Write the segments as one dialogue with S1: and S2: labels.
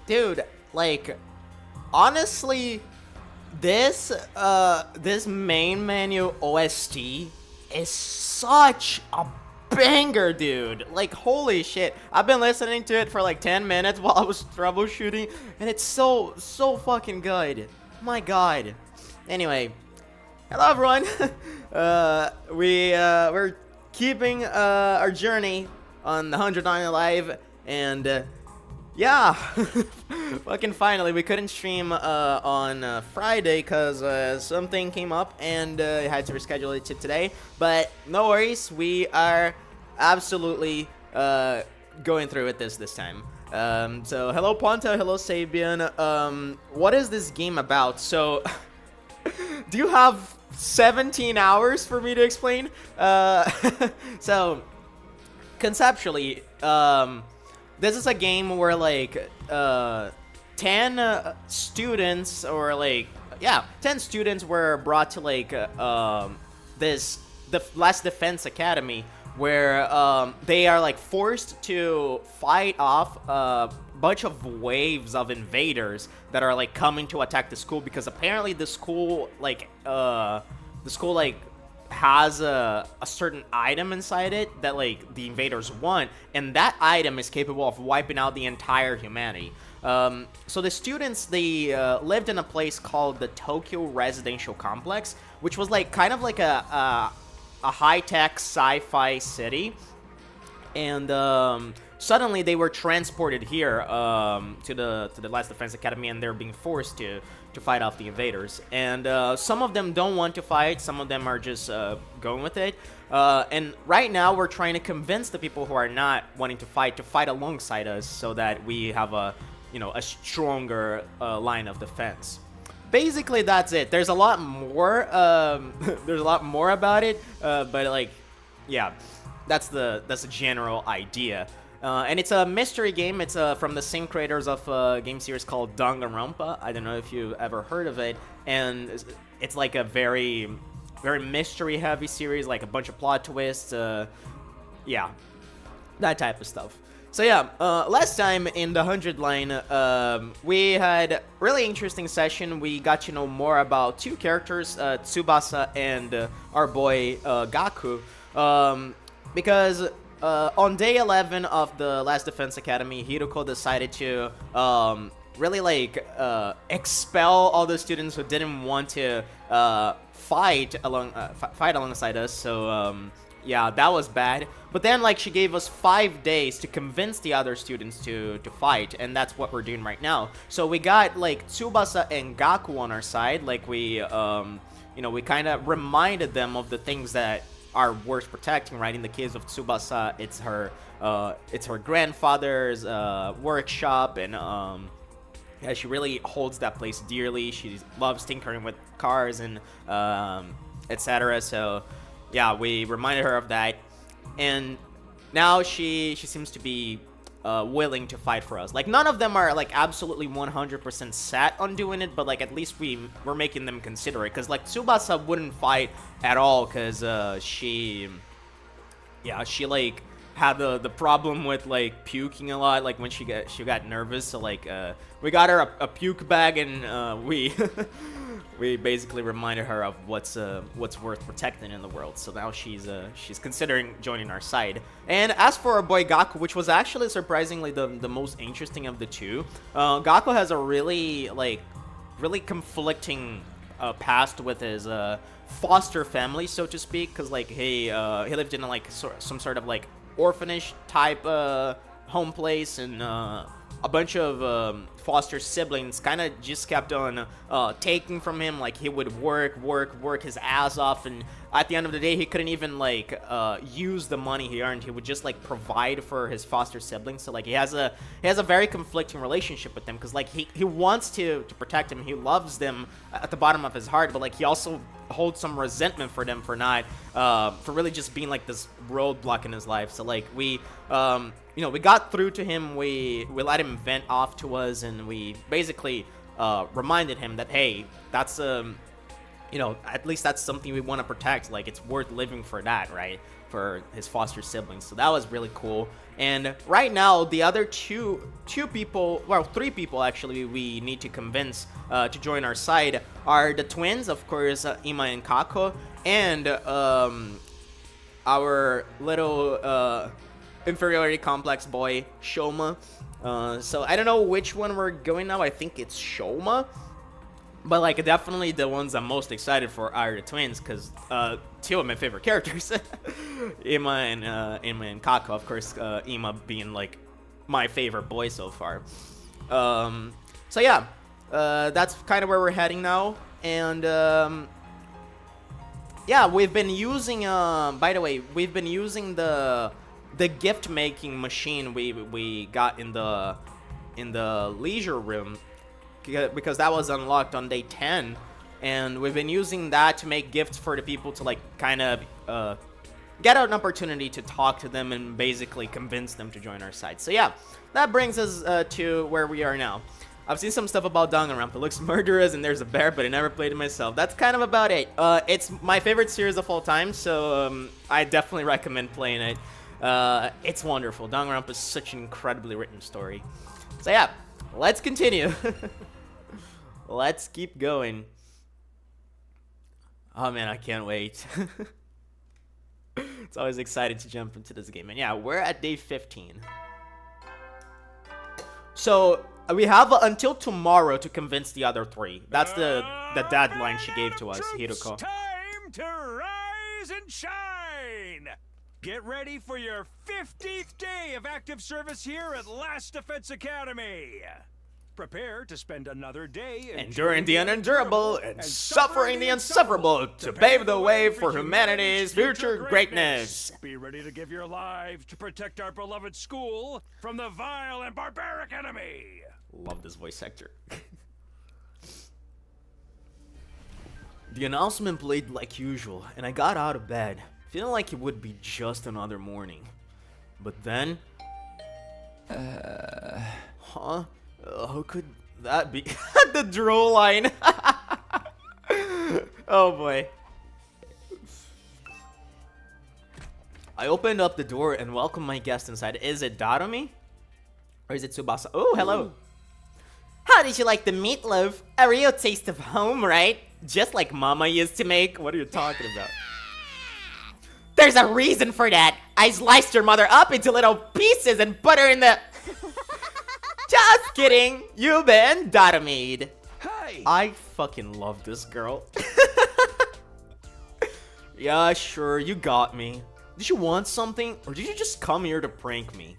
S1: Dude, like, honestly, this main menu OST is such a banger, dude. Like, holy shit. I've been listening to it for like 10 minutes while I was troubleshooting, and it's so fucking good. My god. Anyway, hello everyone. We're keeping our journey on the 109 Live, and yeah, fucking finally, we couldn't stream on Friday because something came up and I had to reschedule it to today. But no worries, we are absolutely going through with this time. So hello Ponta, hello Sabian. What is this game about? So, do you have 17 hours for me to explain? So, conceptually, this is a game where like 10 students, or like, yeah, 10 students were brought to like the Last Defense Academy, where they are like forced to fight off a bunch of waves of invaders that are like coming to attack the school, because apparently the school has a certain item inside it that like the invaders want, and that item is capable of wiping out the entire humanity. So the students, they lived in a place called the Tokyo Residential Complex, which was like kind of like a high-tech sci-fi city, and suddenly they were transported here to the Last Defense Academy, and they're being forced to fight off the invaders. And some of them don't want to fight, some of them are just going with it. And right now we're trying to convince the people who are not wanting to fight alongside us, so that we have a stronger line of defense. Basically, that's it. There's a lot more. There's a lot more about it, but like, yeah, that's the general idea. And it's a mystery game. It's from the same creators of a game series called Danganronpa. I don't know if you've ever heard of it. And it's like a very, very mystery-heavy series, like a bunch of plot twists. Yeah, that type of stuff. So yeah, last time in the 100 line, we had really interesting session. We got to know more about two characters, Tsubasa and our boy Gaku, because on day 11 of the Last Defense Academy, Hiroko decided to really like expel all the students who didn't want to fight alongside us. So yeah, that was bad. But then like she gave us 5 days to convince the other students to fight, and that's what we're doing right now. So we got like Tsubasa and Gaku on our side. Like we we kind of reminded them of the things that are worth protecting, right? In the case of Tsubasa, it's her grandfather's workshop, and yeah, she really holds that place dearly. She loves tinkering with cars and etc. So yeah, we reminded her of that, and now she seems to be willing to fight for us. Like, none of them are like absolutely 100% set on doing it, but like at least we're making them consider it, because like Tsubasa wouldn't fight at all, because she like had the problem with like puking a lot, like when she got nervous. So like we got her a puke bag, and we we basically reminded her of what's worth protecting in the world. So now she's considering joining our side. And as for our boy Gaku, which was actually surprisingly the most interesting of the two, Gaku has a really conflicting past with his foster family, so to speak, because like he lived in like some sort of like orphanage type home place, and a bunch of foster siblings kind of just kept on taking from him. Like, he would work his ass off, and at the end of the day, he couldn't even like use the money he earned. He would just like provide for his foster siblings. So like he has a very conflicting relationship with them, because like he wants to protect them, he loves them at the bottom of his heart, but like he also holds some resentment for them for not for really just being like this roadblock in his life. So like we we got through to him, we let him vent off to us, and we basically reminded him that, hey, that's you know, at least that's something we want to protect. Like, it's worth living for that, right? For his foster siblings. So that was really cool. And right now, the other two people, well, three people actually, we need to convince to join our side are the twins, of course, Ima and Kako, and our little inferiority complex boy, Shoma. So I don't know which one we're going now. I think it's Shoma. But, like, definitely the ones I'm most excited for are the twins, because two of my favorite characters, Ima and Kako. Of course, Ima being, like, my favorite boy so far. So, yeah, that's kind of where we're heading now. And, yeah, we've been using, by the way, we've been using the gift-making machine we got in the leisure room, because that was unlocked on day 10, and we've been using that to make gifts for the people to, like, kind of get an opportunity to talk to them and basically convince them to join our side. So yeah, that brings us to where we are now. I've seen some stuff about Danganronpa. It looks murderous and there's a bear, but I never played it myself. That's kind of about it. It's my favorite series of all time, so I definitely recommend playing it. It's wonderful. Danganronpa is such an incredibly written story. So yeah, let's continue. Let's keep going. Oh man, I can't wait. It's always exciting to jump into this game. And yeah, we're at day 15. So we have until tomorrow to convince the other three. That's the deadline she gave to us, Hiroko.
S2: Time to rise and shine! Get ready for your 50th day of active service here at Last Defense Academy. Prepare to spend another day
S1: enduring the unendurable and suffering the insufferable to pave the way for humanity's future greatness.
S2: Be ready to give your lives to protect our beloved school from the vile and barbaric enemy.
S1: Love this voice actor. The announcement played like usual, and I got out of bed, feeling like it would be just another morning. But then... Huh? Who could that be? The drool line. Oh boy. I opened up the door and welcomed my guest inside. Is it Darumi? Or is it Tsubasa? Oh, hello. How did you like the meatloaf? A real taste of home, right? Just like Mama used to make. What are you talking about? There's a reason for that. I sliced your mother up into little pieces and put her in the... Just kidding. You've been Darumi'd.
S2: Hey.
S1: I fucking love this girl. Yeah, sure, you got me. Did you want something, or did you just come here to prank me?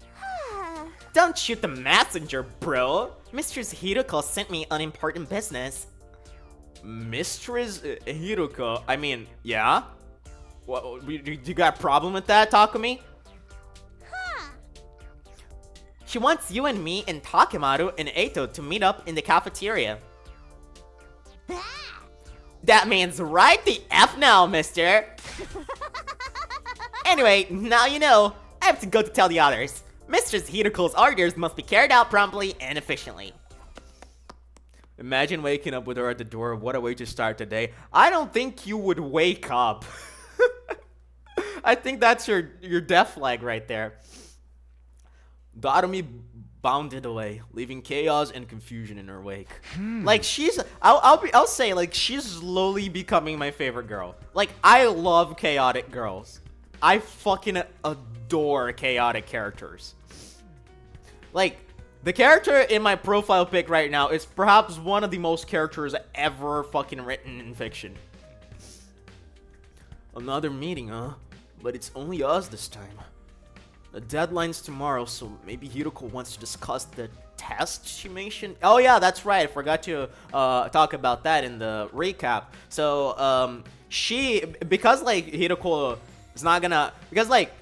S1: Don't shoot the messenger, bro. Mistress Hiroko sent me unimportant business. Mistress Hiroko? I mean, yeah? What, you got a problem with that, Takumi? She wants you and me and Takemaru and Eito to meet up in the cafeteria. That means right the F now, mister. Anyway, now you know. I have to go to tell the others. Mistress Hiroko's orders must be carried out promptly and efficiently. Imagine waking up with her at the door. What a way to start the day. I don't think you would wake up. I think that's your death flag right there. Darumi bounded away, leaving chaos and confusion in her wake. Like, she's... I'll say, like, she's slowly becoming my favorite girl. Like, I love chaotic girls. I fucking adore chaotic characters. Like, the character in my profile pic right now is perhaps one of the most characters ever fucking written in fiction. Another meeting, huh? But it's only us this time. The deadline's tomorrow, so maybe Hiroko wants to discuss the test she mentioned. Oh yeah, that's right. I forgot to talk about that in the recap. So because like Hiroko is not gonna, because like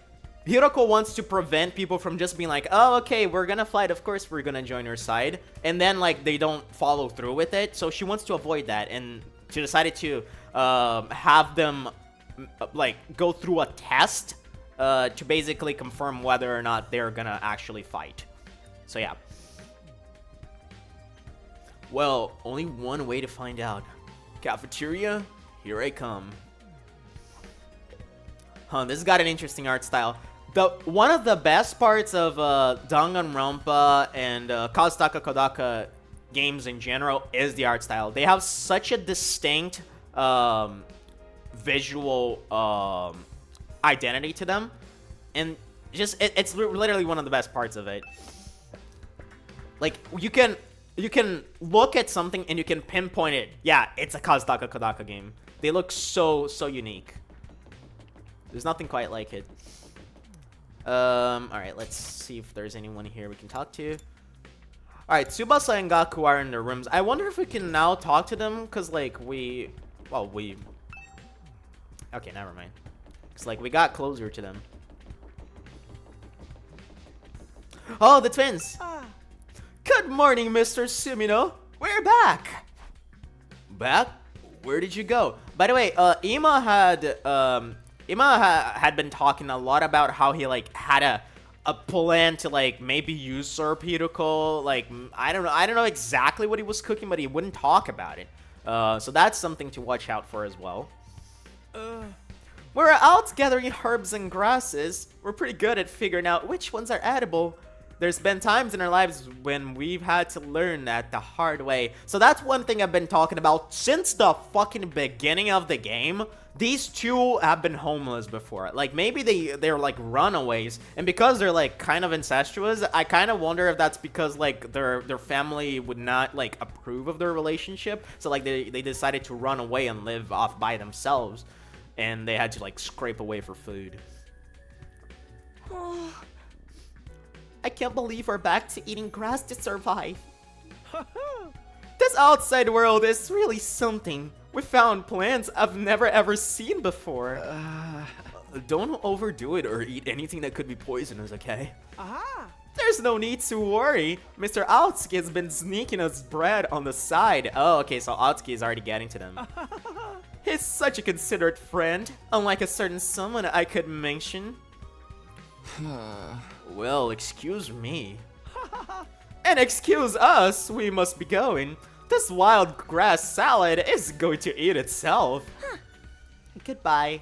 S1: Hiroko wants to prevent people from just being like, oh okay, we're gonna fight. Of course we're gonna join her side, and then like they don't follow through with it. So she wants to avoid that, and she decided to have them like go through a test. To basically confirm whether or not they're gonna actually fight. So yeah. Well, only one way to find out. Cafeteria? Here I come. Huh, this has got an interesting art style. One of the best parts of Danganronpa and Kazutaka Kodaka games in general is the art style. They have such a distinct visual identity to them, and just it's literally one of the best parts of it. Like you can look at something and you can pinpoint it. Yeah, it's a Kazutaka Kodaka game. They look so unique. There's nothing quite like it. Alright, let's see if there's anyone here we can talk to. Alright, Tsubasa and Gaku are in their rooms. I wonder if we can now talk to them, because, like, okay, never mind. Because, like, we got closer to them. Oh, the twins! Good morning, Mr. Sumino. We're back! Back? Where did you go? By the way, Ima had been talking a lot about how he, like, had a plan to, like, maybe use Serpidical. Like, I don't know exactly what he was cooking, but he wouldn't talk about it. So that's something to watch out for as well. We're out gathering herbs and grasses. We're pretty good at figuring out which ones are edible. There's been times in our lives when we've had to learn that the hard way. So that's one thing I've been talking about since the fucking beginning of the game. These two have been homeless before. Like, maybe they're like runaways, and because they're like kind of incestuous, I kind of wonder if that's because like their family would not like approve of their relationship. So like they decided to run away and live off by themselves, and they had to like scrape away for food. I can't believe we're back to eating grass to survive. This outside world is really something. We found plants I've never ever seen before. Don't overdo it or eat anything that could be poisonous, okay? There's no need to worry. Mr. Aotsuki has been sneaking us bread on the side. Oh, okay, so Aotsuki is already getting to them. He's such a considerate friend, unlike a certain someone I could mention. Well, excuse me. And excuse us, we must be going. This wild grass salad is going to eat itself. Goodbye.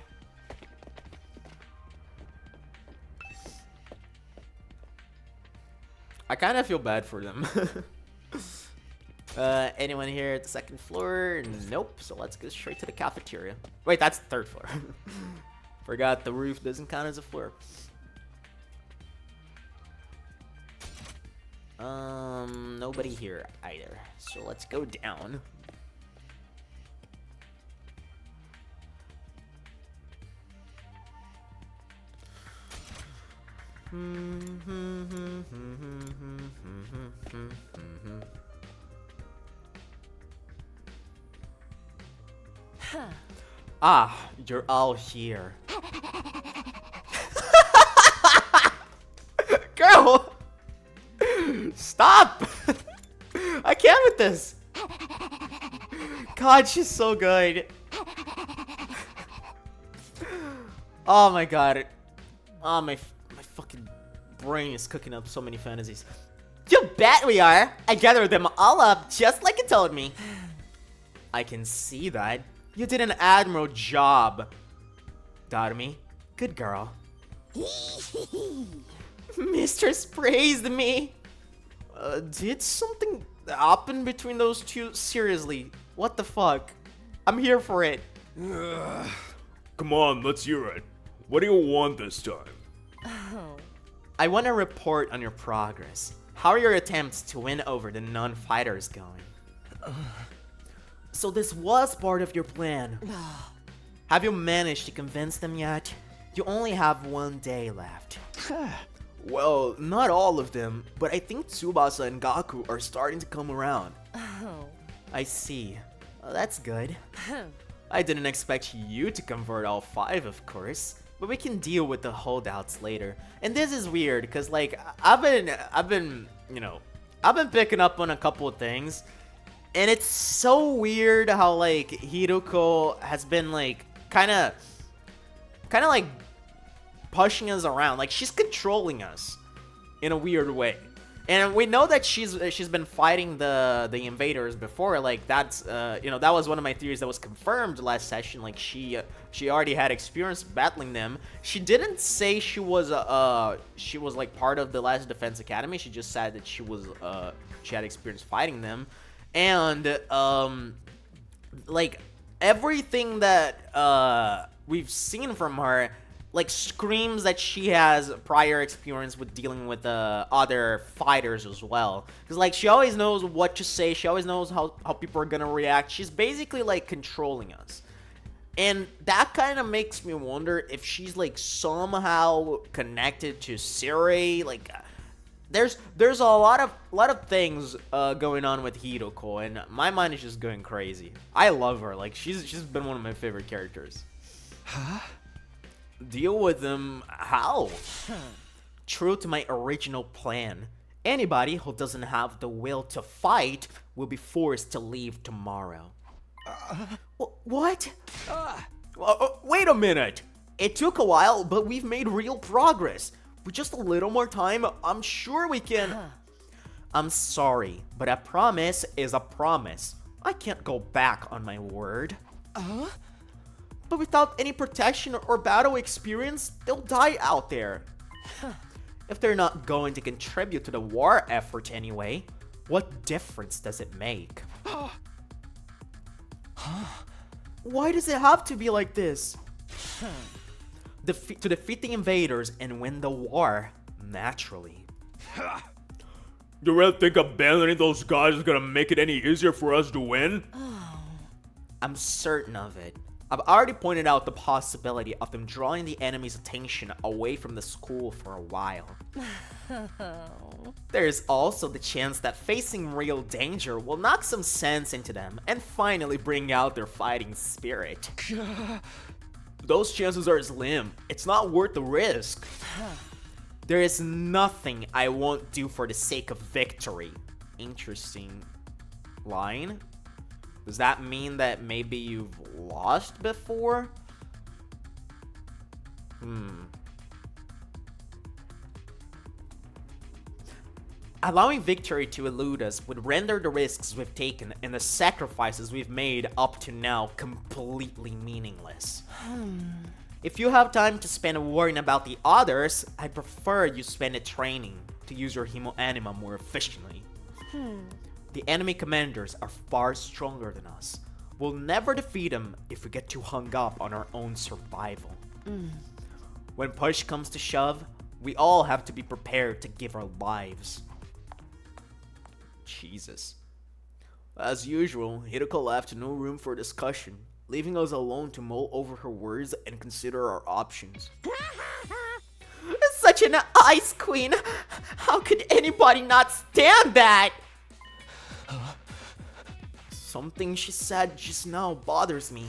S1: I kind of feel bad for them. Anyone here at the second floor? Nope, so let's go straight to the cafeteria. Wait, that's the third floor. Forgot the roof doesn't count as a floor. Nobody here either. So let's go down. Ah, you're all here. Girl! Stop! I can't with this. God, she's so good. Oh my god. Oh, my fucking brain is cooking up so many fantasies. You bet we are. I gathered them all up just like you told me. I can see that. You did an admirable job, Darumi. Good girl. Mistress praised me. Did something happen between those two? Seriously, what the fuck? I'm here for it.
S3: Come on, let's hear it. What do you want this time?
S1: I want to report on your progress. How are your attempts to win over the non-fighters going? So this was part of your plan. Have you managed to convince them yet? You only have 1 day left. Well, not all of them, but I think Tsubasa and Gaku are starting to come around. I see. Well, that's good. I didn't expect you to convert all 5, of course, but we can deal with the holdouts later. And this is weird, because, like, I've been picking up on a couple of things, and it's so weird how, like, Hiruko has been, like, kind of, like, pushing us around. Like, she's controlling us in a weird way. And we know that she's been fighting the invaders before. Like that's that was one of my theories that was confirmed last session. Like she already had experience battling them. She didn't say she was like part of the last Defense Academy. She just said that she had experience fighting them, and like everything that we've seen from her like screams that she has prior experience with dealing with other fighters as well. Because like she always knows what to say, she always knows how people are gonna react. She's basically like controlling us. And that kind of makes me wonder if she's like somehow connected to Siri. Like there's a lot of things going on with Hidoko, and my mind is just going crazy. I love her. Like she's been one of my favorite characters.
S4: Huh?
S1: Deal with them how? True to my original plan, anybody who doesn't have the will to fight will be forced to leave tomorrow. What? Wait a minute. It took a while, but we've made real progress. With just a little more time, I'm sure we can... I'm sorry, but a promise is a promise. I can't go back on my word. But without any protection or battle experience, they'll die out there. If they're not going to contribute to the war effort anyway, what difference does it make? Why does it have to be like this? To defeat the invaders and win the war, naturally.
S3: You really think abandoning those guys is gonna make it any easier for us to win?
S1: I'm certain of it. I've already pointed out the possibility of them drawing the enemy's attention away from the school for a while. There's also the chance that facing real danger will knock some sense into them and finally bring out their fighting spirit. Those chances are slim. It's not worth the risk. There is nothing I won't do for the sake of victory. Interesting line. Does that mean that maybe you've lost before? Allowing victory to elude us would render the risks we've taken and the sacrifices we've made up to now completely meaningless. If you have time to spend worrying about the others, I prefer you spend it training to use your Hemo Anima more efficiently. The enemy commanders are far stronger than us. We'll never defeat them if we get too hung up on our own survival. When push comes to shove, we all have to be prepared to give our lives. Jesus. As usual, Hideko left no room for discussion, leaving us alone to mull over her words and consider our options. Such an ice queen! How could anybody not stand that? Something she said just now bothers me.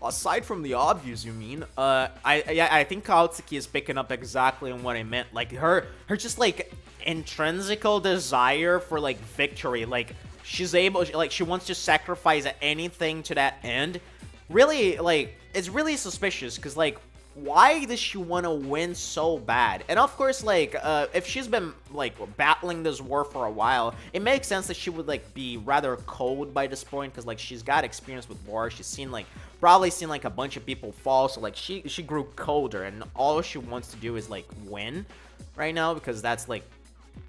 S1: Aside from the obvious, you mean? I think Kaotsuki is picking up exactly on what I meant. Like her just like intrinsical desire for like victory. Like she's able, like she wants to sacrifice anything to that end. Really, like it's really suspicious because like why does she want to win so bad? And of course, like if she's been like battling this war for a while, it makes sense that she would like be rather cold by this point because like she's got experience with war. She's seen like probably seen like a bunch of people fall, so like she grew colder, and all she wants to do is like win right now because that's like,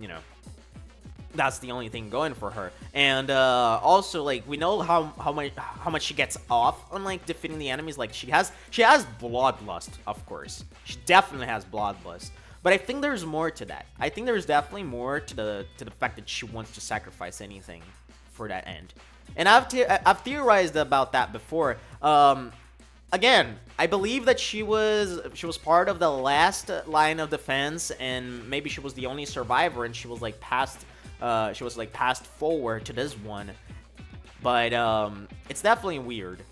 S1: you know, that's the only thing going for her. And also like we know how much she gets off on like defeating the enemies. Like she has bloodlust, of course. She definitely has bloodlust. But I think there's more to that. I think there's definitely more to the fact that she wants to sacrifice anything for that end. And I've theorized about that before. Again, I believe that she was part of the last line of defense, and maybe she was the only survivor, and she was like passed forward to this one. But it's definitely weird,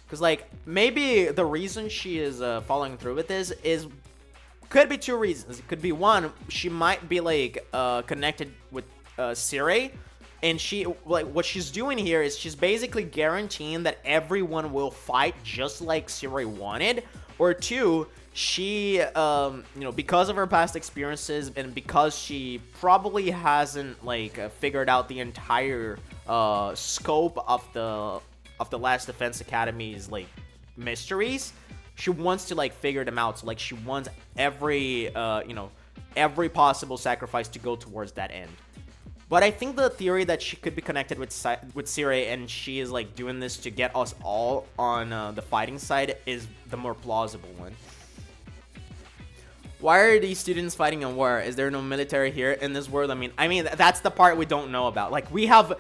S1: because like maybe the reason she is following through with this could be two reasons. It could be one, she might be like connected with Siri. And she, like, what she's doing here is she's basically guaranteeing that everyone will fight just like Siri wanted. Or two, she, because of her past experiences and because she probably hasn't like figured out the entire scope of the Last Defense Academy's like mysteries, she wants to like figure them out. So like she wants every every possible sacrifice to go towards that end. But I think the theory that she could be connected with Siri and she is like doing this to get us all on the fighting side is the more plausible one. Why are these students fighting in war? Is there no military here in this world? I mean that's the part we don't know about. Like we have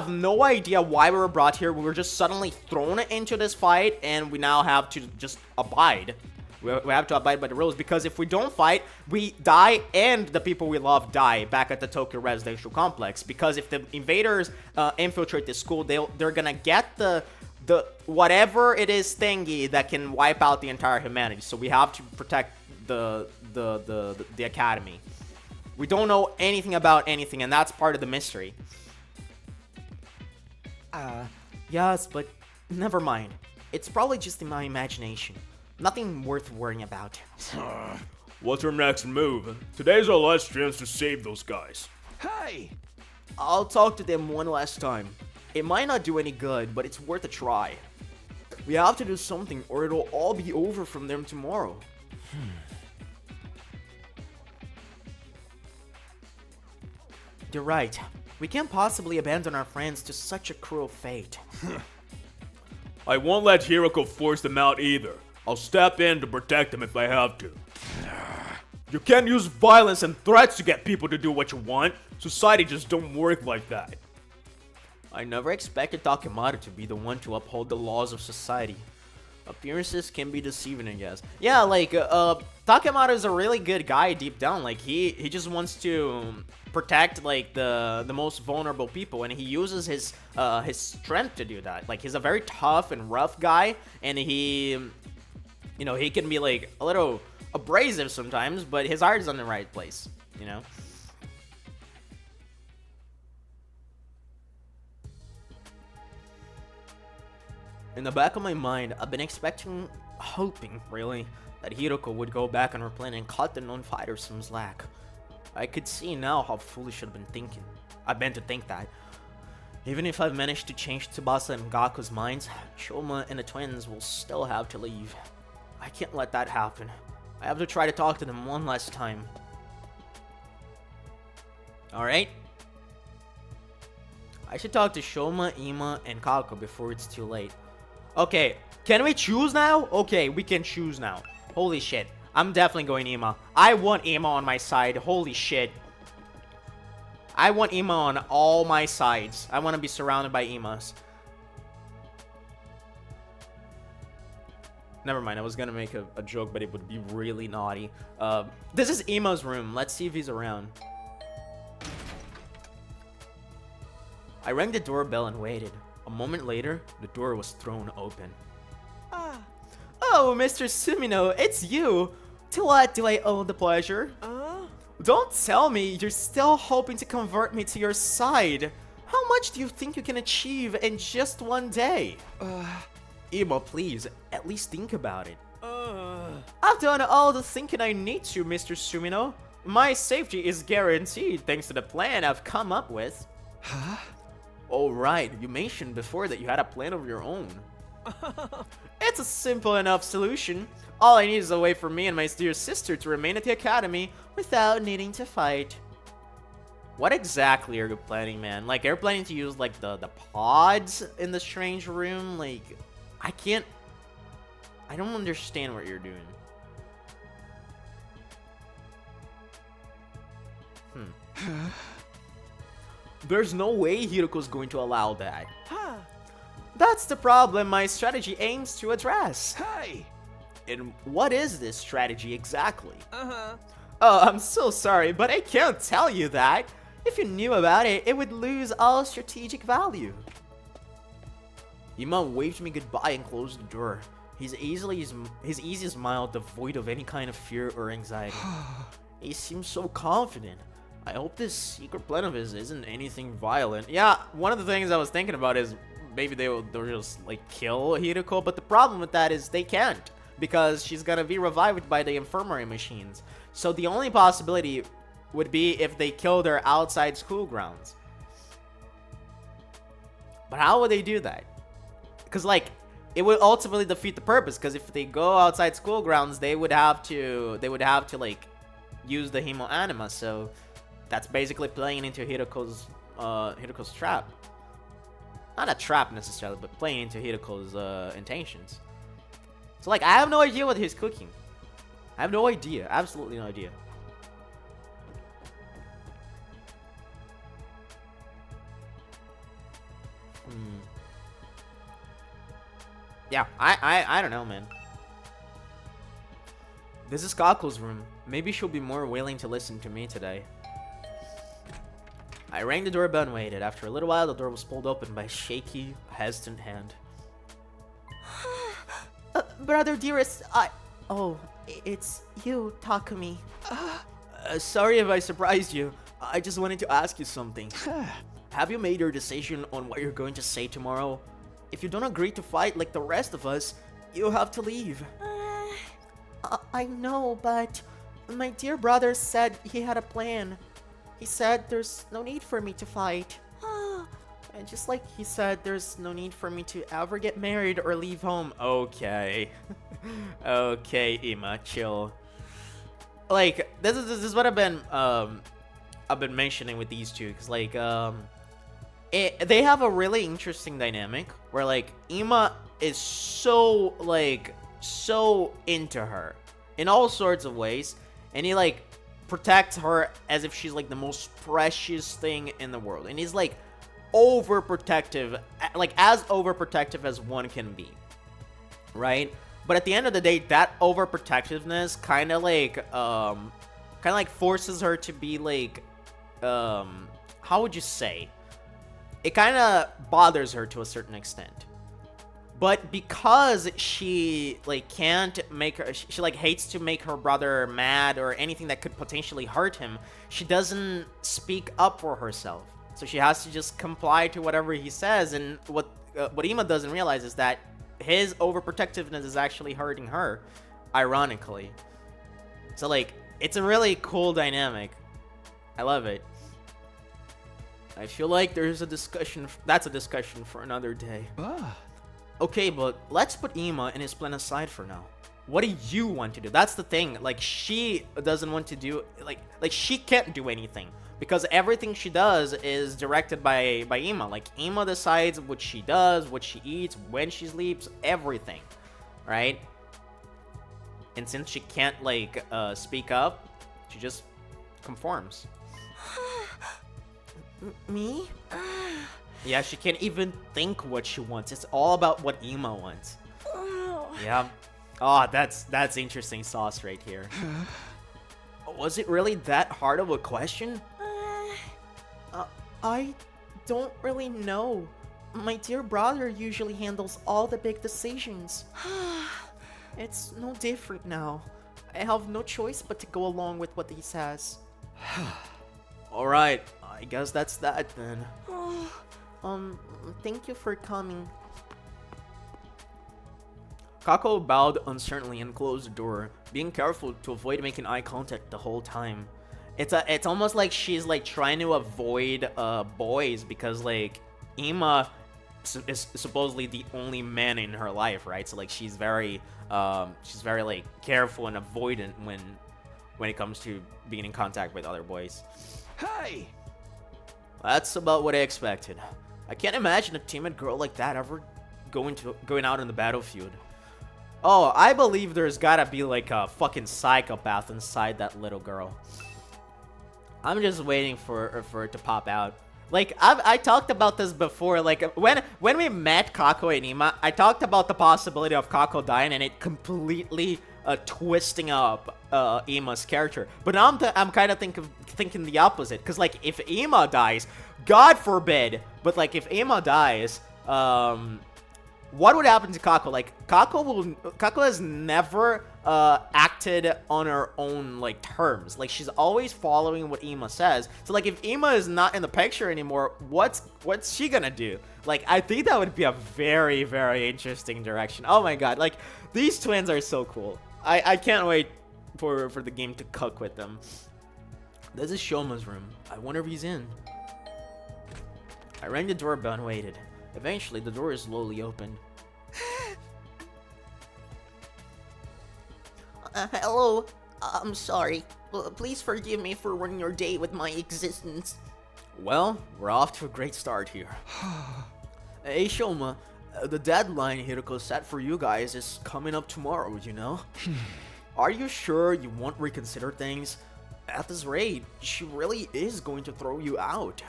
S1: no idea why we were brought here. We were just suddenly thrown into this fight, and we now have to just abide. We have to abide by the rules, because if we don't fight, we die and the people we love die back at the Tokyo residential complex. Because if the invaders infiltrate the school, they're gonna get the whatever it is thingy that can wipe out the entire humanity. So we have to protect the academy. We don't know anything about anything, and that's part of the mystery. Yes, but never mind. It's probably just in my imagination. Nothing worth worrying about.
S3: What's our next move? Today's our last chance to save those guys.
S2: Hey!
S1: I'll talk to them one last time. It might not do any good, but it's worth a try. We have to do something, or it'll all be over from them tomorrow. You're right. We can't possibly abandon our friends to such a cruel fate.
S3: I won't let Hiroko force them out either. I'll step in to protect them if I have to. You can't use violence and threats to get people to do what you want. Society just don't work like that.
S1: I never expected Takemata to be the one to uphold the laws of society. Appearances can be deceiving, I guess. Yeah, like, Takemata is a really good guy deep down. Like, he just wants to protect, like, the most vulnerable people, and he uses his strength to do that. Like, he's a very tough and rough guy, and he can be, like, a little abrasive sometimes, but his heart is in the right place, you know? In the back of my mind, I've been hoping, really, that Hiroko would go back on her plan and cut the non-fighters some slack. I could see now how foolish I've been to think that. Even if I've managed to change Tsubasa and Gaku's minds, Shoma and the twins will still have to leave. I can't let that happen. I have to try to talk to them one last time. Alright? I should talk to Shoma, Ima, and Kako before it's too late. Okay, can we choose now? Okay, we can choose now. Holy shit. I'm definitely going Ima. I want Ima on my side. Holy shit. I want Ima on all my sides. I want to be surrounded by Imas. Never mind, I was gonna make a joke, but it would be really naughty. This is Ima's room. Let's see if he's around. I rang the doorbell and waited. A moment later, the door was thrown open. Oh, Mr. Sumino, it's you! To what do I owe the pleasure? Don't tell me you're still hoping to convert me to your side. How much do you think you can achieve in just one day? Ima, please, at least think about it. I've done all the thinking I need to, Mr. Sumino. My safety is guaranteed thanks to the plan I've come up with. Huh? Oh right, you mentioned before that you had a plan of your own. It's a simple enough solution. All I need is a way for me and my dear sister to remain at the academy without needing to fight. What exactly are you planning, man? Like, are you planning to use, like, the pods in the strange room? Like, I don't understand what you're doing. There's no way Hiroko's going to allow that. That's the problem my strategy aims to address.
S2: Hey!
S1: And what is this strategy exactly? Oh, I'm so sorry, but I can't tell you that. If you knew about it, it would lose all strategic value. Ima waved me goodbye and closed the door. His easy smile devoid of any kind of fear or anxiety. He seems so confident. I hope this secret plan of his isn't anything violent. Yeah, one of the things I was thinking about is maybe they'll just like kill Hiroko, but the problem with that is they can't. because she's gonna be revived by the infirmary machines. So the only possibility would be if they killed her outside school grounds. But how would they do that? Because, like, it would ultimately defeat the purpose. Because if they go outside school grounds, they would have to like use the hemo anima. So that's basically playing into Hiruko's trap. Not a trap necessarily, but playing into Hiruko's intentions. So, like, I have no idea what he's cooking. I have no idea. Absolutely no idea. Yeah, I don't know, man. This is Kako's room. Maybe she'll be more willing to listen to me today. I rang the doorbell and waited. After a little while, the door was pulled open by a shaky, hesitant hand.
S4: Brother dearest, Oh, it's you, Takumi.
S1: Sorry if I surprised you. I just wanted to ask you something. Have you made your decision on what you're going to say tomorrow? If you don't agree to fight like the rest of us, you'll have to leave.
S4: I know, but my dear brother said he had a plan. He said there's no need for me to fight.
S1: And just like he said, there's no need for me to ever get married or leave home. Okay. Okay, Ima, chill. Like, this is what I've been mentioning with these two, cause like they have a really interesting dynamic where like Ima is so into her in all sorts of ways, and he like protects her as if she's like the most precious thing in the world, and he's like overprotective, like as overprotective as one can be, right? But at the end of the day, that overprotectiveness kind of like forces her to be like how would you say, it kind of bothers her to a certain extent. But because she like can't make her, she like hates to make her brother mad or anything that could potentially hurt him, she doesn't speak up for herself. So she has to just comply to whatever he says. And what Ima doesn't realize is that his overprotectiveness is actually hurting her, ironically. So like, it's a really cool dynamic. I love it. I feel like there's a discussion. That's a discussion for another day. Okay, but let's put Ima and his plan aside for now. What do you want to do? That's the thing. Like, she doesn't want to do like she can't do anything because everything she does is directed by Ima. Like, Ima decides what she does, what she eats, when she sleeps, everything, right? And since she can't like speak up, she just conforms.
S4: Me?
S1: Yeah, she can't even think what she wants. It's all about what Ima wants. Yeah. Oh, that's interesting sauce right here. Was it really that hard of a question?
S4: I don't really know. My dear brother usually handles all the big decisions. It's no different now. I have no choice but to go along with what he says.
S1: Alright, I guess that's that then.
S4: Thank you for coming.
S1: Kako bowed uncertainly and closed the door, being careful to avoid making eye contact the whole time. It's almost like she's like trying to avoid boys because like Ima is supposedly the only man in her life, right? So like she's very like careful and avoidant when it comes to being in contact with other boys.
S2: Hey!
S1: That's about what I expected. I can't imagine a timid girl like that ever going out on the battlefield. Oh, I believe there's gotta be like a fucking psychopath inside that little girl. I'm just waiting for it to pop out. Like, I talked about this before. Like, when we met Kako and Ima, I talked about the possibility of Kako dying and it completely twisting up Ima's character. But now I'm kind of thinking the opposite. Because, like, if Ima dies, God forbid, but, like, if Ima dies, what would happen to Kako? Like, Kako has never acted on her own like terms. Like she's always following what Ima says. So like if Ima is not in the picture anymore, what's she gonna do? Like I think that would be a very, very interesting direction. Oh my god, like these twins are so cool. I can't wait for the game to cook with them. This is Shoma's room. I wonder if he's in. I rang the doorbell and waited. Eventually the door is slowly opened.
S4: Hello. I'm sorry. Please forgive me for ruining your day with my existence.
S1: Well, we're off to a great start here. Hey Shoma, the deadline Hiroko set for you guys is coming up tomorrow, you know? Are you sure you won't reconsider things? At this rate, she really is going to throw you out.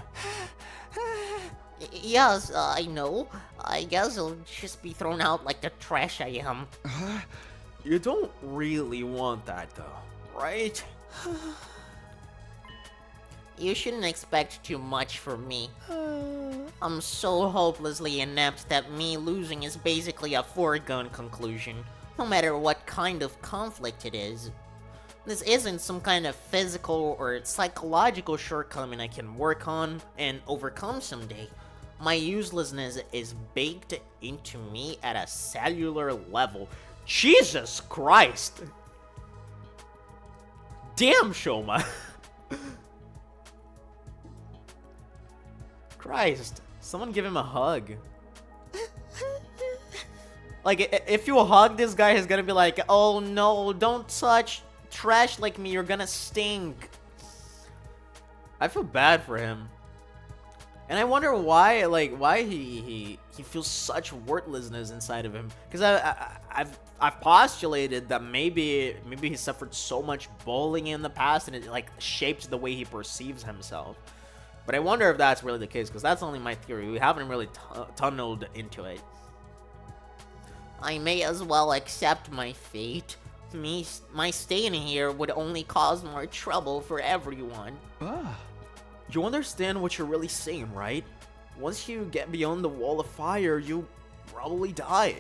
S4: Yes, I know. I guess I'll just be thrown out like the trash I am.
S1: You don't really want that though, right?
S4: You shouldn't expect too much from me. I'm so hopelessly inept that me losing is basically a foregone conclusion, no matter what kind of conflict it is. This isn't some kind of physical or psychological shortcoming I can work on and overcome someday. My uselessness is baked into me at a cellular level. Jesus Christ! Damn, Shoma! Christ, someone give him a hug. Like, if you hug this guy, he's gonna be like, oh no, don't touch trash like me, you're gonna stink. I feel bad for him. And I wonder why, like, why he feels such worthlessness inside of him. Because I've postulated that maybe he suffered so much bullying in the past and it like shaped the way he perceives himself. But I wonder if that's really the case, because that's only my theory. We haven't really tunneled into it. I may as well accept my fate. My staying here would only cause more trouble for everyone.
S1: You understand what you're really saying, right? Once you get beyond the wall of fire, you probably die.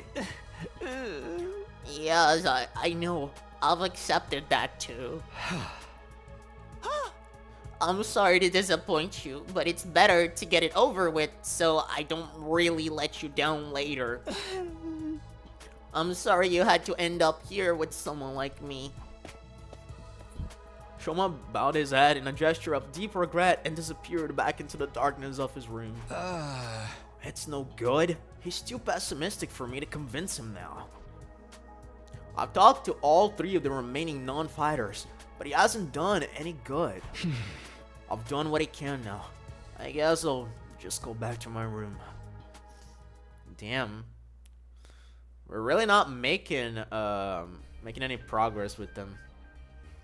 S4: Yes, I know. I've accepted that too. I'm sorry to disappoint you, but it's better to get it over with so I don't really let you down later. I'm sorry you had to end up here with someone like me.
S1: Shoma bowed his head in a gesture of deep regret and disappeared back into the darkness of his room. It's no good. He's too pessimistic for me to convince him now. I've talked to all three of the remaining non-fighters, but he hasn't done any good. I've done what I can now. I guess I'll just go back to my room. Damn. We're really not making any progress with them.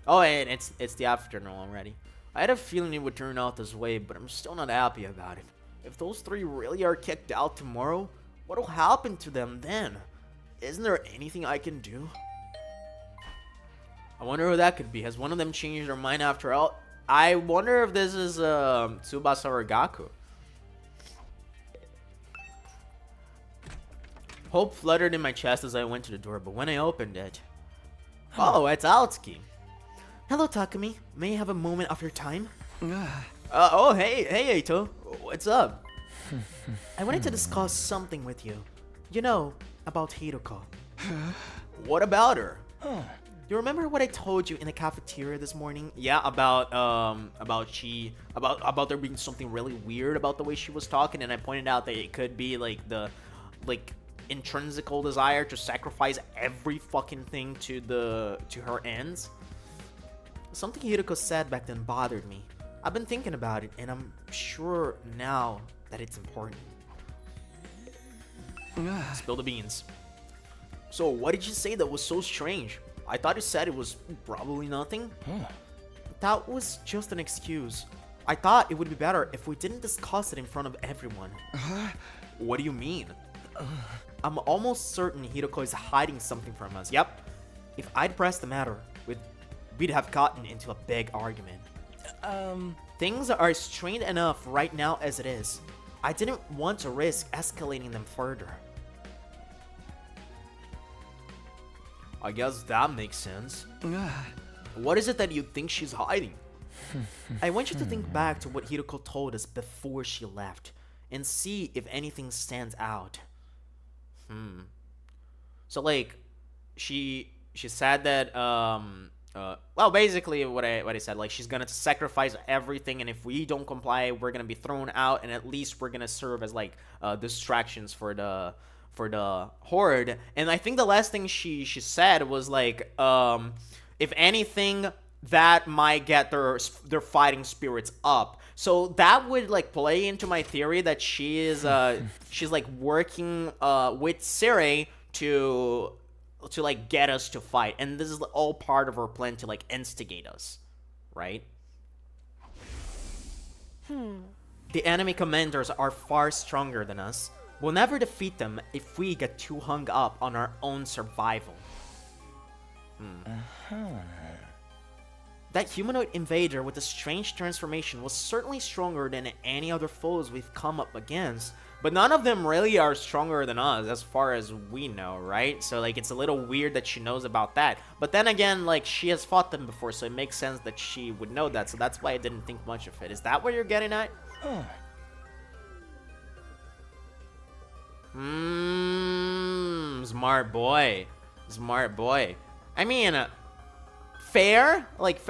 S1: Oh, and it's the afternoon already. I had a feeling it would turn out this way, but I'm still not happy about it. If those three really are kicked out tomorrow, what'll happen to them then? Isn't there anything I can do? I wonder who that could be. Has one of them changed their mind after all? I wonder if this is Tsubasa or Gaku. Hope fluttered in my chest as I went to the door, but when I opened it... Oh, it's Aotsuki.
S4: Hello, Takumi. May I have a moment of your time?
S1: Oh, hey, Eito. What's up?
S4: I wanted to discuss something with you. You know, about Hiroko.
S1: What about her?
S4: You remember what I told you in the cafeteria this morning?
S1: Yeah, about there being something really weird about the way she was talking, and I pointed out that it could be like the intrinsical desire to sacrifice every fucking thing to her ends. Something Hiroko said back then bothered me. I've been thinking about it, and I'm sure now that it's important. Spill the beans. So, what did you say that was so strange? I thought you said it was probably nothing.
S4: That was just an excuse. I thought it would be better if we didn't discuss it in front of everyone.
S1: What do you mean?
S4: I'm almost certain Hiroko is hiding something from us. Yep. If I'd pressed the matter, we'd have gotten into a big argument. Things are strained enough right now as it is. I didn't want to risk escalating them further.
S1: I guess that makes sense. What is it that you think she's hiding?
S4: I want you to think back to what Hiroko told us before she left and see if anything stands out.
S1: So like, she said that well, basically what I said, like, she's gonna sacrifice everything, and if we don't comply, we're gonna be thrown out, and at least we're gonna serve as like distractions for the horde. And I think the last thing she said was like, if anything, that might get their fighting spirits up. So that would like play into my theory that she is she's like working with Sire to like get us to fight, and this is all part of her plan to like instigate us, right? The enemy commanders are far stronger than us. We'll never defeat them if we get too hung up on our own survival. That humanoid invader with a strange transformation was certainly stronger than any other foes we've come up against, but none of them really are stronger than us as far as we know, right? So like, it's a little weird that she knows about that. But then again, like, she has fought them before, so it makes sense that she would know that. So that's why I didn't think much of it. Is that what you're getting at? Smart boy. Smart boy. I mean, fair. Like,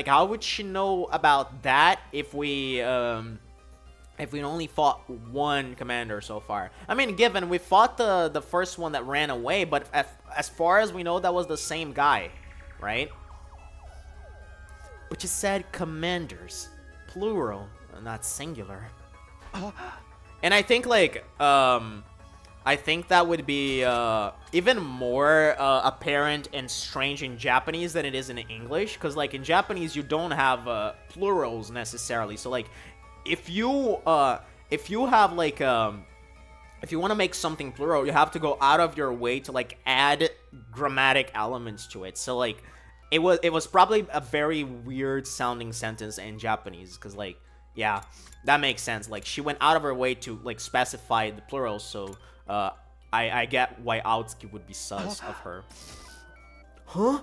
S1: how would she know about that if we only fought one commander so far? I mean, given we fought the first one that ran away, but as far as we know, that was the same guy, right?
S4: Which is said commanders, plural, not singular.
S1: And I think like I think that would be even more apparent and strange in Japanese than it is in English, because like in Japanese you don't have plurals necessarily. So like, if you have like if you want to make something plural, you have to go out of your way to like add grammatic elements to it. So like, it was probably a very weird sounding sentence in Japanese, because like, yeah, that makes sense. Like, she went out of her way to like specify the plural, so I get why Aotsuki would be sus of her.
S4: Huh?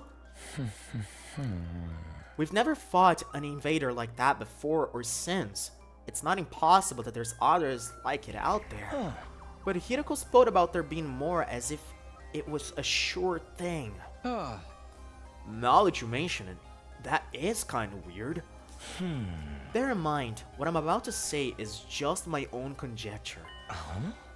S4: We've never fought an invader like that before or since. It's not impossible that there's others like it out there. But Hiroko spoke about there being more as if it was a sure thing.
S1: Now that you mention it,
S4: That is kind of weird. Bear in mind, what I'm about to say is just my own conjecture.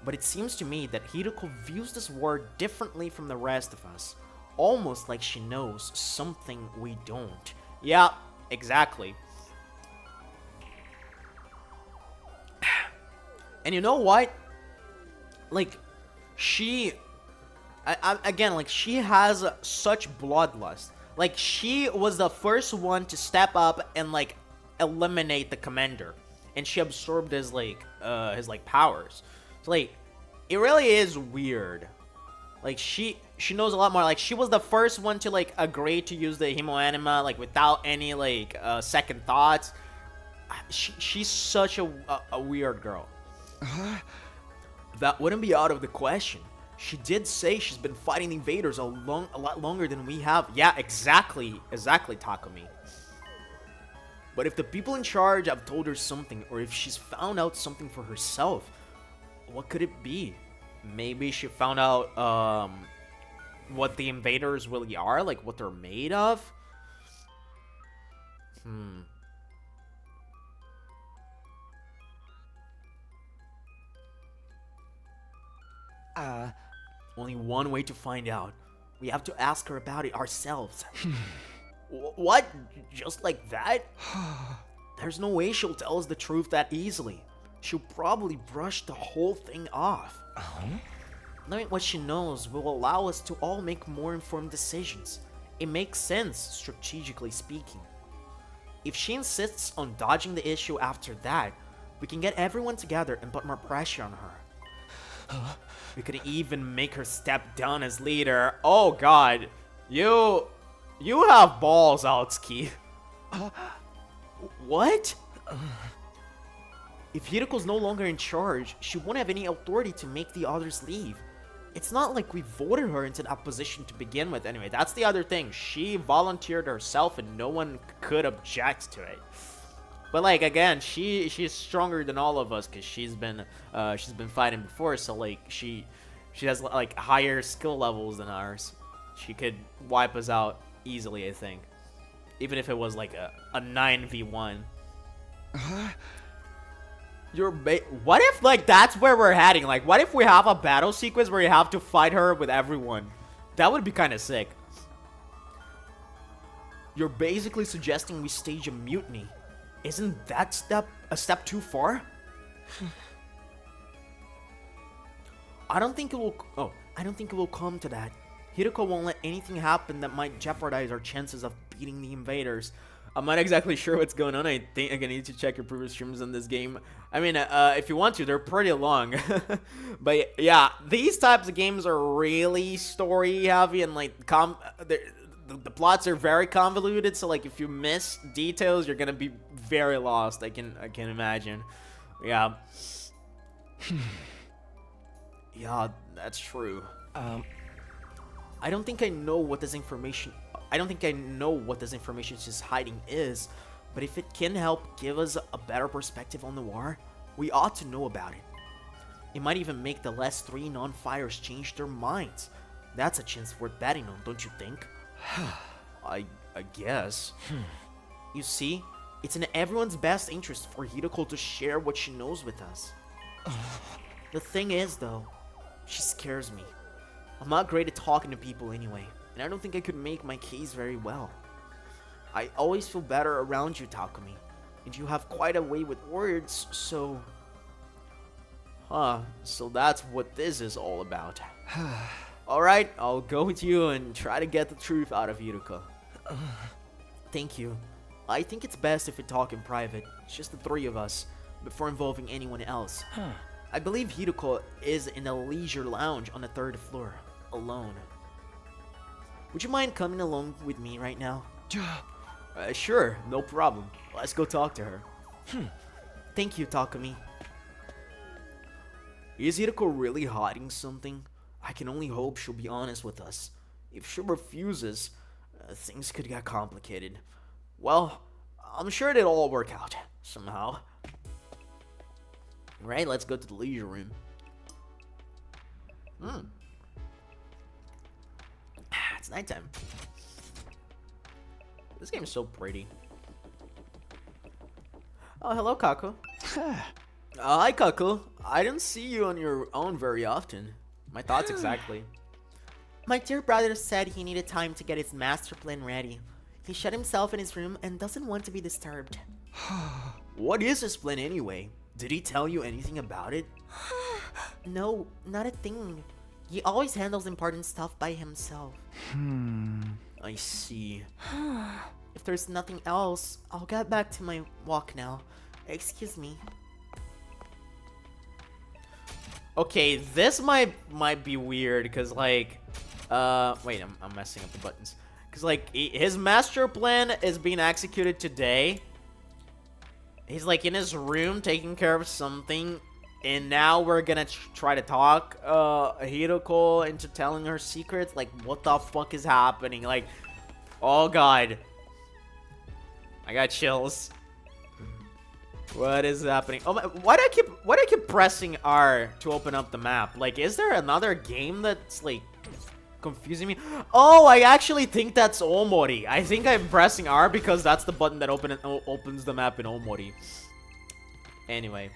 S4: But it seems to me that Hiroko views this war differently from the rest of us. Almost like she knows something we don't.
S1: yeah, exactly. And you know what? Like, she... again, like, she has such bloodlust. Like, she was the first one to step up and, like, eliminate the commander. And she absorbed his powers. So, like, it really is weird. Like, she knows a lot more. Like, she was the first one to, like, agree to use the Himoanima, like, without any, like, second thoughts. She's such a weird girl. That wouldn't be out of the question. She did say she's been fighting the invaders a lot longer than we have. Yeah, exactly, Takumi. But if the people in charge have told her something, or if she's found out something for herself, what could it be? Maybe she found out what the invaders really are, like what they're made of? Only one way to find out. We have to ask her about it ourselves. What? Just like that? There's no way she'll tell us the truth that easily. She'll probably brush the whole thing off. Knowing what she knows will allow us to all make more informed decisions. It makes sense, strategically speaking. If she insists on dodging the issue after that, we can get everyone together and put more pressure on her. We could even make her step down as leader. Oh god. You have balls, Aotsuki. What? If Hiroko's no longer in charge, she won't have any authority to make the others leave. It's not like we voted her into that position to begin with anyway. That's the other thing. She volunteered herself and no one could object to it. But like again, she's stronger than all of us because she's been fighting before, so like she has like higher skill levels than ours. She could wipe us out easily, I think. Even if it was like a 9v1. What if like that's where we're heading? Like what if we have a battle sequence where you have to fight her with everyone? That would be kind of sick. You're basically suggesting we stage a mutiny. Isn't that a step too far? I don't think it will come to that. Hideko won't let anything happen that might jeopardize our chances of beating the invaders. I'm not exactly sure what's going on. I think I'm gonna need to check your previous streams on this game. I mean, if you want to, they're pretty long. But yeah, these types of games are really story heavy and like the plots are very convoluted. So like if you miss details, you're gonna be very lost. I can imagine. Yeah. Yeah, that's true. I don't think I know what this information she's hiding is, but if it can help give us a better perspective on the war, we ought to know about it. It might even make the last 3 non-fighters change their minds. That's a chance worth betting on, don't you think? I guess. You see, it's in everyone's best interest for Hideko to share what she knows with us. The thing is, though, she scares me. I'm not great at talking to people anyway, and I don't think I could make my case very well. I always feel better around you, Takumi, and you have quite a way with words, so... so that's what this is all about. Alright, I'll go with you and try to get the truth out of Hideko. Thank you. I think it's best if we talk in private, just the 3 of us, before involving anyone else. I believe Hideko is in a leisure lounge on the 3rd floor, alone. Would you mind coming along with me right now? Sure, no problem. Let's go talk to her. Thank you, Takumi. Is Hideko really hiding something? I can only hope she'll be honest with us. If she refuses, things could get complicated. Well, I'm sure it'll all work out, somehow. Right, let's go to the leisure room. It's nighttime. This game is so pretty. Oh, hello, Kaku. Hi, Kaku. I didn't see you on your own very often. My thoughts exactly.
S4: My dear brother said he needed time to get his master plan ready. He shut himself in his room and doesn't want to be disturbed.
S1: What is his plan anyway? Did he tell you anything about it?
S4: No, not a thing. He always handles important stuff by himself.
S1: I see.
S4: If there's nothing else, I'll get back to my walk now. Excuse me.
S1: Okay, this might be weird because like, wait, I'm messing up the buttons. Because like his master plan is being executed today. He's like in his room taking care of something, and now we're gonna try to talk Hideko into telling her secrets. Like, what the fuck is happening? Like, oh god, I got chills. What is happening? Oh my, why do I keep pressing R to open up the map? Like, is there another game that's like confusing me? Oh, I actually think that's Omori. I think I'm pressing R because that's the button that opens the map in Omori. Anyway.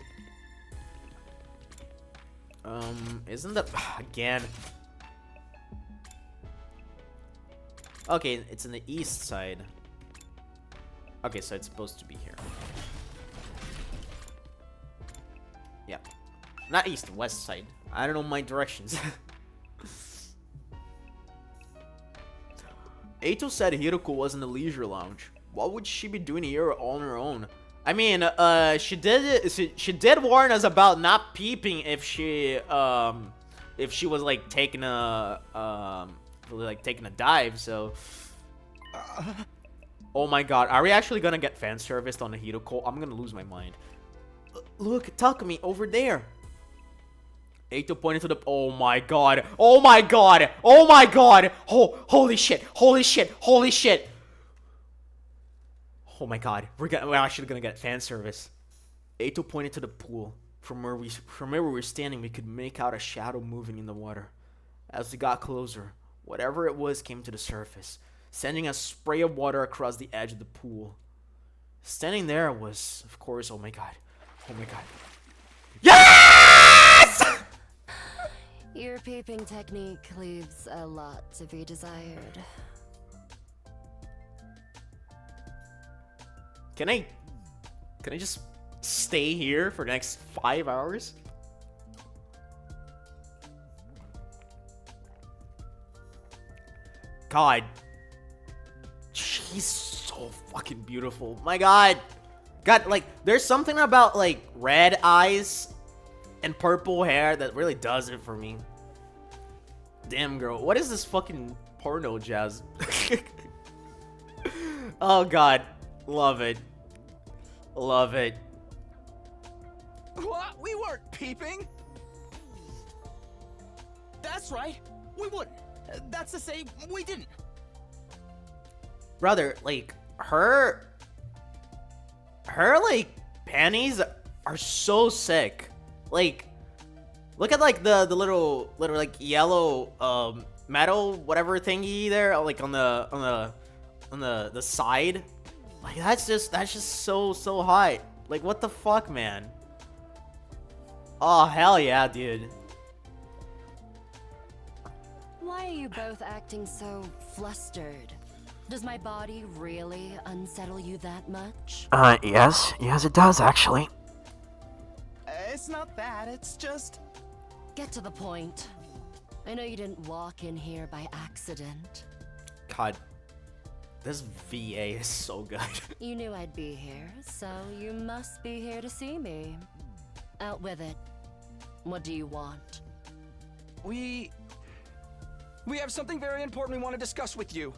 S1: Isn't that again? Okay, it's in the east side. Okay, so it's supposed to be here. Yeah. Not east, west side. I don't know my directions. Eito said Hideko was in the leisure lounge. What would she be doing here on her own? I mean, she did warn us about not peeping if she was like taking a dive. So, oh my god, are we actually gonna get fan serviced on the Hideko? I'm gonna lose my mind.
S4: Look, Takumi, over there.
S1: Eito pointed to the. Oh my god! Oh my god! Oh my god! Oh, holy shit! Holy shit! Holy shit! Oh my god! We're actually gonna get fan service. Eito pointed to the pool. From where we were standing, we could make out a shadow moving in the water. As we got closer, whatever it was came to the surface, sending a spray of water across the edge of the pool. Standing there was, of course, oh my god. Oh my god. Yes!
S5: Your peeping technique leaves a lot to be desired.
S1: Can I just stay here for the next 5 hours? God. She's so fucking beautiful. My god. God, like, there's something about, like, red eyes and purple hair that really does it for me. Damn, girl. What is this fucking porno jazz? Oh, God. Love it. Love it.
S6: What? We weren't peeping. That's right. We wouldn't. That's to say, we didn't.
S1: Brother, like, her like panties are so sick. Like, look at like the little like yellow metal whatever thingy there, like on the side. Like that's just so hot. Like what the fuck, man? Oh hell yeah, dude.
S5: Why are you both acting so flustered? Does my body really unsettle you that much?
S4: Yes, it does actually.
S6: It's not that, it's just...
S5: Get to the point. I know you didn't walk in here by accident.
S1: God, this VA is so good.
S5: You knew I'd be here, so you must be here to see me. Out with it. What do you want?
S6: We have something very important we want to discuss with you.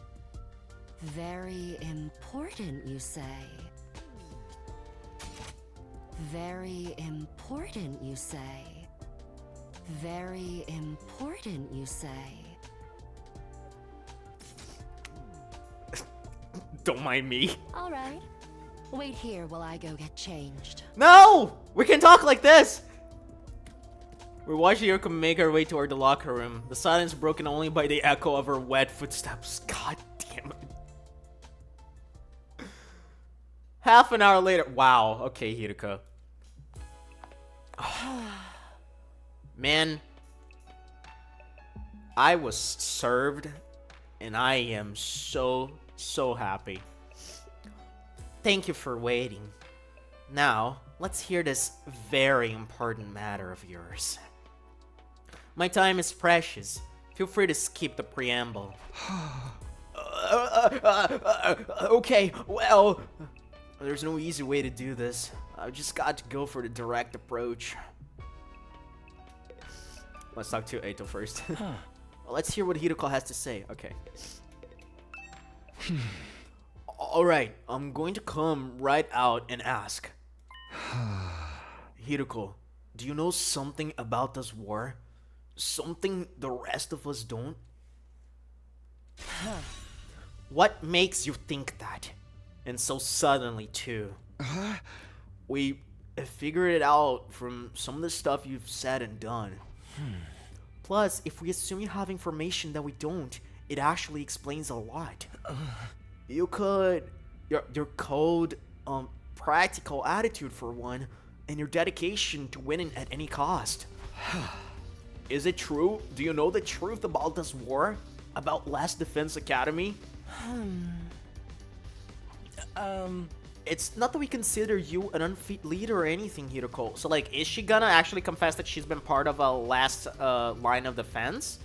S5: Very important, you say? Very important, you say? Very important, you say?
S1: Don't mind me.
S5: All right. Wait here while I go get changed.
S1: No! We can talk like this! We're watching Yuriko make her way toward the locker room. The silence broken only by the echo of her wet footsteps. God damn it. Half an hour later. Wow. Okay, Hiroko. Man. I was served. And I am so happy. Thank you for waiting. Now, let's hear this very important matter of yours. My time is precious. Feel free to skip the preamble. Okay, well... There's no easy way to do this. I've just got to go for the direct approach. Let's talk to Eito first. Let's hear what Hiroko has to say. Okay. Alright, I'm going to come right out and ask. Hiroko, do you know something about this war? Something the rest of us don't? What makes you think that? And so suddenly, too. We figured it out from some of the stuff you've said and done. Plus, if we assume you have information that we don't, it actually explains a lot. You could... Your cold, practical attitude for one, and your dedication to winning at any cost. Is it true? Do you know the truth about this war? About Last Defense Academy? It's not that we consider you an unfit leader or anything, Hiroko. So, like, is she gonna actually confess that she's been part of a last line of defense?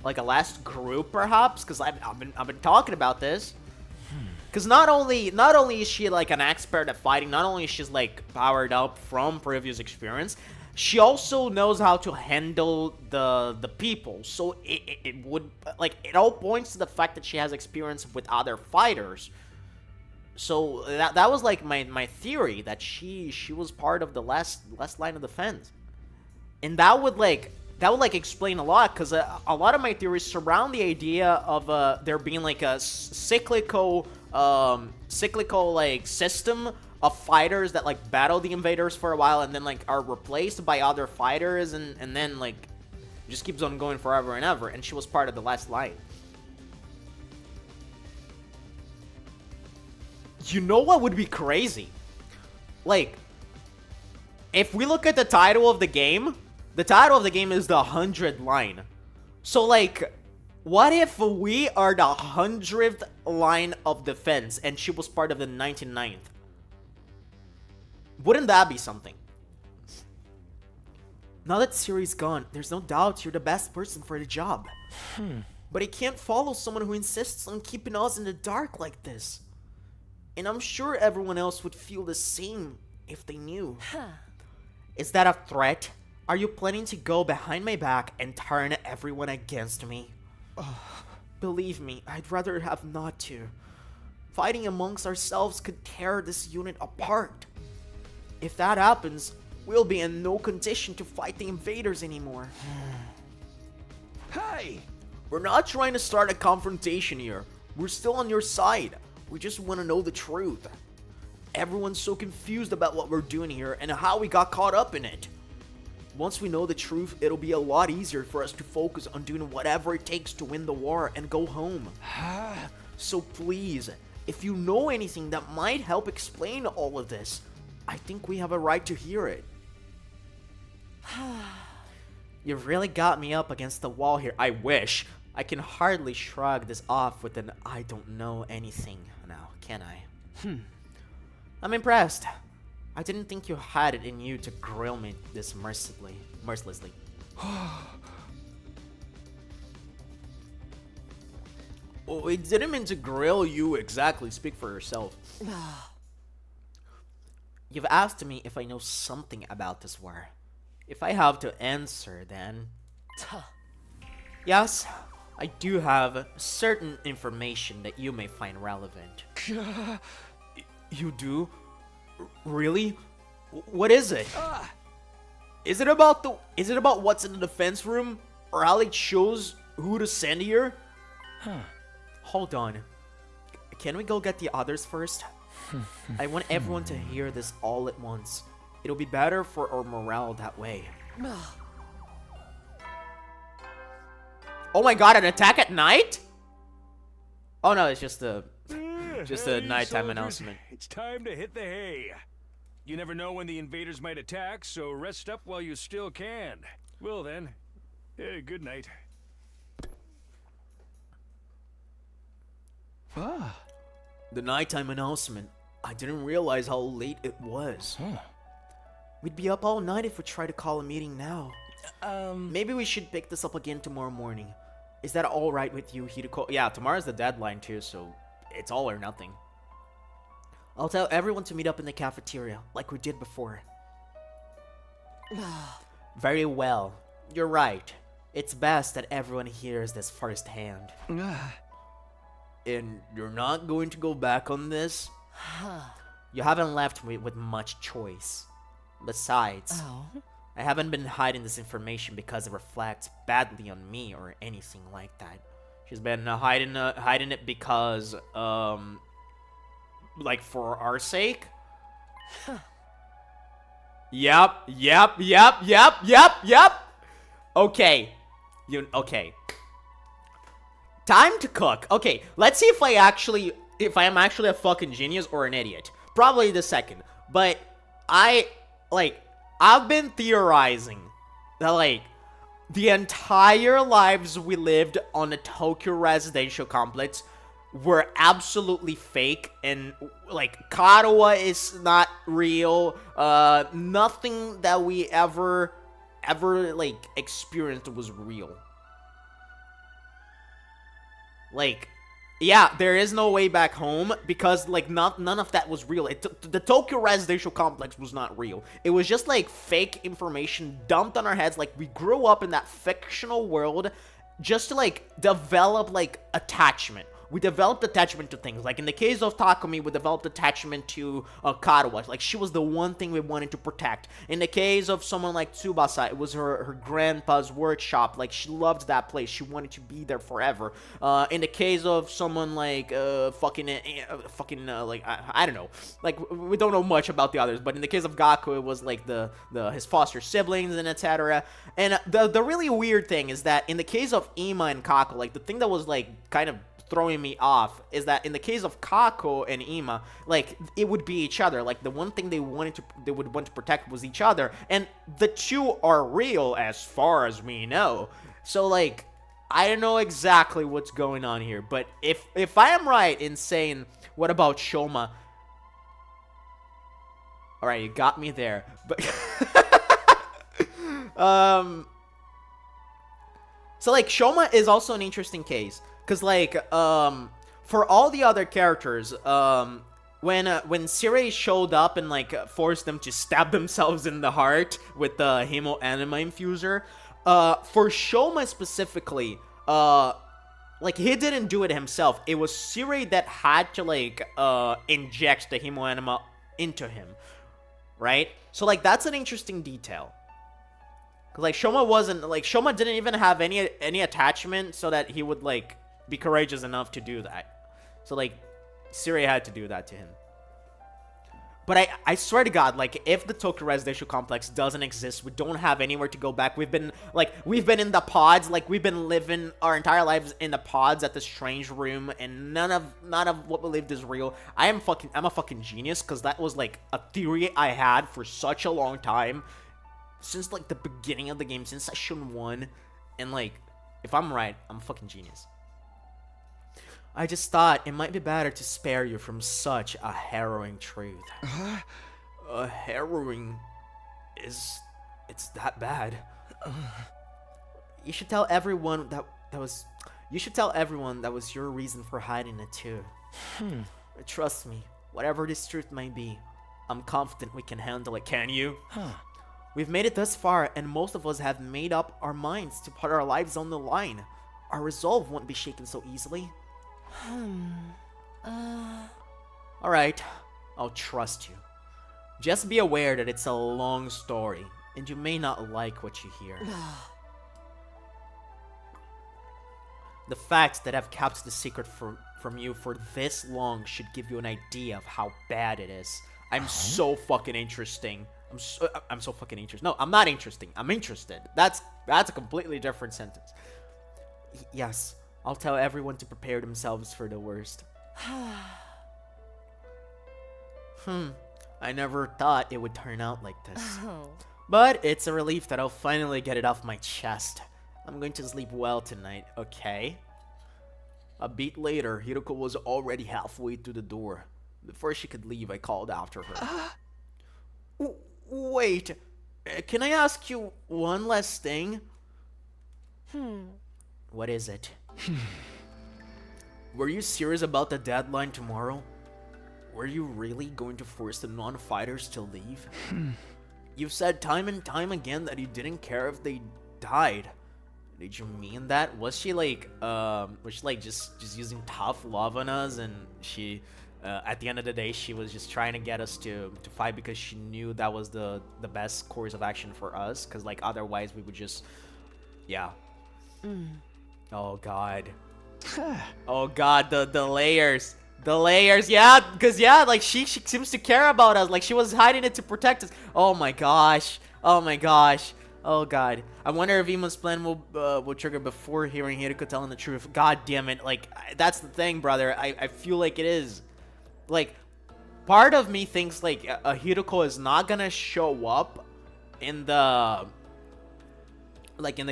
S1: Like a last group, perhaps? Because I've been talking about this. Because not only is she like an expert at fighting, not only is she like powered up from previous experience, she also knows how to handle the people. So it would like it all points to the fact that she has experience with other fighters. So that was like my theory that she was part of the last line of defense. And that would like explain a lot, because a lot of my theories surround the idea of there being like a cyclical like system of fighters that like battle the invaders for a while and then like are replaced by other fighters, and then like just keeps on going forever and ever. And she was part of the last line. You know what would be crazy? Like, if we look at the title of the game is the 100th line. So, like, what if we are the 100th line of defense and she was part of the 99th? Wouldn't that be something? Now that Siri's gone, there's no doubt you're the best person for the job. But I can't follow someone who insists on keeping us in the dark like this. And I'm sure everyone else would feel the same if they knew. Is that a threat? Are you planning to go behind my back and turn everyone against me? Believe me, I'd rather have not to. Fighting amongst ourselves could tear this unit apart. If that happens, we'll be in no condition to fight the invaders anymore.
S6: Hey!
S1: We're not trying to start a confrontation here. We're still on your side. We just want to know the truth. Everyone's so confused about what we're doing here and how we got caught up in it. Once we know the truth, it'll be a lot easier for us to focus on doing whatever it takes to win the war and go home. So please, if you know anything that might help explain all of this, I think we have a right to hear it. You've really got me up against the wall here. I wish. I can hardly shrug this off with an I don't know anything now, can I? I'm impressed. I didn't think you had it in you to grill me this mercilessly. Oh, I didn't mean to grill you exactly. Speak for yourself. You've asked me if I know something about this war. If I have to answer, then... Yes, I do have certain information that you may find relevant. You do? Really? What is it? Is it about what's in the defense room? Or how they chose who to send here? Hold on. Can we go get the others first? I want everyone to hear this all at once. It'll be better for our morale that way. Oh my god, an attack at night? Oh no, it's just a
S2: Hey,
S1: nighttime
S2: soldiers,
S1: announcement.
S2: It's time to hit the hay. You never know when the invaders might attack, so rest up while you still can. Well then, good night.
S1: The nighttime announcement. I didn't realize how late it was. We'd be up all night if we try to call a meeting now. Maybe we should pick this up again tomorrow morning. Is that alright with you, Hideko? Yeah, tomorrow's the deadline too, so it's all or nothing. I'll tell everyone to meet up in the cafeteria, like we did before. Very well. You're right. It's best that everyone hears this firsthand. And you're not going to go back on this? You haven't left me with much choice. Besides, I haven't been hiding this information because it reflects badly on me or anything like that. She's been hiding it because, like, for our sake? Yep. Okay. Okay. Time to cook. Okay, let's see if I am actually a fucking genius or an idiot. Probably the second. But I've been theorizing that, like, the entire lives we lived on the Tokyo residential complex were absolutely fake, and, like, Karawa is not real. Nothing that we ever, like, experienced was real. Like, yeah, there is no way back home because, like, none of that was real. The Tokyo residential complex was not real. It was just, like, fake information dumped on our heads. Like, we grew up in that fictional world just to, like, develop, like, attachment we developed attachment to things. Like in the case of Takumi, we developed attachment to Karuwa. Like she was the one thing we wanted to protect. In the case of someone like Tsubasa, it was her grandpa's workshop. Like she loved that place. She wanted to be there forever. In the case of someone like like I don't know. Like we don't know much about the others. But in the case of Gaku, it was like his foster siblings and etc. And the really weird thing is that in the case of Ima and Kako, like the thing that was like kind of throwing me off is that in the case of Kako and Ima, like it would be each other. Like the one thing they would want to protect was each other, and the two are real as far as we know. So like I don't know exactly what's going on here, but if I am right in saying, what about Shoma? All right, you got me there, but so like Shoma is also an interesting case. Because, like, for all the other characters, when Sirei showed up and, like, forced them to stab themselves in the heart with the Hemo Anima Infuser, for Shoma specifically, like, he didn't do it himself. It was Sirei that had to, like, inject the Hemo Anima into him, right? So, like, that's an interesting detail. Cause, like, Shoma didn't even have any attachment so that he would, like, be courageous enough to do that. So, like, Sirei had to do that to him. But I swear to God, like, if the Tokyo Residential Complex doesn't exist, we don't have anywhere to go back. We've been in the pods, like, we've been living our entire lives in the pods at the strange room, and none of what we lived is real. I'm a fucking genius, because that was, like, a theory I had for such a long time. Since, like, the beginning of the game, since Session 1. And, like, if I'm right, I'm a fucking genius. I just thought it might be better to spare you from such a harrowing truth. Harrowing it's that bad. You should tell everyone that was your reason for hiding it too. Trust me, whatever this truth may be, I'm confident we can handle it. Can you? We've made it thus far, and most of us have made up our minds to put our lives on the line. Our resolve won't be shaken so easily. Alright, I'll trust you. Just be aware that it's a long story, and you may not like what you hear. The facts that have kept the secret from you for this long should give you an idea of how bad it is. I'm so fucking interesting. I'm so fucking interested. No, I'm not interesting. I'm interested. That's a completely different sentence. Yes, I'll tell everyone to prepare themselves for the worst. I never thought it would turn out like this. But it's a relief that I'll finally get it off my chest. I'm going to sleep well tonight, okay? A beat later, Hiroko was already halfway through the door. Before she could leave, I called after her. Wait, can I ask you one last thing? What is it? Were you serious about the deadline tomorrow? Were you really going to force the non-fighters to leave? You've said time and time again that you didn't care if they died. Did you mean that? Was she just using tough love on us, and she at the end of the day she was just trying to get us to fight because she knew that was the best course of action for us, because like otherwise we would just oh god. Oh god, the layers. Because like she seems to care about us. Like she was hiding it to protect us. Oh my gosh. Oh god. I wonder if Ima's plan will trigger before hearing Hiroko telling the truth. God damn it. Like, that's the thing, brother. I feel like it is. Like, part of me thinks like Hiroko is not gonna show up in the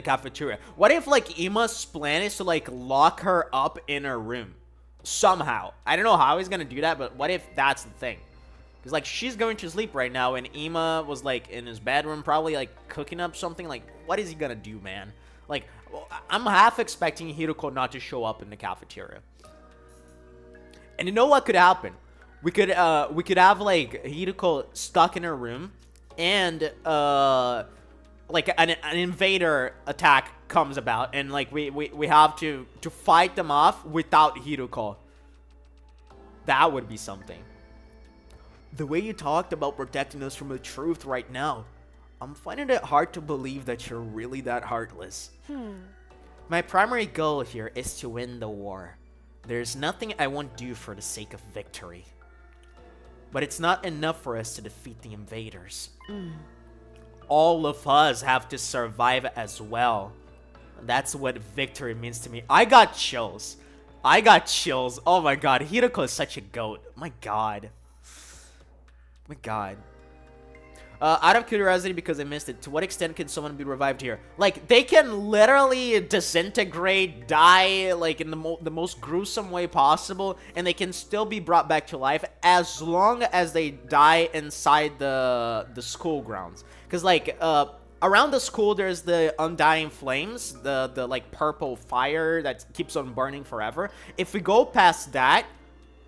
S1: cafeteria. What if like Ima's plan is to like lock her up in her room somehow? I don't know how he's gonna do that, but what if that's the thing? Because like she's going to sleep right now, and Ima was like in his bedroom probably like cooking up something. Like, what is he gonna do, man? Like, I'm half expecting Hiroko not to show up in the cafeteria. And you know what could happen? We could have like Hiroko stuck in her room, and like an invader attack comes about, and like we have to fight them off without Hiruko. That would be something. The way you talked about protecting us from the truth right now, I'm finding it hard to believe that you're really that heartless. My primary goal here is to win the war. There's nothing I won't do for the sake of victory. But it's not enough for us to defeat the invaders. All of us have to survive as well. That's what victory means to me. I got chills. Oh my god, Hiroko is such a goat. My god. Out of curiosity, because I missed it, to what extent can someone be revived here? Like, they can literally disintegrate, die, like, in the most gruesome way possible, and they can still be brought back to life as long as they die inside the school grounds. Because, like, around the school, there's the undying flames, the like, purple fire that keeps on burning forever. If we go past that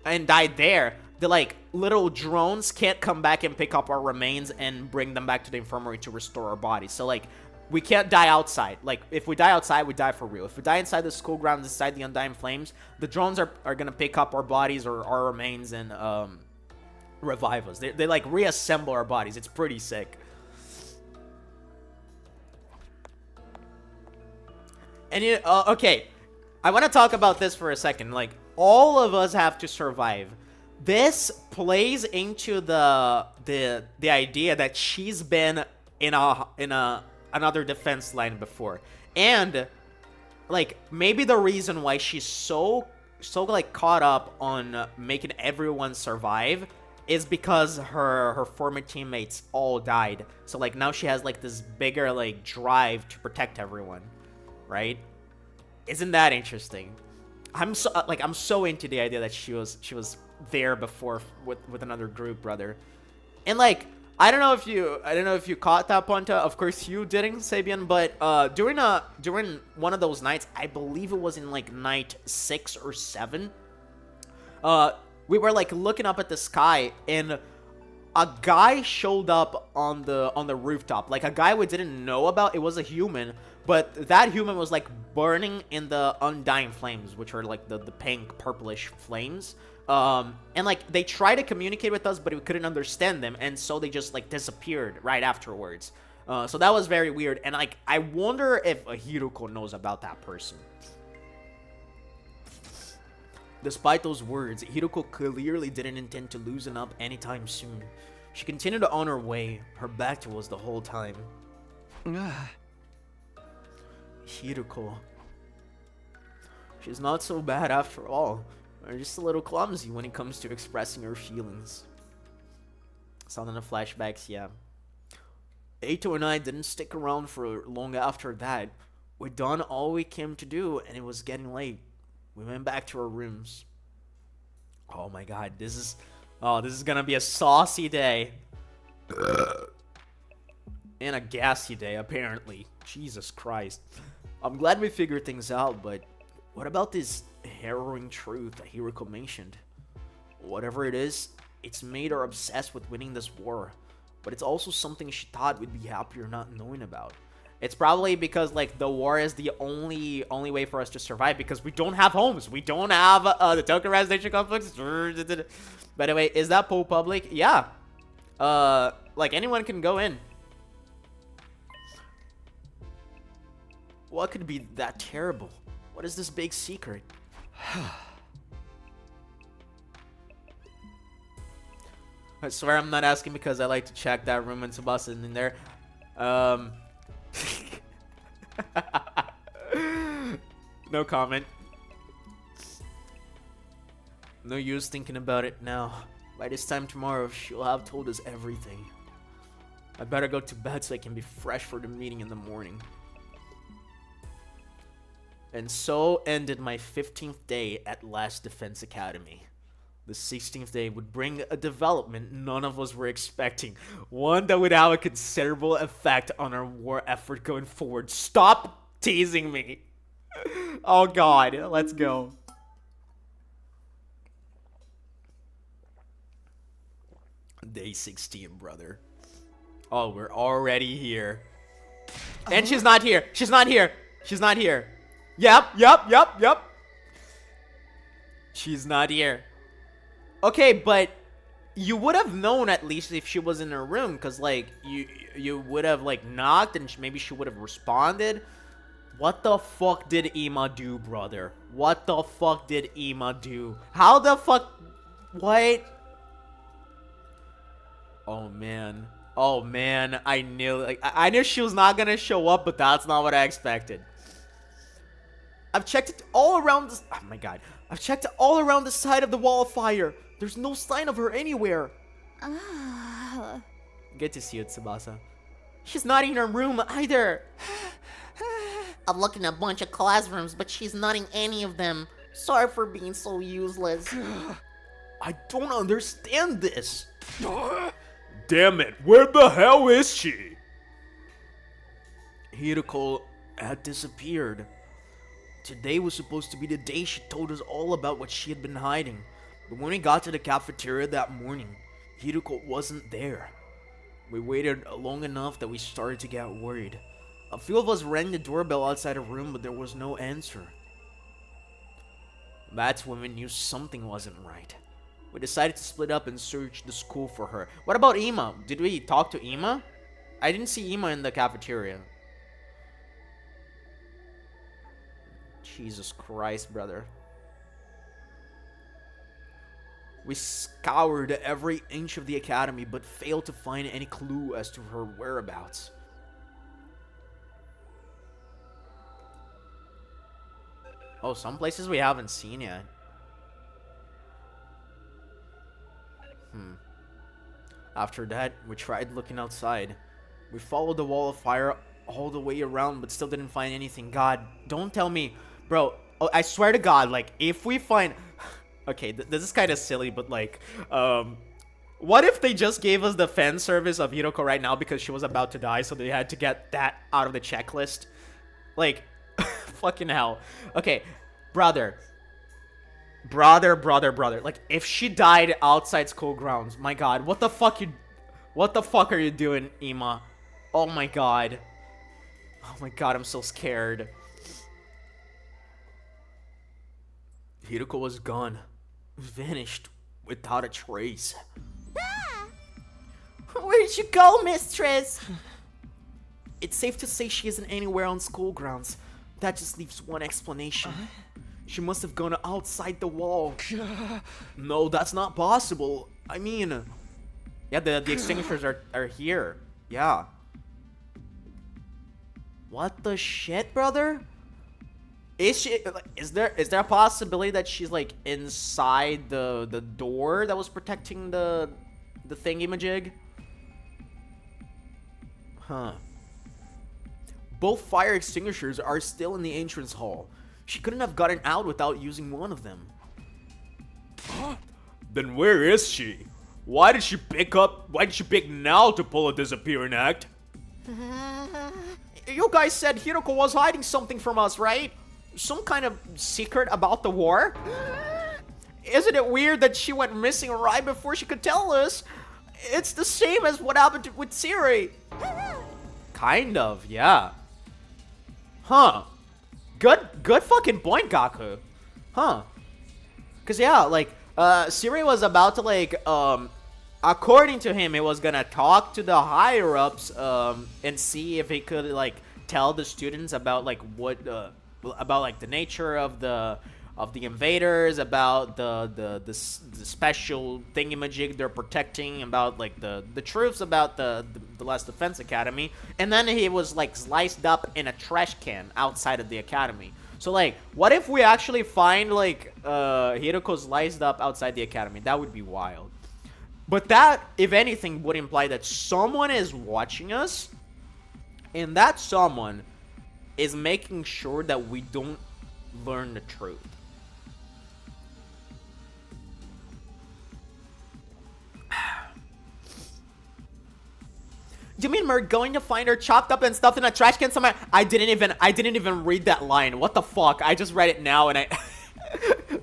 S1: and die there, the, like, little drones can't come back and pick up our remains and bring them back to the infirmary to restore our bodies. So, like, we can't die outside. Like, if we die outside, we die for real. If we die inside the school grounds, inside the Undying Flames, the drones are gonna pick up our bodies or our remains and, revive us. They like, reassemble our bodies. It's pretty sick. And, okay. I want to talk about this for a second. Like, all of us have to survive. This plays into the idea that she's been in another defense line before, and like maybe the reason why she's so like caught up on making everyone survive is because her former teammates all died. So like now she has like this bigger like drive to protect everyone, right? Isn't that interesting? I'm so into the idea that she was there before with another group, brother. And like I don't know if you caught that, Ponta. Of course you didn't, Sabian, but during one of those nights, I believe it was in like night 6 or 7, we were like looking up at the sky and a guy showed up on the rooftop. Like a guy we didn't know about. It was a human, but that human was like burning in the undying flames, which are like the pink purplish flames. And like they tried to communicate with us, but we couldn't understand them, and so they just like disappeared right afterwards. So that was very weird, and like I wonder if Hiruko knows about that person. Despite those words, Hiruko clearly didn't intend to loosen up anytime soon. She continued on her way, her back to us the whole time. Hiruko. She's not so bad after all. Or just a little clumsy when it comes to expressing her feelings. Sound in the flashbacks, yeah. Eito and I didn't stick around for long after that. We'd done all we came to do, and it was getting late. We went back to our rooms. Oh my god, this is gonna be a saucy day. And a gassy day, apparently. Jesus Christ. I'm glad we figured things out, but what about this harrowing truth that Hiruko mentioned? Whatever it is, it's made her obsessed with winning this war, but it's also something she thought we'd be happier not knowing about. It's probably because like the war is the only way for us to survive, because we don't have homes. We don't have the Tokyo Residential Complex. By the way, is that poll public? Yeah. Like anyone can go in. What could be that terrible? What is this big secret? I swear I'm not asking because I like to check that room and Tsubasa in there. No comment. No use thinking about it now. By this time tomorrow, she'll have told us everything. I better go to bed so I can be fresh for the meeting in the morning. And so ended my 15th day at Last Defense Academy. The 16th day would bring a development none of us were expecting. One that would have a considerable effect on our war effort going forward. Stop teasing me. Oh god, let's go. Day 16, brother. Oh, we're already here. And she's not here. She's not here. She's not here. Yep. She's not here. Okay, but you would have known at least if she was in her room, because, like, you would have, like, knocked and maybe she would have responded. What the fuck did Ima do, brother? What the fuck did Ima do? How the fuck... What? Oh, man. Oh, man. I knew, like, I knew she was not gonna show up, but that's not what I expected. I've checked it all around this... Oh, my God. I've checked it all around the side of the wall of fire. There's no sign of her anywhere. Good to see you, Tsubasa. She's not in her room either.
S4: I've looked in a bunch of classrooms, but she's not in any of them. Sorry for being so useless.
S1: I don't understand this.
S3: Damn it, where the hell is she?
S1: Hiroko had disappeared. Today was supposed to be the day she told us all about what she had been hiding. But when we got to the cafeteria that morning, Hiroko wasn't there. We waited long enough that we started to get worried. A few of us rang the doorbell outside her room, but there was no answer. That's when we knew something wasn't right. We decided to split up and search the school for her. What about Ima? Did we talk to Ima? I didn't see Ima in the cafeteria. Jesus Christ, brother. We scoured every inch of the academy, but failed to find any clue as to her whereabouts. Oh, some places we haven't seen yet. After that, we tried looking outside. We followed the wall of fire all the way around, but still didn't find anything. God, don't tell me. Bro, I swear to God, like, if we find... Okay, this is kind of silly, but, like, what if they just gave us the fan service of Hiroko right now because she was about to die, so they had to get that out of the checklist? Like, fucking hell. Okay, brother. Like, if she died outside school grounds, my God, what the fuck are you doing, Ima? Oh my God. Oh my God, I'm so scared. Hiroko was gone. Vanished without a trace.
S4: Where did you go, mistress? It's safe to say she isn't anywhere on school grounds. That just leaves one explanation. She must have gone outside the wall.
S1: No, that's not possible. I mean... Yeah, the extinguishers are here. Yeah. What the shit, brother? Is there a possibility that she's, like, inside the door that was protecting the thingy-majig? Huh. Both fire extinguishers are still in the entrance hall. She couldn't have gotten out without using one of them.
S3: Then where is she? Why did she pick now to pull a disappearing act?
S1: You guys said Hiroko was hiding something from us, right? Some kind of secret about the war? Isn't it weird that she went missing right before she could tell us? It's the same as what happened with Siri. Kind of, yeah. Huh. Good fucking point, Gaku. Huh. Cause yeah, like, Siri was about to, like, according to him, it was gonna talk to the higher-ups, and see if he could, like, tell the students about, like, what, about, like, the nature of the invaders, about the special thingamajig they're protecting, about, like, the truths about the Last Defense Academy, and then he was, like, sliced up in a trash can outside of the academy. So, like, what if we actually find, like, Hiroko sliced up outside the academy? That would be wild. But that, if anything, would imply that someone is watching us, and that someone is making sure that we don't learn the truth. You mean we're going to find her chopped up and stuffed in a trash can somewhere? I didn't even read that line. What the fuck? I just read it now, and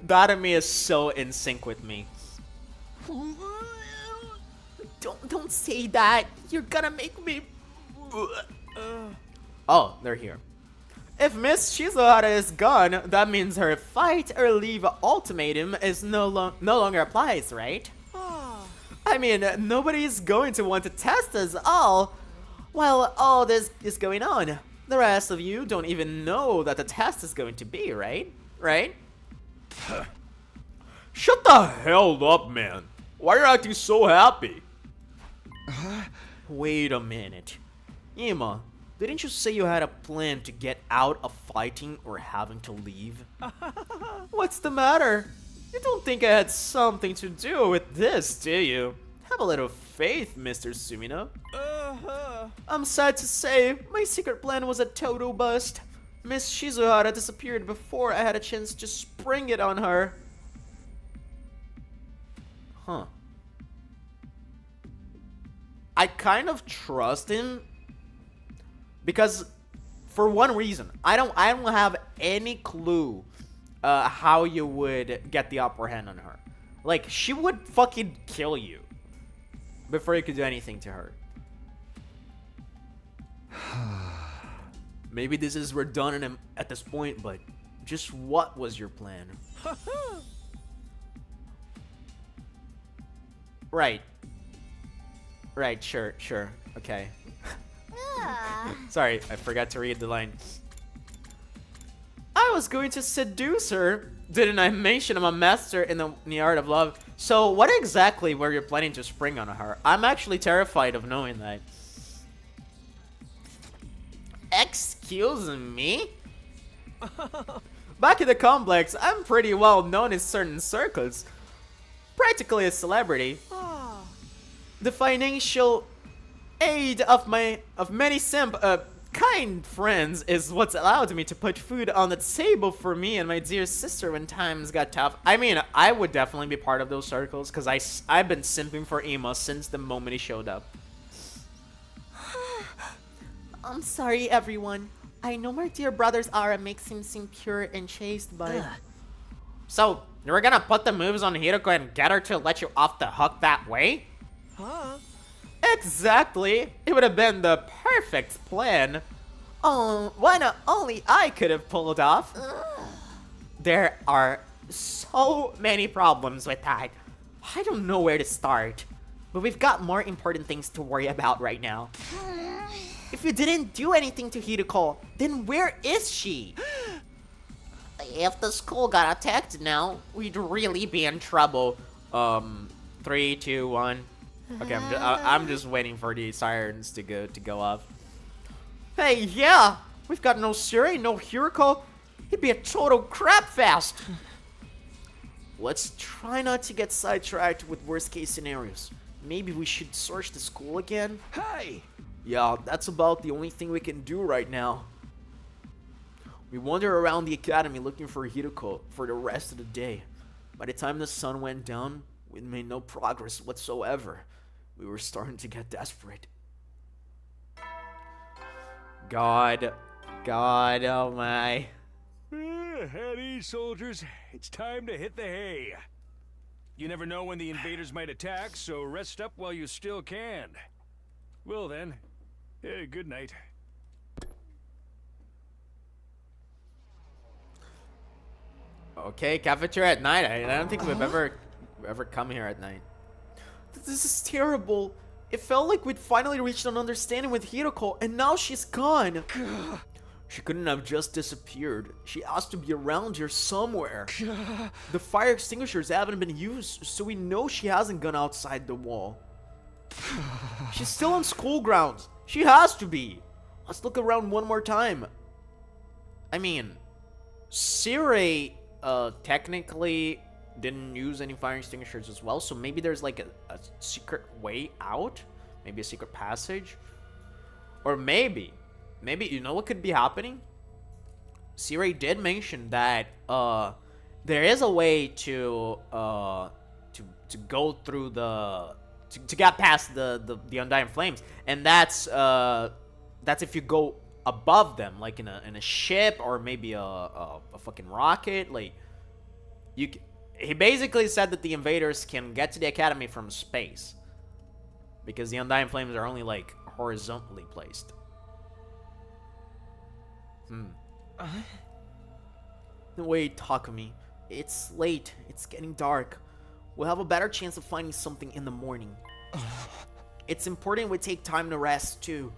S1: that of me is so in sync with me.
S4: Don't say that. You're gonna make me...
S1: Oh, they're here. If Miss Shizuhara is gone, that means her fight or leave ultimatum is no longer applies, right? I mean, nobody's going to want to test us all while all this is going on. The rest of you don't even know that the test is going to be, right? Right?
S3: Shut the hell up, man. Why are you acting so happy?
S1: Wait a minute. Ima, didn't you say you had a plan to get out of fighting or having to leave? What's the matter? You don't think I had something to do with this, do you? Have a little faith, Mr. Sumino. I'm sad to say, my secret plan was a total bust. Miss Shizuhara disappeared before I had a chance to spring it on her. Huh. I kind of trust him because, for one reason, I don't have any clue how you would get the upper hand on her. Like, she would fucking kill you before you could do anything to her. Maybe this is redundant at this point, but just what was your plan? Right. Right, sure, okay. Sorry, I forgot to read the line. I was going to seduce her. Didn't I mention I'm a master in the art of love? So what exactly were you planning to spring on her? I'm actually terrified of knowing that. Excuse me? Back in the complex, I'm pretty well known in certain circles. Practically a celebrity. The financial aid of many kind friends is what's allowed me to put food on the table for me and my dear sister when times got tough. I mean, I would definitely be part of those circles because I've been simping for Ima since the moment he showed up.
S4: I'm sorry, everyone. I know my dear brother's aura makes him seem pure and chaste, but...
S1: So, you were gonna put the moves on Hiroko and get her to let you off the hook that way? Exactly. It would have been the perfect plan. Oh, why not only I could have pulled off? There are so many problems with that. I don't know where to start. But we've got more important things to worry about right now. If you didn't do anything to Hiroko, then where is she? If the school got attacked now, we'd really be in trouble. 3, 2, 1. Okay, I'm just waiting for the sirens to go off. Hey, yeah, we've got no Suri, no Hiroko. It'd be a total crap fest. Let's try not to get sidetracked with worst case scenarios. Maybe we should search the school again.
S6: Hey!
S1: Yeah, that's about the only thing we can do right now. We wander around the academy looking for Hiroko for the rest of the day. By the time the sun went down, we made no progress whatsoever. We were starting to get desperate. God, oh my.
S2: At ease, soldiers. It's time to hit the hay. You never know when the invaders might attack, so rest up while you still can. Well then, good night.
S1: Okay, cafeteria at night. I don't think we've ever come here at night.
S4: This is terrible. It felt like we'd finally reached an understanding with Hiroko, and now she's gone.
S1: She couldn't have just disappeared. She has to be around here somewhere. The fire extinguishers haven't been used, so we know she hasn't gone outside the wall. She's still on school grounds. She has to be. Let's look around one more time. I mean, Sirei technically didn't use any fire extinguishers as well, so maybe there's like a secret way out, maybe a secret passage, or maybe you know what could be happening? Sirei did mention that there is a way to go through to get past the undying flames, and that's if you go above them, like in a ship or maybe a fucking rocket. Like he basically said that the invaders can get to the academy from space because the undying flames are only like horizontally placed.
S4: Wait, Takumi. It's late. It's getting dark. We'll have a better chance of finding something in the morning. It's important we take time to rest, too.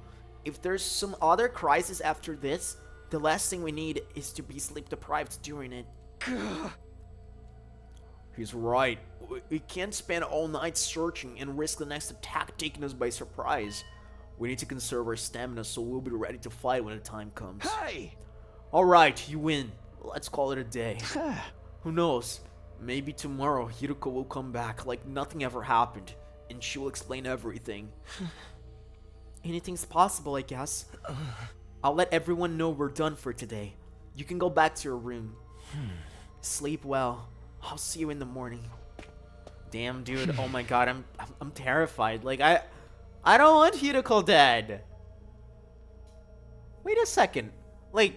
S4: If there's some other crisis after this, the last thing we need is to be sleep-deprived during it.
S3: He's right.
S4: We can't spend all night searching and risk the next attack taking us by surprise. We need to conserve our stamina so we'll be ready to fight when the time comes.
S6: Hey!
S4: Alright, you win. Let's call it a day. Who knows? Maybe tomorrow Hiroko will come back like nothing ever happened, and she will explain everything. Anything's possible, I guess. I'll let everyone know we're done for today. You can go back to your room. Sleep well. I'll see you in the morning.
S1: Damn, dude. Oh my god, I'm terrified. Like, I don't want Hiroko dead. Wait a second. Like,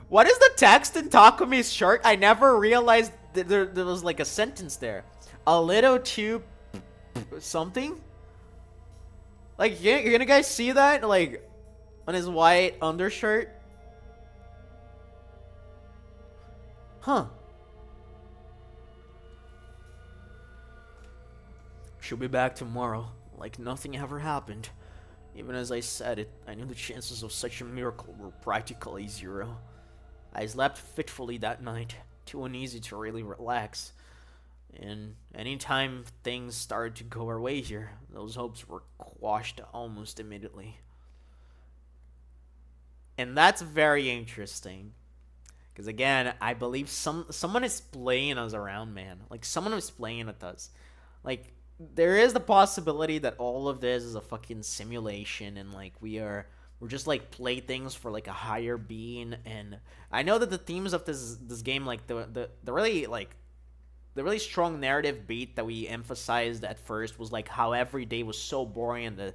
S1: what is the text in Takumi's shirt? I never realized that there was like a sentence there. A little too something? Like, you're gonna guys see that? Like, on his white undershirt? Huh.
S4: She'll be back tomorrow, like nothing ever happened. Even as I said it, I knew the chances of such a miracle were practically zero. I slept fitfully that night, too uneasy to really relax. And anytime things started to go our way here, those hopes were quashed almost immediately.
S1: And that's very interesting. Because again, I believe someone is playing us around, man. Like, someone is playing with us. Like, there is the possibility that all of this is a fucking simulation, and like we're just like playthings for like a higher being. And I know that the themes of this game, like the really strong narrative beat that we emphasized at first was like how every day was so boring, and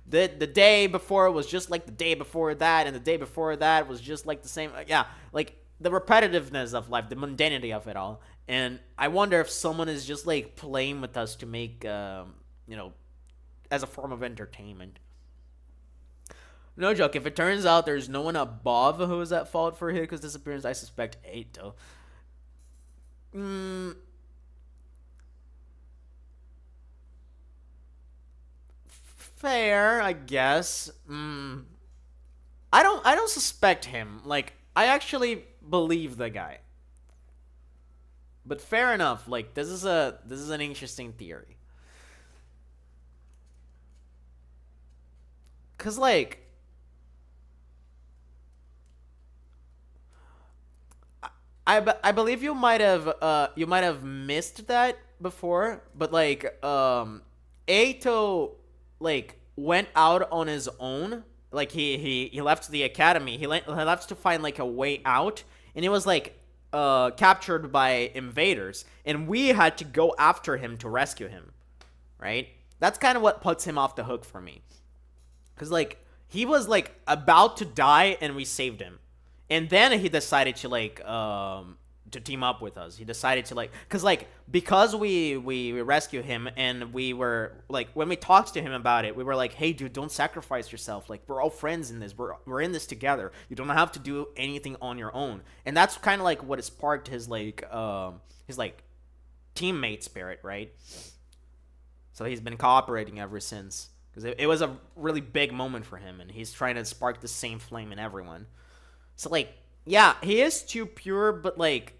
S1: the day before was just like the day before that, and the day before that was just like the same. Yeah, like the repetitiveness of life, the mundanity of it all. And I wonder if someone is just like playing with us to make, as a form of entertainment. No joke, if it turns out there's no one above who is at fault for Hiko's disappearance, I suspect Eito. Fair, I guess. I don't suspect him. Like, I actually believe the guy. But fair enough. Like, this is an interesting theory. Cause like, I believe you might have missed that before, but like Eito like went out on his own. Like he left the academy. He left to find like a way out, and it was like captured by invaders, and we had to go after him to rescue him, right? That's kind of what puts him off the hook for me, because like he was like about to die and we saved him, and then he decided to like to team up with us. He decided to like, because we rescue him, and we were like, when we talked to him about it, we were like, hey dude, don't sacrifice yourself. Like, we're all friends in this. We're in this together. You don't have to do anything on your own. And that's kind of like what has sparked his teammate spirit, right? So he's been cooperating ever since, because it was a really big moment for him, and he's trying to spark the same flame in everyone. So like, yeah, he is too pure, but like,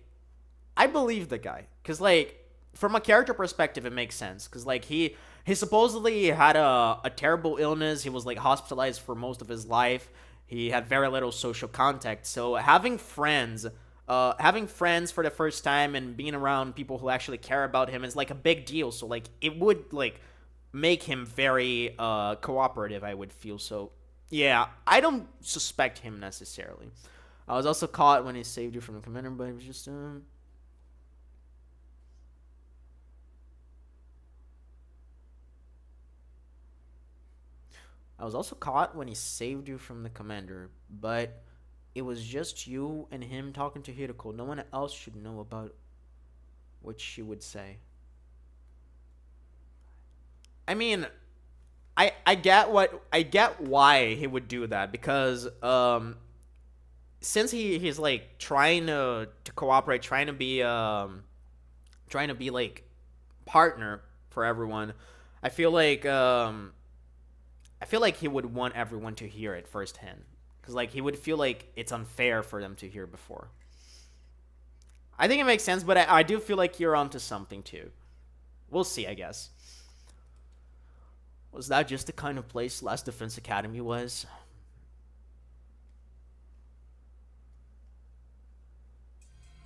S1: I believe the guy, because like, from a character perspective, it makes sense, because like he supposedly had a terrible illness. He was like hospitalized for most of his life. He had very little social contact, so having friends for the first time and being around people who actually care about him is like a big deal. So like, it would like make him very cooperative, I would feel. So yeah, I don't suspect him necessarily. I was also caught when he saved you from the commander, but it was just I was also caught when he saved you from the commander, but it was just you and him talking to Hiroko. No one else should know about what she would say. I mean, I get why he would do that, because since he's like trying to cooperate, trying to be like partner for everyone, I feel like he would want everyone to hear it firsthand, because like he would feel like it's unfair for them to hear before. I think it makes sense, but I do feel like you're onto something too. We'll see, I guess. Was that just the kind of place Last Defense Academy was?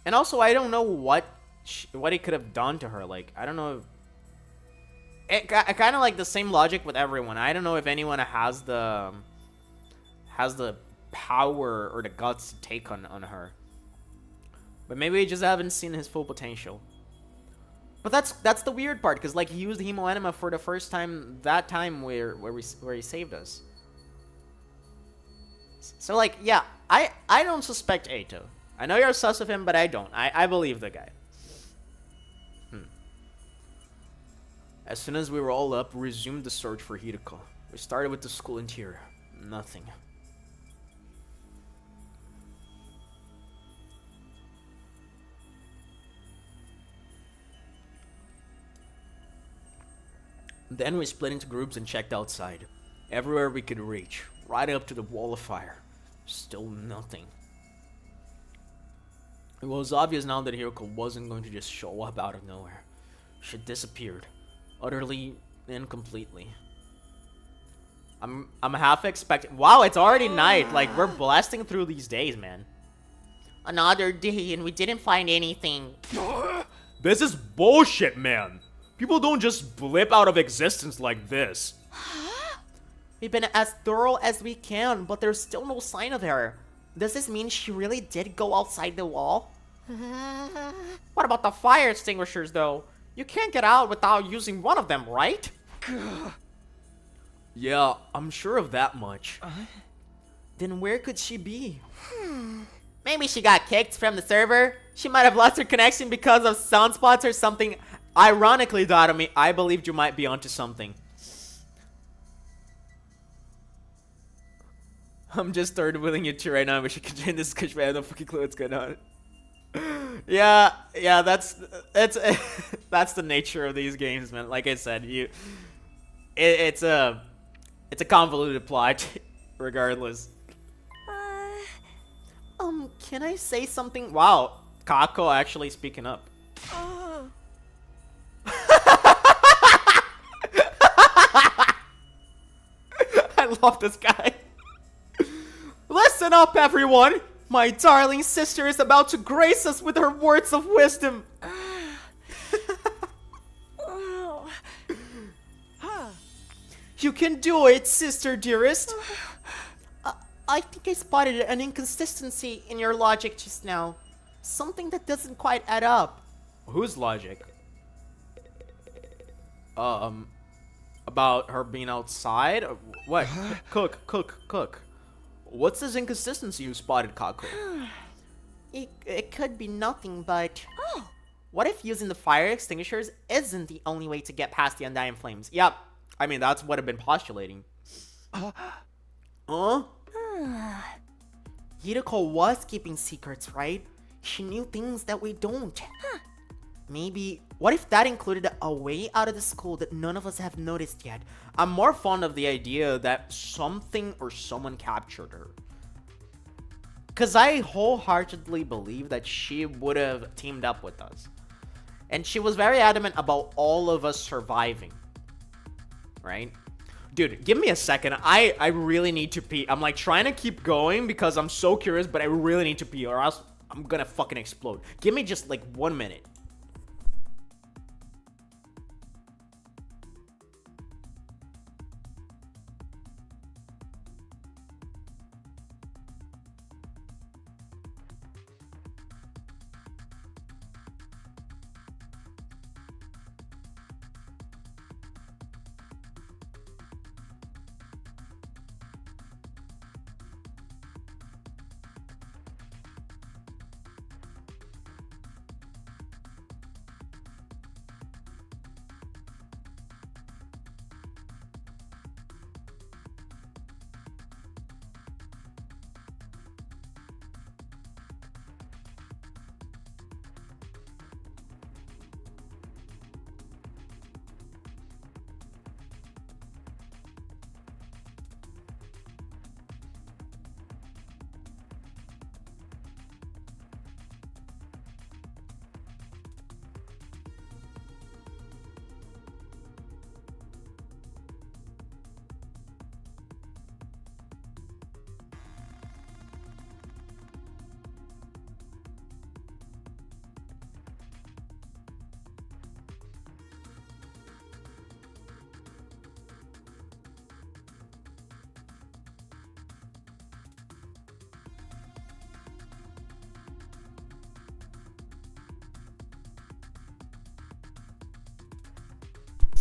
S1: And also, I don't know what he could have done to her. Like, I don't know. It kind of like the same logic with everyone. I don't know if anyone has the power or the guts to take on her. But maybe we just haven't seen his full potential. But that's the weird part, because like he used Hemo Enema for the first time that time where he saved us. So like, yeah, I don't suspect Ato. I know you're sus of him, but I don't. I believe the guy. As soon as we were all up, we resumed the search for Hideko. We started with the school interior. Nothing. Then we split into groups and checked outside. Everywhere we could reach, right up to the wall of fire. Still nothing. It was obvious now that Hiroko wasn't going to just show up out of nowhere. She disappeared, utterly and completely. I'm half expecting. Wow, it's already night. Like, we're blasting through these days, man.
S4: Another day and we didn't find anything.
S3: This is bullshit, man. People don't just blip out of existence like this.
S4: We've been as thorough as we can, but there's still no sign of her. Does this mean she really did go outside the wall? What about the fire extinguishers, though? You can't get out without using one of them, right?
S3: Yeah, I'm sure of that much.
S4: Then where could she be?
S1: Maybe she got kicked from the server. She might have lost her connection because of sunspots or something. Ironically, Datomi, I believed you might be onto something. I'm just third wheeling you two right now. I wish I could join this because I have no fucking clue what's going on. Yeah, that's that's the nature of these games, man. Like I said, it's a convoluted plot, regardless.
S4: Can I say something?
S1: Wow, Kako actually speaking up. I love this guy. Listen up, everyone! My darling sister is about to grace us with her words of wisdom. You can do it, sister dearest.
S4: I think I spotted an inconsistency in your logic just now. Something that doesn't quite add up.
S1: Whose logic? About her being outside? What? Cook. What's this inconsistency you spotted, Kako?
S4: It could be nothing, but... What if using the fire extinguishers isn't the only way to get past the undying flames?
S1: Yep. I mean, that's what I've been postulating.
S4: Hideko was keeping secrets, right? She knew things that we don't. Maybe... What if that included a way out of the school that none of us have noticed yet?
S1: I'm more fond of the idea that something or someone captured her. Because I wholeheartedly believe that she would have teamed up with us. And she was very adamant about all of us surviving. Right? Dude, give me a second. I really need to pee. I'm like trying to keep going because I'm so curious, but I really need to pee or else I'm gonna fucking explode. Give me just like 1 minute.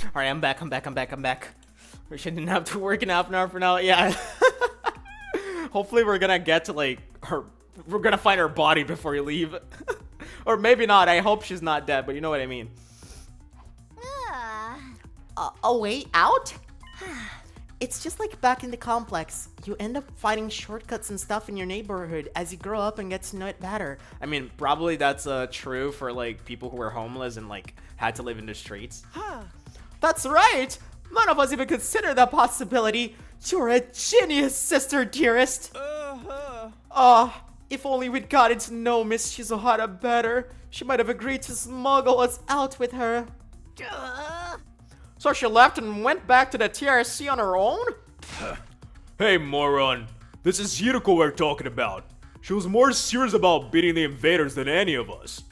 S1: Alright, I'm back. We shouldn't have to work in half an hour for now. Yeah. Hopefully we're gonna get to, like, her... We're gonna find her body before we leave. Or maybe not. I hope she's not dead, but you know what I mean.
S4: A way out? It's just like back in the complex. You end up finding shortcuts and stuff in your neighborhood as you grow up and get to know it better.
S1: I mean, probably that's true for, like, people who were homeless and, like, had to live in the streets.
S4: That's right! None of us even consider that possibility. You're a genius, sister dearest. If only we'd gotten to know Miss Shizuhara better. She might have agreed to smuggle us out with her.
S1: So she left and went back to the TRC on her own?
S3: Hey, moron. This is Hiroko we're talking about. She was more serious about beating the invaders than any of us.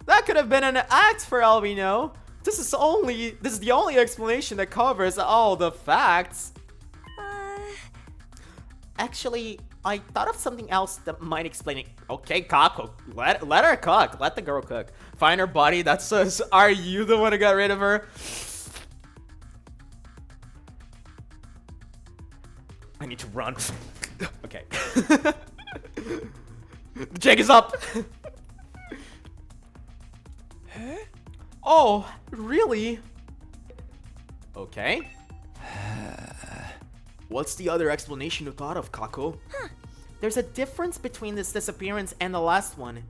S4: That could have been an act for all we know. This is the only explanation that covers all the facts. Actually, I thought of something else that might explain it.
S1: Okay, Kako, let her cook. Let the girl cook. Find her body. That says, are you the one who got rid of her? I need to run. Okay. The jig is up.
S4: Oh, really?
S1: Okay. What's the other explanation you thought of, Kako?
S4: There's a difference between this disappearance and the last one.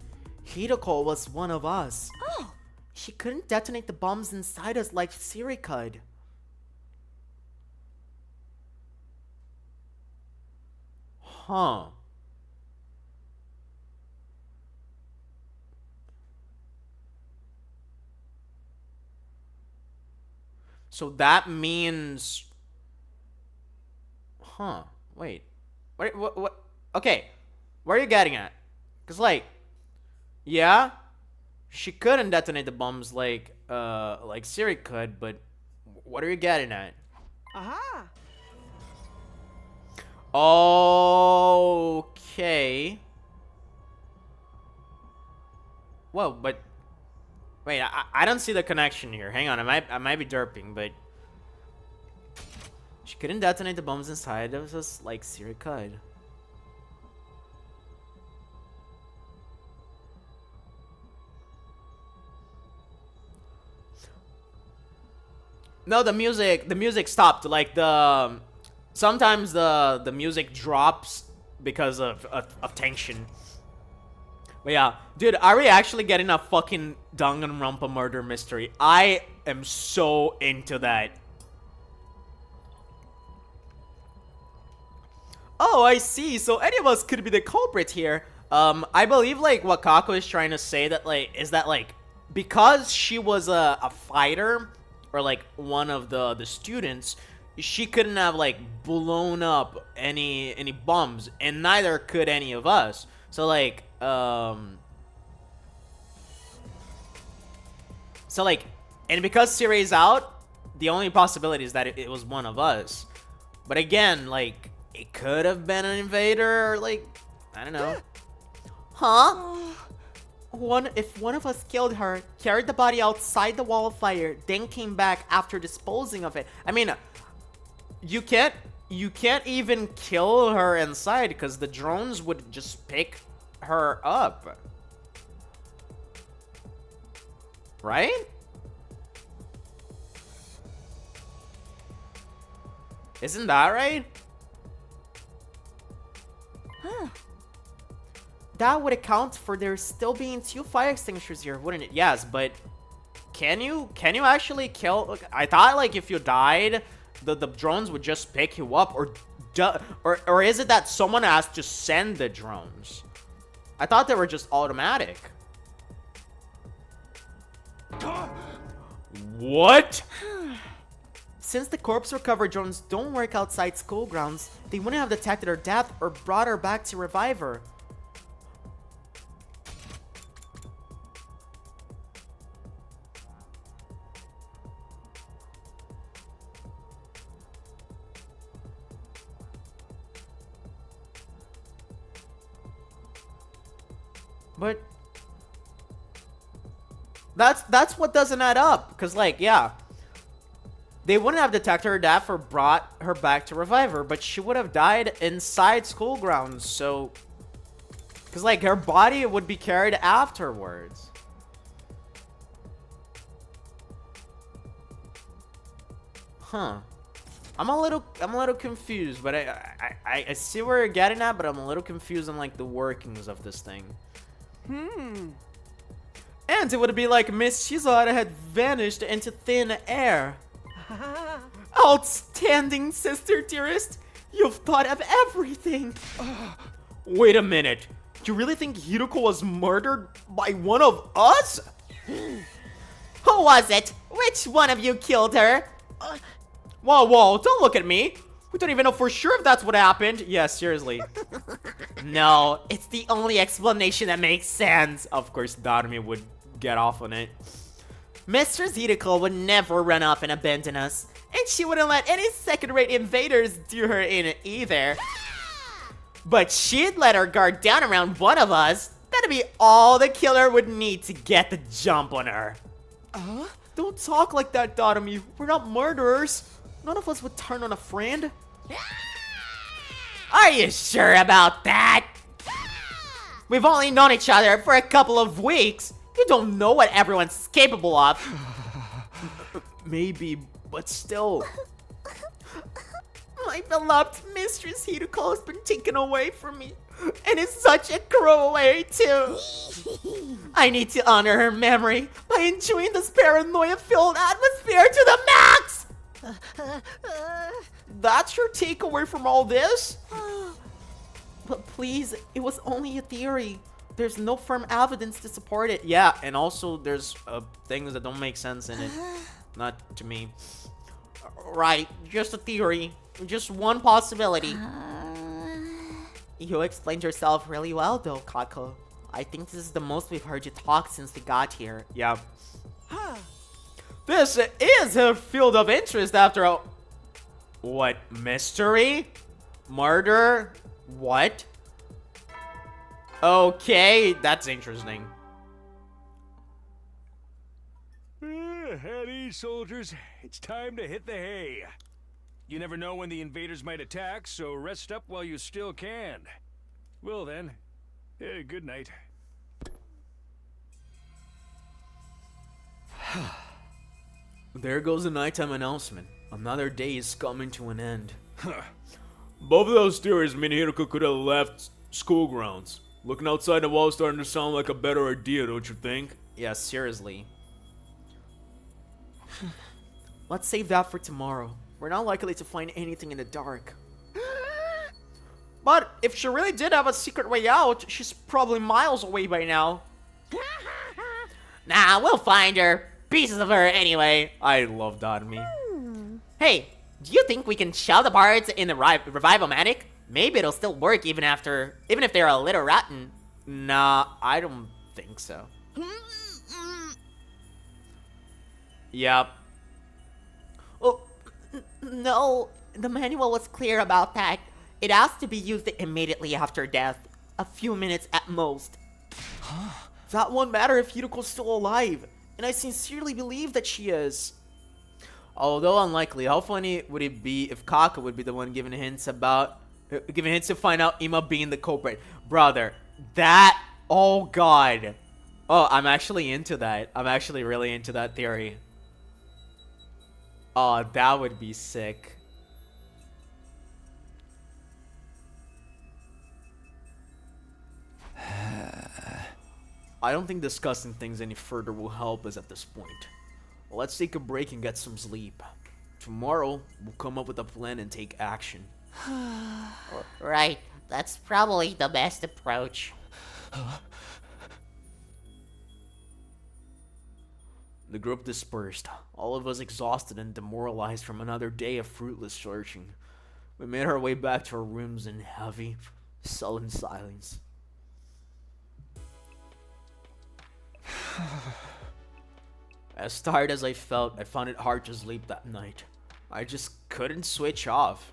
S4: Hiroko was one of us.
S5: Oh.
S4: She couldn't detonate the bombs inside us like Siri could.
S1: Huh. So that means... Huh. Wait. What? Okay. Where are you getting at? Because, like... Yeah? She couldn't detonate the bombs like Siri could, but... What are you getting at?
S6: Aha!
S1: Okay. Well, but... Wait, I don't see the connection here. Hang on, I might be derping, but... She couldn't detonate the bombs inside. It was just like Siri could. No, the music stopped. Like sometimes the music drops because of tension. But yeah, dude, are we actually getting a fucking Danganronpa murder mystery? I am so into that. Oh, I see. So any of us could be the culprit here. I believe like what Kako is trying to say that is that because she was a fighter or like one of the students, she couldn't have like blown up any bombs, and neither could any of us. So and because Siri's out, the only possibility is that it was one of us. But again, like, it could have been an invader, or like, I don't know.
S4: Huh? If one of us killed her, carried the body outside the wall of fire, then came back after disposing of it.
S1: I mean, you can't even kill her inside because the drones would just pick her up. Right? Isn't that right?
S4: Huh. That would account for there still being 2 fire extinguishers here, wouldn't it?
S1: Yes, but can you actually kill? Look, I thought like if you died, the drones would just pick you up, or is it that someone has to send the drones? I thought they were just automatic.
S3: What?
S4: Since the corpse recovery drones don't work outside school grounds, they wouldn't have detected her death or brought her back to revive her.
S1: That's what doesn't add up. Because, like, yeah, they wouldn't have detected her death or brought her back to revive her, but she would have died inside school grounds. So, because, like, her body would be carried afterwards. Huh. I'm a little confused, but I see where you're getting at, but I'm a little confused on, like, the workings of this thing. And it would be like Miss Shizahara had vanished into thin air. Outstanding, sister dearest. You've thought of everything. Wait a minute. You really think Hiruko was murdered by one of us?
S4: Who was it? Which one of you killed her?
S1: Whoa, don't look at me. We don't even know for sure if that's what happened. Yeah, seriously.
S4: No, it's the only explanation that makes sense.
S1: Of course, Darumi would get off on it.
S4: Mistress Hiriko would never run off and abandon us. And she wouldn't let any second-rate invaders do her in either. But she'd let her guard down around one of us. That'd be all the killer would need to get the jump on her.
S1: Don't talk like that, Darumi. We're not murderers. None of us would turn on a friend.
S4: Are you sure about that? We've only known each other for a couple of weeks. You don't know what everyone's capable of.
S1: Maybe, but still.
S4: My beloved Mistress Hiriko has been taken away from me. And in such a cruel way, too. I need to honor her memory by enjoying this paranoia-filled atmosphere to the max!
S1: That's your takeaway from all this?
S4: But please, it was only a theory. There's no firm evidence to support it.
S1: Yeah, and also there's things that don't make sense in it. Not to me.
S4: Right, just a theory. Just one possibility. You explained yourself really well, though, Kako. I think this is the most we've heard you talk since we got here.
S1: Yeah. This is a field of interest after all. What? Mystery? Murder? What? Okay, that's interesting.
S2: At ease, soldiers. It's time to hit the hay. You never know when the invaders might attack, so rest up while you still can. Well then, good night.
S1: There goes the nighttime announcement. Another day is coming to an end. Both of those theories mean Hiroko could have left school grounds. Looking outside the wall is starting to sound like a better idea, don't you think?
S4: Yeah, seriously. Let's save that for tomorrow. We're not likely to find anything in the dark.
S1: But if she really did have a secret way out, she's probably miles away by now.
S4: Nah, we'll find her. Pieces of her anyway.
S1: I love Darumi.
S4: Hey, do you think we can shove the parts in the Revival-matic? Maybe it'll still work even if they're a little rotten.
S1: Nah, I don't think so. Yep.
S4: Oh, no, the manual was clear about that. It has to be used immediately after death. A few minutes at most.
S1: That won't matter if Hiruko's still alive. And I sincerely believe that she is. Although unlikely, how funny would it be if Kaka would be the one giving hints to find out Ima being the culprit? Brother, that, oh god. Oh, I'm actually into that. I'm actually really into that theory. Oh, that would be sick. I don't think discussing things any further will help us at this point. Let's take a break and get some sleep. Tomorrow, we'll come up with a plan and take action.
S4: Right, that's probably the best approach.
S1: The group dispersed, all of us exhausted and demoralized from another day of fruitless searching. We made our way back to our rooms in heavy, sullen silence. As tired as I felt, I found it hard to sleep that night. I just couldn't switch off.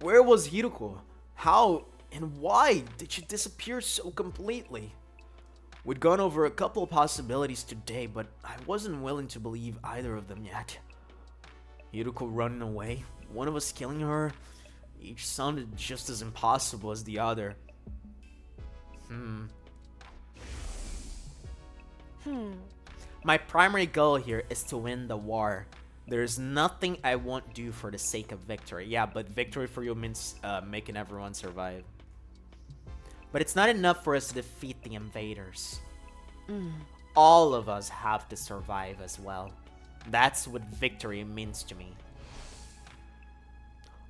S1: Where was Hiruko? How and why did she disappear so completely? We'd gone over a couple of possibilities today, but I wasn't willing to believe either of them yet. Yuruko running away, one of us killing her, each sounded just as impossible as the other. My primary goal here is to win the war. There's nothing I won't do for the sake of victory. Yeah, but victory for you means making everyone survive. But it's not enough for us to defeat the invaders. All of us have to survive as well. That's what victory means to me.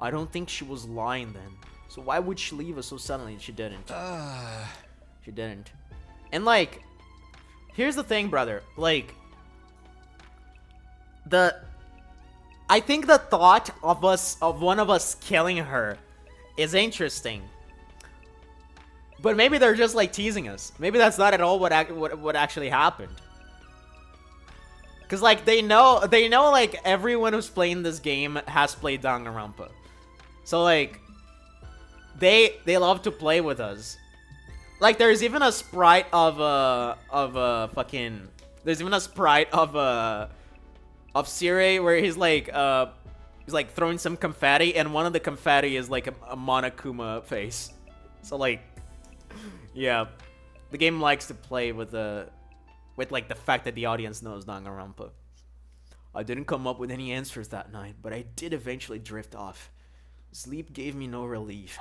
S1: I don't think she was lying then. So why would she leave us so suddenly? She didn't. She didn't. And like, here's the thing, brother. Like, I think the thought of one of us killing her is interesting. But maybe they're just like teasing us. Maybe that's not at all what actually happened. Cause like they know like everyone who's playing this game has played Danganronpa. So like they love to play with us. Like there's even a sprite of Sire where he's like throwing some confetti, and one of the confetti is like a Monokuma face. So like, yeah, the game likes to play with like the fact that the audience knows Danganronpa. I didn't come up with any answers that night, but I did eventually drift off. Sleep gave me no relief.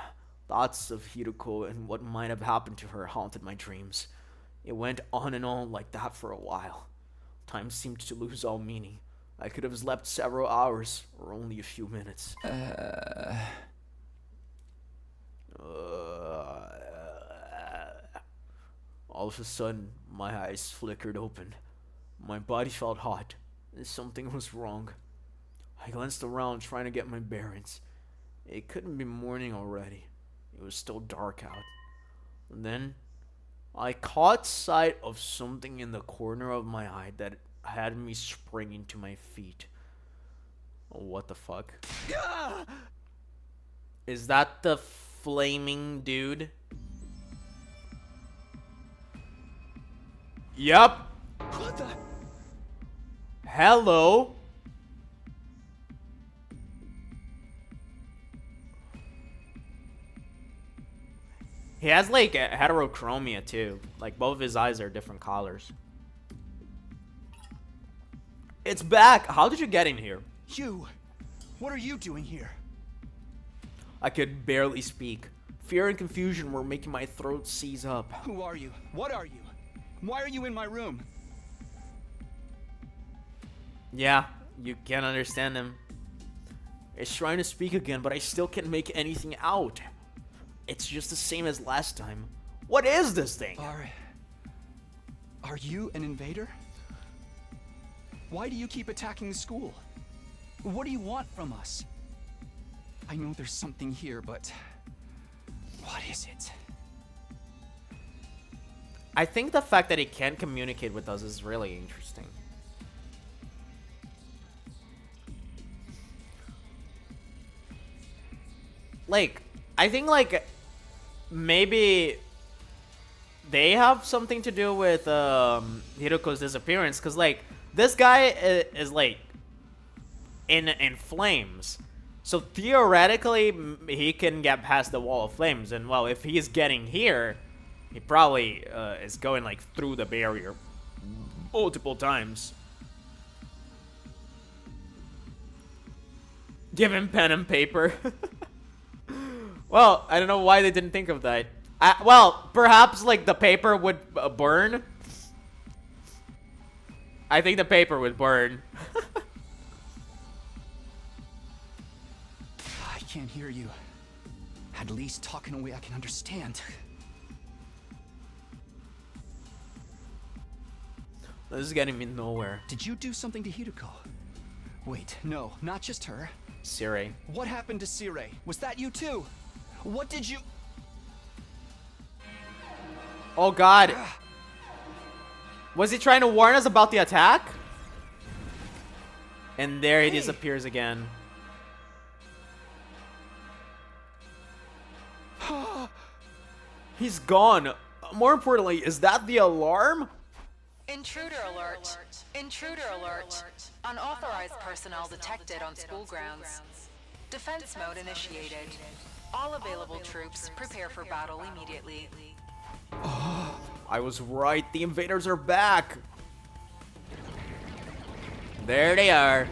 S1: Thoughts of Hiruko and what might have happened to her haunted my dreams. It went on and on like that for a while. Time seemed to lose all meaning. I could have slept several hours, or only a few minutes. All of a sudden, my eyes flickered open. My body felt hot. Something was wrong. I glanced around trying to get my bearings. It couldn't be morning already. It was still dark out. And then, I caught sight of something in the corner of my eye that had me springing to my feet. Oh, what the fuck? Is that the flaming dude? Yup.
S6: What the?
S1: Hello. He has like a heterochromia too. Like both of his eyes are different colors. It's back. How did you get in here?
S6: You. What are you doing here?
S1: I could barely speak. Fear and confusion were making my throat seize up.
S6: Who are you? What are you? Why are you in my room?
S1: Yeah, you can't understand him. It's trying to speak again, but I still can't make anything out. It's just the same as last time. What is this thing?
S6: Are you an invader? Why do you keep attacking the school? What do you want from us? I know there's something here, but what is it?
S1: I think the fact that he can't communicate with us is really interesting. Like, I think like maybe they have something to do with Hiruko's disappearance, because like this guy is like in flames, so theoretically he can get past the wall of flames, and well, if he's getting here, he probably is going like through the barrier multiple times. Give him pen and paper. Well, I don't know why they didn't think of that. Well, perhaps like the paper would burn. I think the paper would burn.
S6: I can't hear you. At least talk in a way I can understand.
S1: This is getting me nowhere.
S6: Did you do something to Hiruko? Wait, no, not just her.
S1: Siri.
S6: What happened to Sire? Was that you too? What did you...
S1: Oh god. Was he trying to warn us about the attack? And there he disappears again. He's gone.
S3: More importantly, is that the alarm?
S7: Intruder alert. Intruder alert. Unauthorized personnel detected on school grounds. Defense mode initiated. All available troops prepare for battle immediately.
S3: I was right. The invaders are back.
S1: There they are.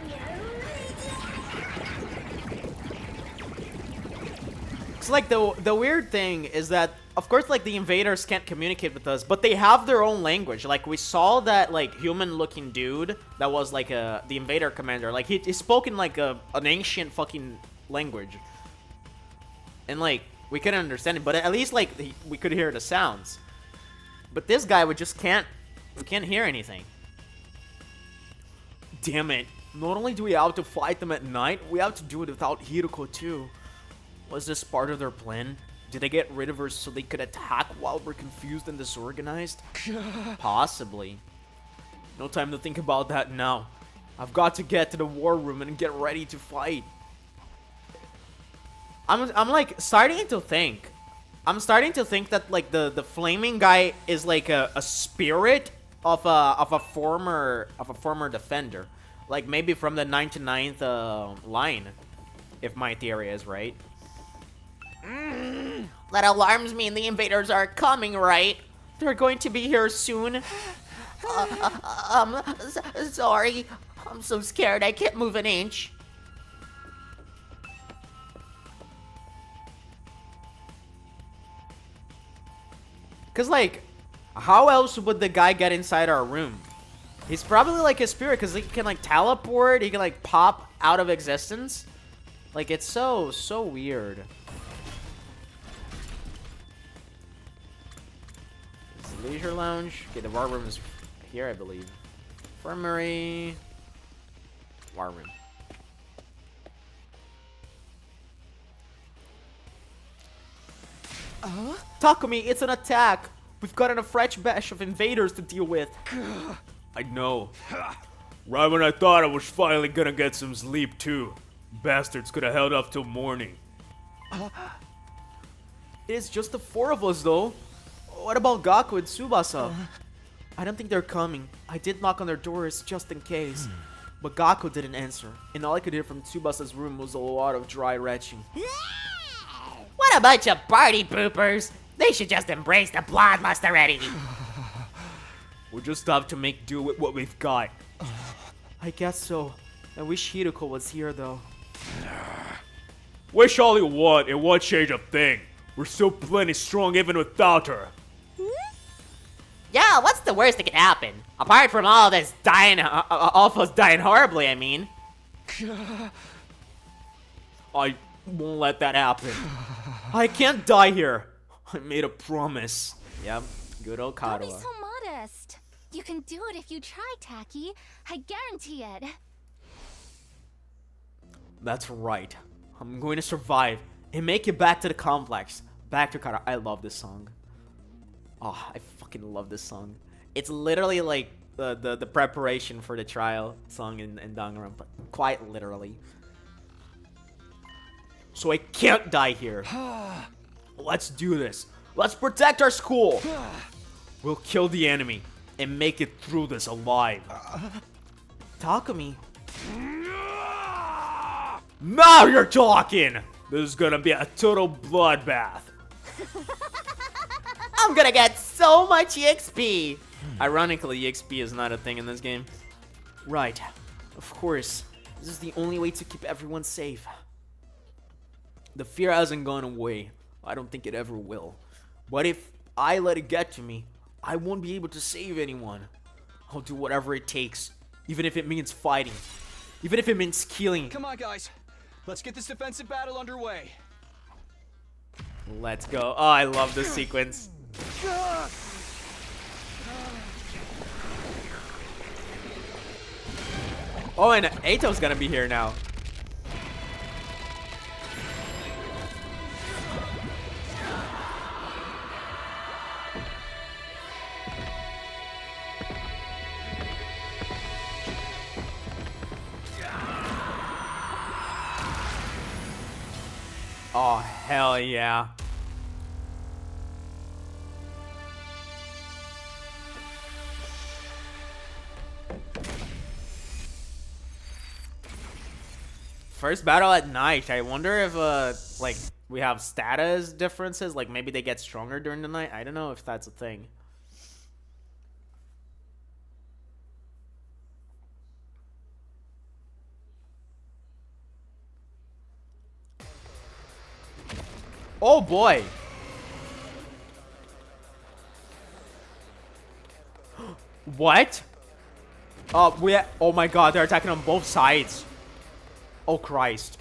S1: It's like the weird thing is that, of course, like the invaders can't communicate with us, but they have their own language. Like we saw that like human-looking dude that was like the invader commander. Like he spoke in like an ancient fucking language, and like we couldn't understand it, but at least like we could hear the sounds. But this guy, we can't hear anything.
S3: Damn it. Not only do we have to fight them at night, we have to do it without Hiroko too.
S1: Was this part of their plan? Did they get rid of her so they could attack while we're confused and disorganized? Possibly.
S3: No time to think about that now. I've got to get to the war room and get ready to fight.
S1: I'm like starting to think. I'm starting to think that like the flaming guy is like a spirit of a former defender, like maybe from the 99th line, if my theory is right.
S4: That alarms me, and the invaders are coming, right? They're going to be here soon. Sorry. I'm so scared I can't move an inch.
S1: Cause like, how else would the guy get inside our room? He's probably like a spirit, cause he can like teleport. He can like pop out of existence. Like it's so weird. It's the leisure lounge. Okay, the war room is here, I believe. Infirmary. War room.
S4: Takumi, it's an attack. We've gotten a fresh batch of invaders to deal with.
S3: I know. Right when I thought I was finally gonna get some sleep too. Bastards could have held up till morning.
S4: It's just the four of us, though. What about Gaku and Tsubasa? I don't think they're coming. I did knock on their doors just in case. But Gaku didn't answer, and all I could hear from Tsubasa's room was a lot of dry retching.
S8: What a bunch of party poopers! They should just embrace the bloodlust already.
S3: We'll just have to make do with what we've got.
S4: I guess so. I wish Hiroko was here, though.
S3: Wish all you want, it won't change a thing. We're still plenty strong even without her.
S8: Yeah, what's the worst that could happen? Apart from all this dying, all of us dying horribly, I mean.
S3: I won't let that happen. I can't die here. I made a promise.
S1: Yep, good old
S9: Don't be
S1: Karawa.
S9: so modest. You can do it if you try, Taki. I guarantee it.
S1: That's right. I'm going to survive and make it back to the complex. Back to Kara. I love this song. Oh, I fucking love this song. It's literally like the preparation for the trial song in Danganronpa. Quite literally.
S3: So I can't die here. Let's do this. Let's protect our school. We'll kill the enemy and make it through this alive.
S4: Takumi.
S3: Now you're talking! This is gonna be a total bloodbath.
S8: I'm gonna get so much EXP.
S1: Ironically, EXP is not a thing in this game.
S4: Right. Of course. This is the only way to keep everyone safe.
S3: The fear hasn't gone away. I don't think it ever will. But if I let it get to me, I won't be able to save anyone. I'll do whatever it takes, even if it means fighting. Even if it means killing.
S6: Come on, guys. Let's get this defensive battle underway.
S1: Let's go. Oh, I love this sequence. Oh, and Eito's gonna be here now. Oh, hell yeah. First battle at night. I wonder if like we have status differences. Like maybe they get stronger during the night. I don't know if that's a thing. Oh boy. What? Oh my god, they're attacking on both sides. Oh Christ.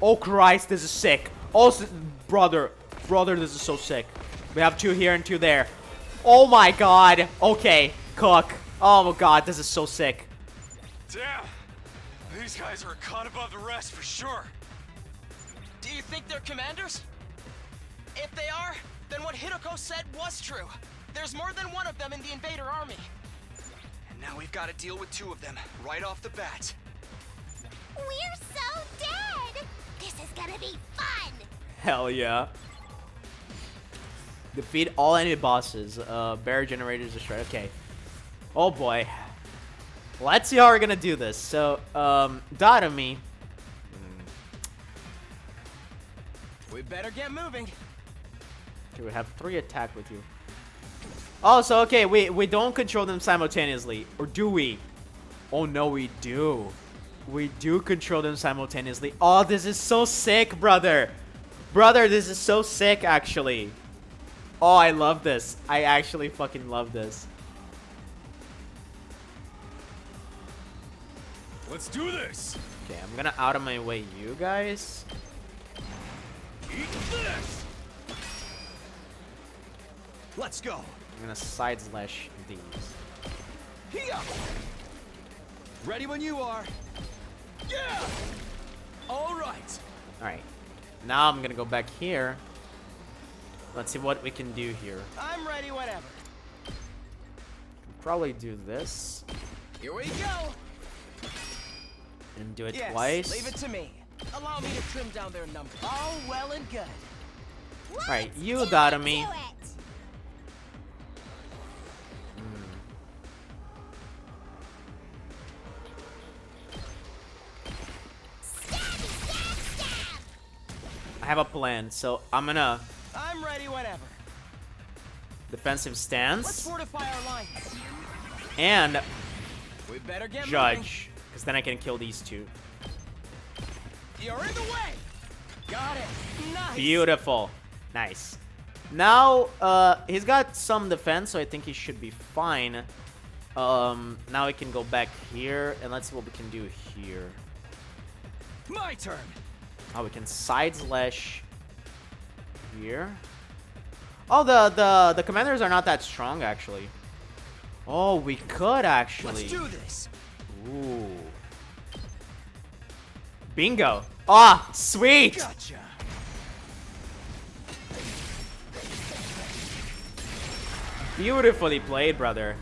S1: Oh Christ, this is sick. Also, brother, this is so sick. We have 2 here and 2 there. Oh my god. Okay, cook. Oh my god, this is so sick.
S2: Damn! These guys are a cut above the rest for sure.
S10: Do you think they're commanders? If they are, then what Hideko said was true. There's more than one of them in the invader army. And now we've got to deal with 2 of them, right off the bat.
S9: We're so dead! This is gonna be fun!
S1: Hell yeah. Defeat all enemy bosses. Barrier generators destroyed. Okay. Oh boy. Let's see how we're gonna do this. So, Datami.
S10: We better get moving.
S1: Okay, we have 3 attack with you. Oh, so okay, we don't control them simultaneously. Or do we? Oh no, we do. We do control them simultaneously. Oh, this is so sick, brother. Brother, this is so sick, actually. Oh, I love this. I actually fucking love this.
S2: Let's do this.
S1: Okay, I'm gonna out of my way you guys.
S2: Eat this.
S10: Let's go.
S1: I'm gonna side slash these.
S10: Here. Ready when you are. Yeah. All right.
S1: Alright. Now I'm gonna go back here. Let's see what we can do here.
S10: I'm ready whenever.
S1: Probably do this.
S10: Here we go.
S1: And do it
S10: Yes,
S1: twice.
S10: leave it to me. Allow me to trim down their numbers. All well and good.
S1: Alright, you Datami. I have a plan, so I'm gonna
S10: I'm ready whenever.
S1: defensive
S10: Let's
S1: stance
S10: fortify our lines.
S1: and
S10: We better get
S1: judge, because then I can kill these 2.
S10: moving. You're in the way. Got it. Nice.
S1: Beautiful. Nice. Now, he's got some defense, so I think he should be fine. Now we can go back here, and let's see what we can do here.
S10: My turn.
S1: Oh, we can side slash here. Oh, the commanders are not that strong, actually. Oh, we could actually.
S10: Let's do this.
S1: Ooh. Bingo. Ah, sweet.
S10: Gotcha.
S1: Beautifully played, brother.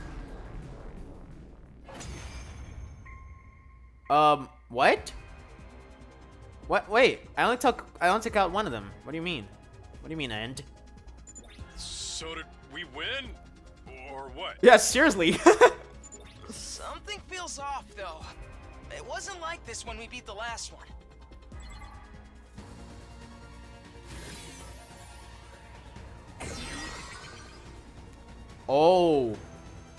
S1: What? What? Wait, I only took out one of them. What do you mean? What do you mean, end?
S2: So did we win, or what?
S1: Yeah, seriously.
S10: Something feels off, though. It wasn't like this when we beat the last one.
S1: Oh,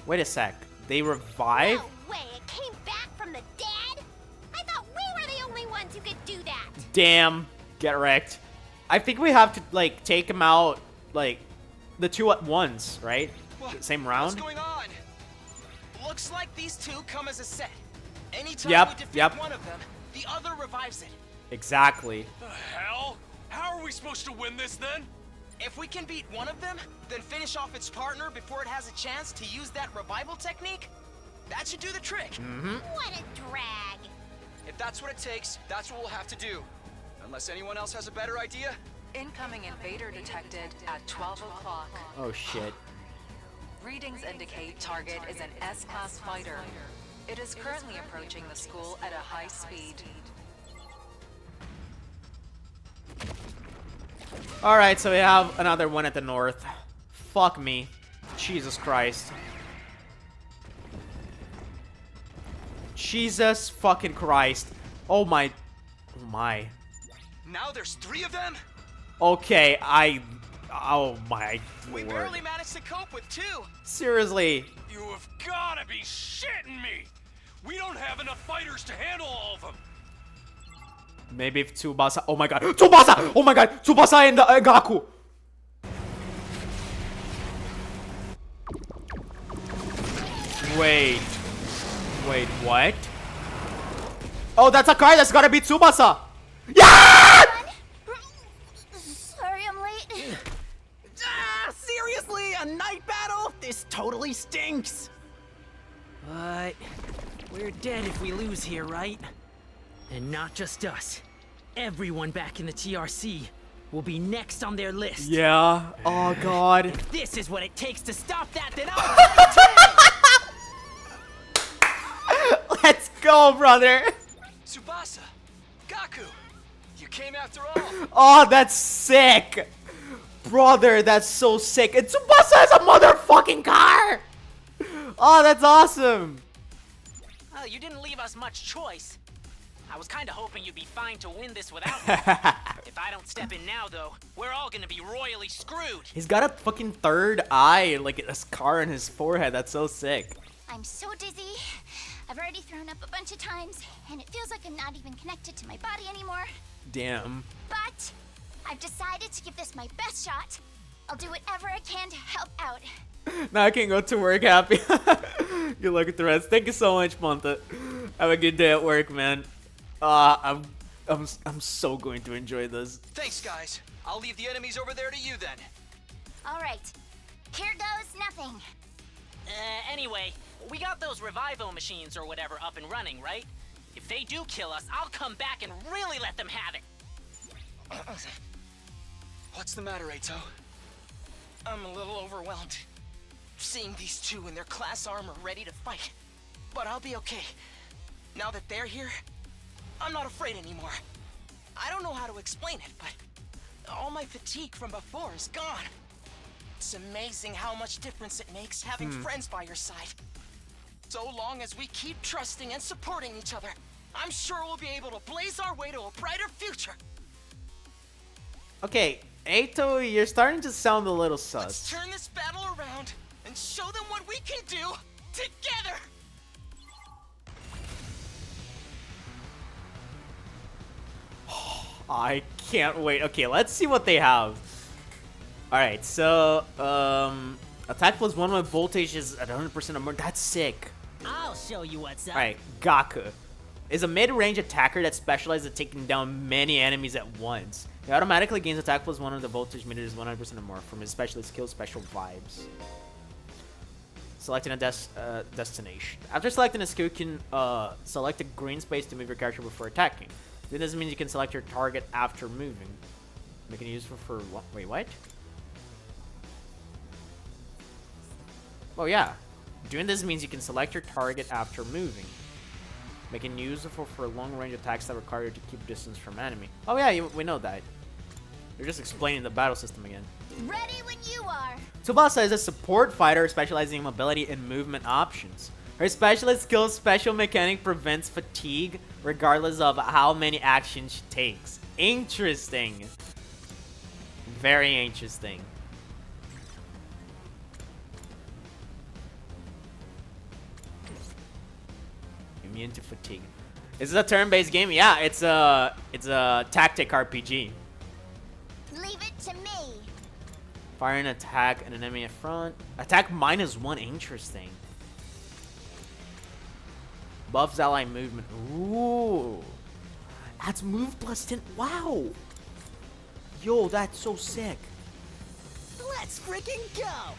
S1: wait a sec. They revive?
S9: No way, it came back from the dead? I thought we were the only ones who could do that.
S1: Damn, get wrecked. I think we have to like take them out, like the 2 at once, right? Same round.
S10: What's going on? Looks like these 2 come as a set. Anytime
S1: Yep,
S10: we defeat
S1: yep.
S10: one of them, the other revives it.
S1: Exactly.
S2: The hell? How are we supposed to win this then?
S10: If we can beat one of them, then finish off its partner before it has a chance to use that revival technique, that should do the trick.
S9: What a drag.
S10: If that's what it takes, that's what we'll have to do. Unless anyone else has a better idea.
S7: Incoming invader detected at 12 o'clock.
S1: Oh shit.
S7: Readings indicate target is an S-class fighter. It is currently approaching the school at a high speed.
S1: Alright, so we have another one at the north. Fuck me. Jesus Christ. Jesus fucking Christ. Oh my. Oh my.
S10: Now there's 3 of them?
S1: Okay, oh my
S10: We
S1: lord.
S10: barely managed to cope with 2.
S1: Seriously.
S2: You have gotta be shitting me! We don't have enough fighters to handle all of them!
S1: Maybe if Tsubasa. Oh my god. Tsubasa! Oh my god. Tsubasa and Gaku. Wait. Wait, what? Oh, that's a card. That's gotta be Tsubasa. Yeah!
S9: Sorry I'm late.
S11: Seriously? A night battle? This totally stinks. But we're dead if we lose here, right? And not just us. Everyone back in the TRC will be next on their list.
S1: Yeah. Oh god.
S11: If this is what it takes to stop that, then I'll
S1: Let's go, brother.
S10: Tsubasa! Gaku! You came after all!
S1: Oh, that's sick. Brother, that's so sick. And Tsubasa has a motherfucking car. Oh, that's awesome.
S11: Oh, you didn't leave us much choice. I was kind of hoping you'd be fine to win this without me. If I don't step in now, though, we're all gonna be royally screwed.
S1: He's got a fucking third eye, like a scar on his forehead. That's so sick.
S9: I'm so dizzy. I've already thrown up a bunch of times, and it feels like I'm not even connected to my body anymore.
S1: Damn.
S9: But I've decided to give this my best shot. I'll do whatever I can to help out.
S1: Now I can go to work happy. Good luck with the rest. Thank you so much, Monta. Have a good day at work, man. I'm so going to enjoy this.
S10: Thanks, guys. I'll leave the enemies over there to you then.
S9: All right, here goes nothing.
S11: Anyway, we got those Revivo machines or whatever up and running, right? If they do kill us, I'll come back and really let them have it.
S10: What's the matter, Eito? I'm a little overwhelmed. Seeing these 2 in their class armor ready to fight. But I'll be okay. Now that they're here, I'm not afraid anymore. I don't know how to explain it, but all my fatigue from before is gone. It's amazing how much difference it makes having friends by your side. So long as we keep trusting and supporting each other, I'm sure we'll be able to blaze our way to a brighter future.
S1: Okay, Eito, you're starting to sound a little sus.
S10: Let's turn this battle around and show them what we can do together.
S1: I can't wait. Okay, let's see what they have. Alright, so, attack plus 1 when voltage is at 100% or more. That's sick.
S11: I'll show you what's up.
S1: Alright, Gaku is a mid-range attacker that specializes at taking down many enemies at once. He automatically gains attack plus 1 when the voltage meter is 100% or more from his specialist skill, Special Vibes. Selecting a destination. After selecting a skill, you can select a green space to move your character before attacking. This means you can select your target after moving. Making it useful for what? Wait, what? Oh yeah. Doing this means you can select your target after moving. Making it useful for long-range attacks that require you to keep distance from enemy. Oh yeah, we know that. You're just explaining the battle system again.
S9: Ready when you are.
S1: Tsubasa is a support fighter specializing in mobility and movement options. Her specialist skill Special Mechanic prevents fatigue regardless of how many actions she takes. Interesting. Very interesting. Immune to fatigue. Is it a turn-based game? Yeah, it's a tactic RPG.
S9: Leave it to me.
S1: Fire an attack and an enemy in front. Attack -1. Interesting. Buffs ally movement. Ooh. That's move plus 10. Wow. Yo, that's so sick.
S11: Let's freaking go!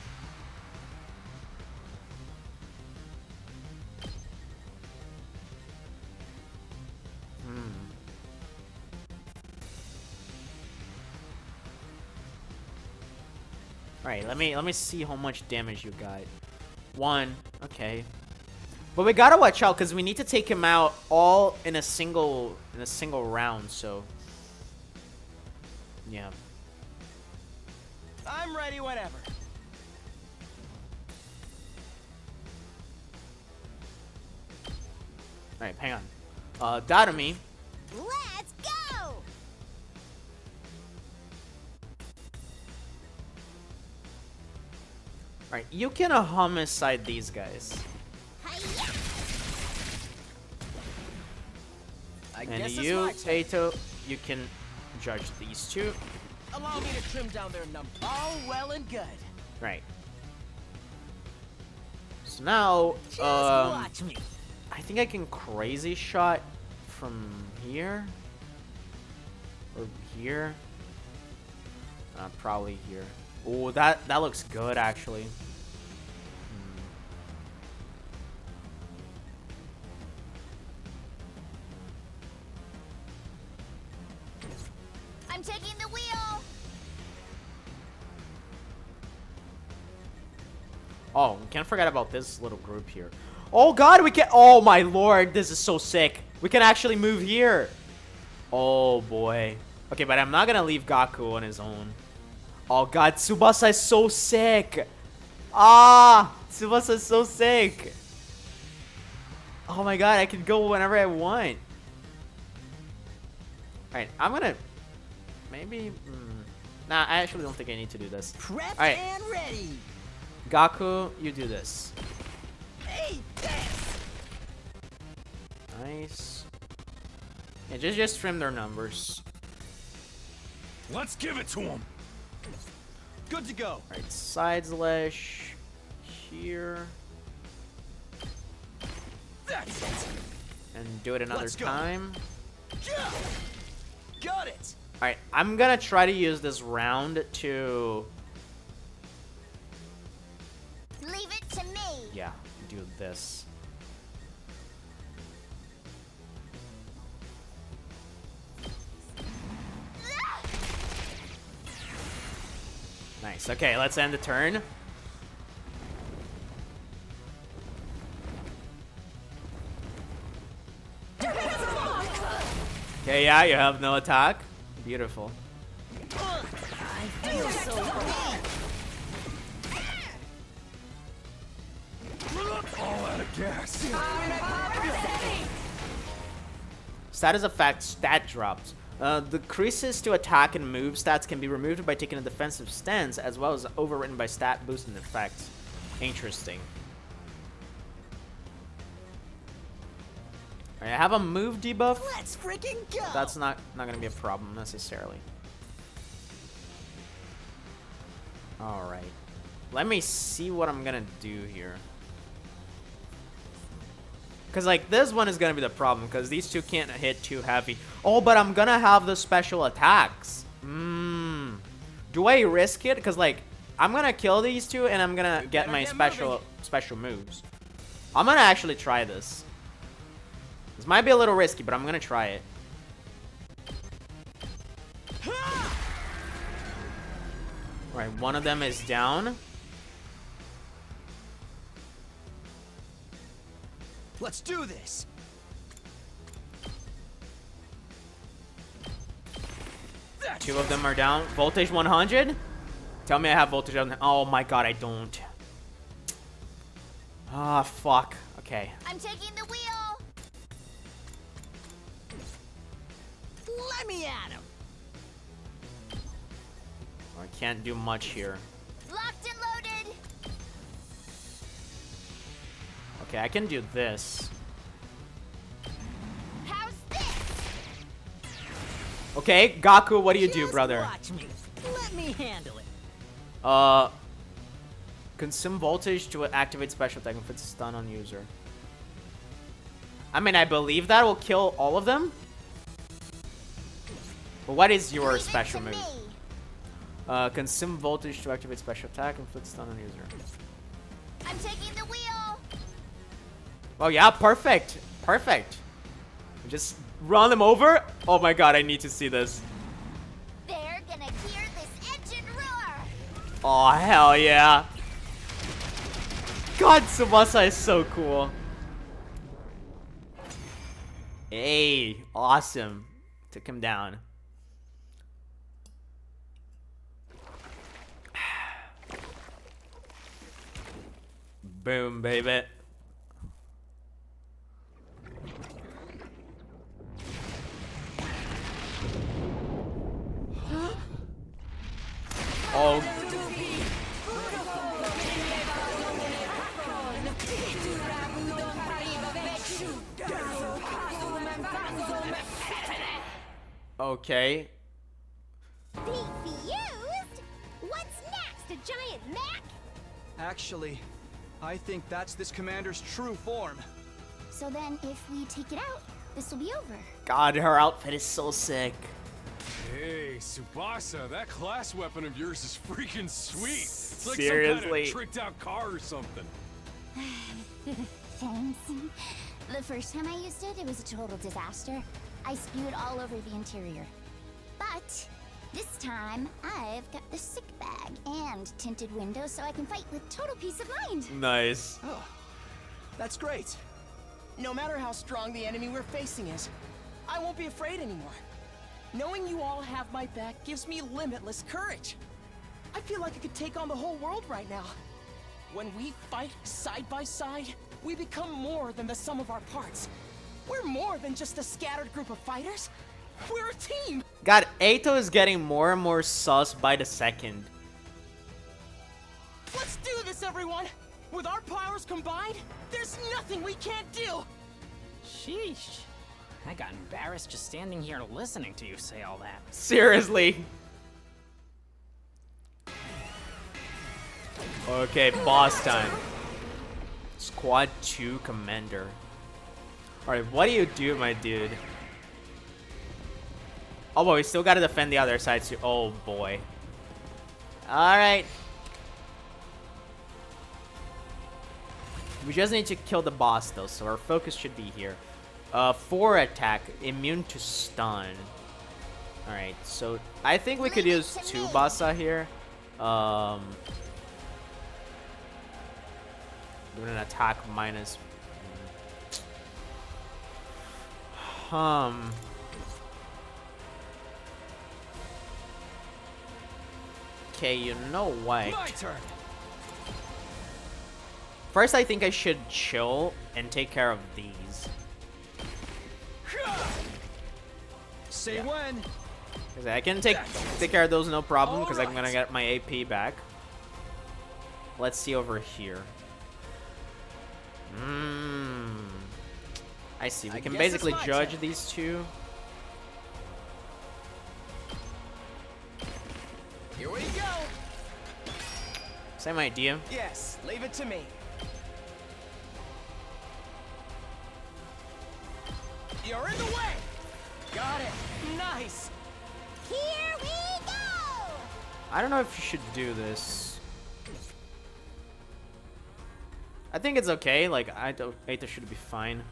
S1: Alright, let me see how much damage you got. 1. Okay. But we gotta watch out because we need to take him out all in a single round, so yeah.
S10: I'm ready whenever.
S1: Alright, hang on. Datami
S9: Let's go!
S1: Alright, you can homicide these guys.
S9: Hi-ya!
S10: I
S1: And
S10: guess it's
S1: you,
S10: my turn.
S1: Tato, you can judge these two.
S10: Allow me to trim down their numbers. All well and good.
S1: Right. So now,
S11: Just watch me.
S1: I think I can crazy shot from here. Or here. Probably here. Oh, that looks good, actually.
S9: I'm taking the wheel!
S1: Oh, we can't forget about this little group here. Oh god, we can— oh my lord, this is so sick. We can actually move here. Oh boy. Okay, but I'm not gonna leave Gaku on his own. Oh god, Tsubasa is so sick. Ah, Tsubasa is so sick. Oh my god, I can go whenever I want. Alright, I'm gonna— maybe— nah, I actually don't think I need to do this.
S11: Prepped
S1: Alright.
S11: and ready.
S1: Gaku, you do this.
S11: Hey, this.
S1: Nice. Yeah, just trim their numbers.
S2: Let's give it to him.
S10: Good to go.
S1: Alright, side slash here.
S10: That's it.
S1: And do it another
S10: Let's go.
S1: time.
S10: Yeah. Got it.
S1: Alright, I'm gonna try to use this round to—
S9: Leave it to me!
S1: yeah, do this. Nice. Okay, let's end the turn. Okay, yeah, you have no attack. Beautiful.
S11: I feel so
S2: All out of gas.
S1: Status effect, stat drops. Decreases to attack and move stats can be removed by taking a defensive stance, as well as overwritten by stat boosting effects. Interesting. Alright, I have a move debuff.
S11: Let's freaking go.
S1: That's not gonna be a problem necessarily. Alright. Let me see what I'm gonna do here. Because, like, this one is going to be the problem, because these two can't hit too heavy. Oh, but I'm going to have the special attacks. Do I risk it? Because, like, I'm going to kill these two, and I'm going to get my special moves. I'm going to actually try this. This might be a little risky, but I'm going to try it. Alright, one of them is down.
S10: Let's do this.
S1: Two of them are down. Voltage 100? Tell me I have voltage on. Oh my god, I don't. Ah, fuck. Okay.
S9: I'm taking the wheel!
S11: Let me at him.
S1: I can't do much here.
S9: Locked and loaded!
S1: Okay, I can do this.
S9: How's this?
S1: Okay, Gaku, what do you do,
S11: Just
S1: brother?
S11: watch me. Let me handle it.
S1: Consume voltage to activate special attack and put stun on user. I mean, I believe that will kill all of them. But what is your
S9: Leave it
S1: special
S9: to
S1: move?
S9: me.
S1: Consume voltage to activate special attack and put stun on user.
S9: I'm taking the wheel!
S1: Oh yeah, perfect. Perfect. Just run them over. Oh my god, I need to see this.
S9: They're gonna hear this engine roar!
S1: Oh, hell yeah. God, Tsubasa is so cool. Hey, awesome. Took him down. Boom, baby. Oh. Okay.
S9: Defused? What's next? A giant mech?
S6: Actually, I think that's this commander's true form.
S9: So then, if we take it out, this will be over.
S1: God, her outfit is so sick.
S2: Hey, Tsubasa, that class weapon of yours is freaking sweet. It's like some
S1: Seriously.
S2: kind of tricked out car or something.
S9: Thanks. The first time I used it, it was a total disaster. I spewed all over the interior. But this time, I've got the sick bag and tinted windows so I can fight with total peace of mind.
S1: Nice.
S6: Oh, that's great.
S10: No matter how strong the enemy we're facing is, I won't be afraid anymore. Knowing you all have my back gives me limitless courage. I feel like I could take on the whole world right now. When we fight side by side, we become more than the sum of our parts. We're more than just a scattered group of fighters. We're a team!
S1: God, Eito is getting more and more sus by the second.
S10: Let's do this, everyone! With our powers combined, there's nothing we can't do!
S11: Sheesh. I got embarrassed just standing here listening to you say all that.
S1: Seriously. Okay, boss time. Squad 2 Commander. Alright, what do you do, my dude? Oh boy, we still gotta defend the other side too. Oh boy. Alright. We just need to kill the boss though, so our focus should be here. 4 attack, immune to stun. Alright, so I think we could use 2 Basa here. Doing an attack minus. Okay, you know what?
S6: My turn.
S1: First, I think I should chill and take care of these.
S6: Say when.
S1: 'Cause I can take care of those no problem, because I'm gonna get my AP back. Let's see over here. I see. We can basically judge these two.
S10: Here we go!
S1: Same idea.
S10: Yes, leave it to me. You're in the way! Got it! Nice!
S9: Here we go!
S1: I don't know if you should do this. I think it's okay. Like, Eito should be fine.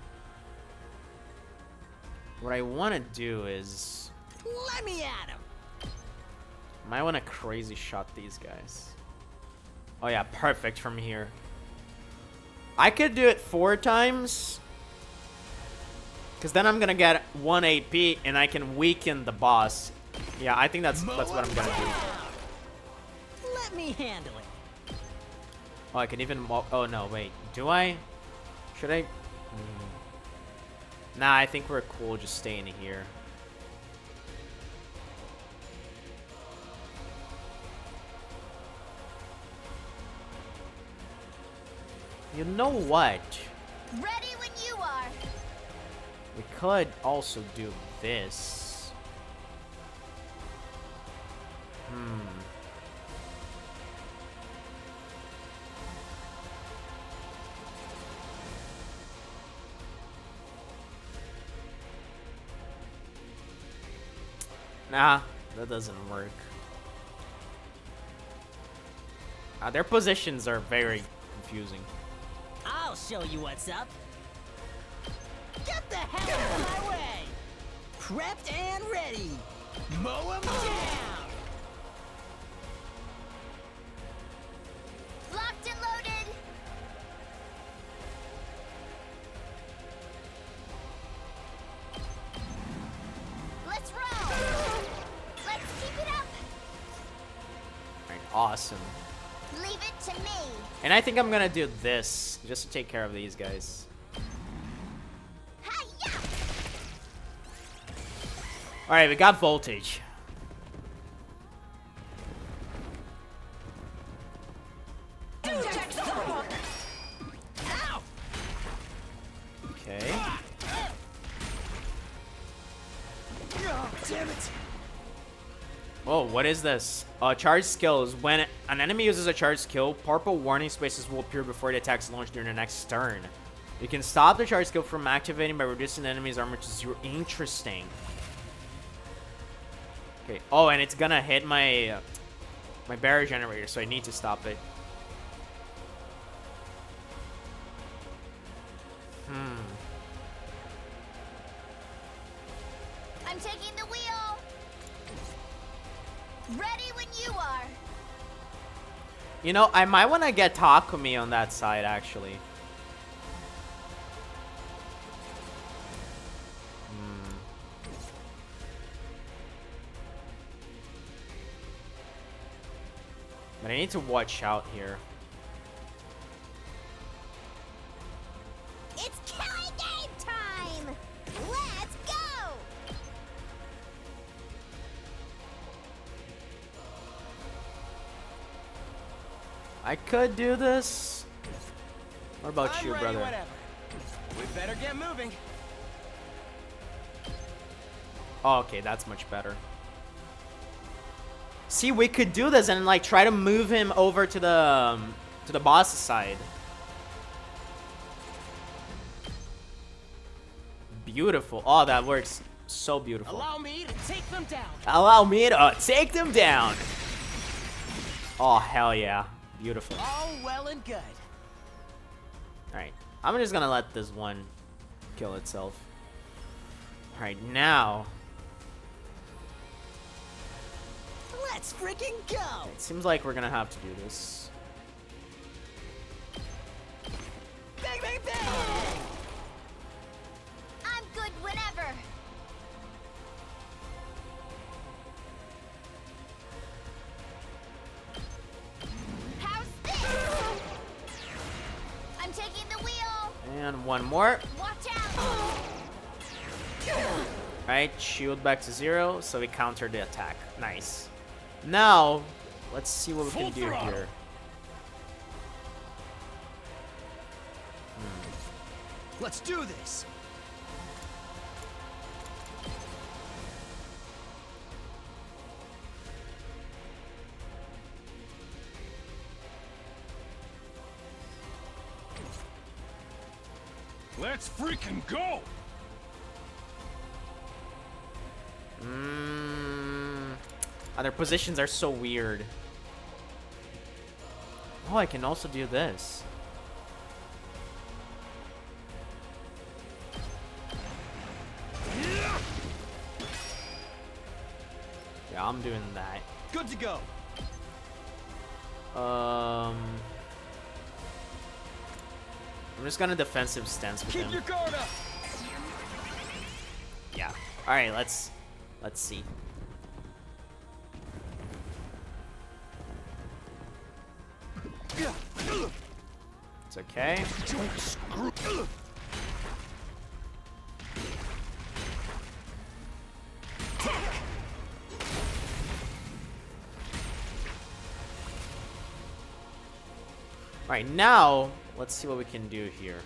S1: What I want to do is...
S10: Let me at him!
S1: Might want to crazy shot these guys. Oh yeah, perfect from here. I could do it 4 times. Because then I'm going to get 1 AP and I can weaken the boss. Yeah, I think that's what I'm going to do.
S11: Let me handle it.
S1: Oh, I can even... Oh, no, wait. Do I? Should I? Nah, I think we're cool just staying here. You know what?
S9: Ready when you are.
S1: We could also do this. Nah, that doesn't work. Their positions are very confusing.
S11: I'll show you what's up. Get the hell out of my way! Prepped and ready. Mow 'em down.
S9: Locked and loaded. Let's roll. Let's keep it up.
S1: Alright, awesome.
S9: Leave it to me.
S1: And I think I'm gonna do this just to take care of these guys.
S9: Hi-ya!
S1: Alright, we got voltage.
S10: it!
S1: Oh, what is this? Charge skills. When an enemy uses a charge skill, purple warning spaces will appear before the attack's launched during the next turn. You can stop the charge skill from activating by reducing the enemy's armor to 0. Interesting. Okay. Oh, and it's gonna hit my my barrier generator, so I need to stop it.
S9: I'm taking the wheel. Ready when you are.
S1: You know, I might want to get Takumi on that side, actually. But I need to watch out here.
S9: It's killing game time. Let's go.
S1: I could do this. What about
S10: I'm
S1: you,
S10: ready
S1: brother?
S10: whenever. We better get moving.
S1: Oh, okay, that's much better. See, we could do this and like try to move him over to the boss side. Beautiful. Oh, that works so beautiful.
S10: Allow me to take them down.
S1: Allow me to take them down. Oh, hell yeah. Beautiful.
S10: All well and good.
S1: Alright. I'm just gonna let this one kill itself. Alright, now.
S10: Let's freaking go.
S1: It seems like we're gonna have to do this.
S10: Bang, bang, bang.
S9: I'm good whenever. How's this? I'm taking the wheel.
S1: And one more.
S9: Watch out.
S1: Alright, shield back to 0, so we counter the attack. Nice. Now, let's see what we can do here.
S6: Let's do this.
S2: Let's freaking go!
S1: Their positions are so weird. Oh, I can also do this. Yeah, I'm doing that.
S6: Good to go.
S1: I'm just gonna defensive stance with
S10: Keep
S1: him.
S10: your guard up.
S1: Yeah. All right, let's see. It's okay.
S6: Don't screw.
S1: All right, now let's see what we can do here.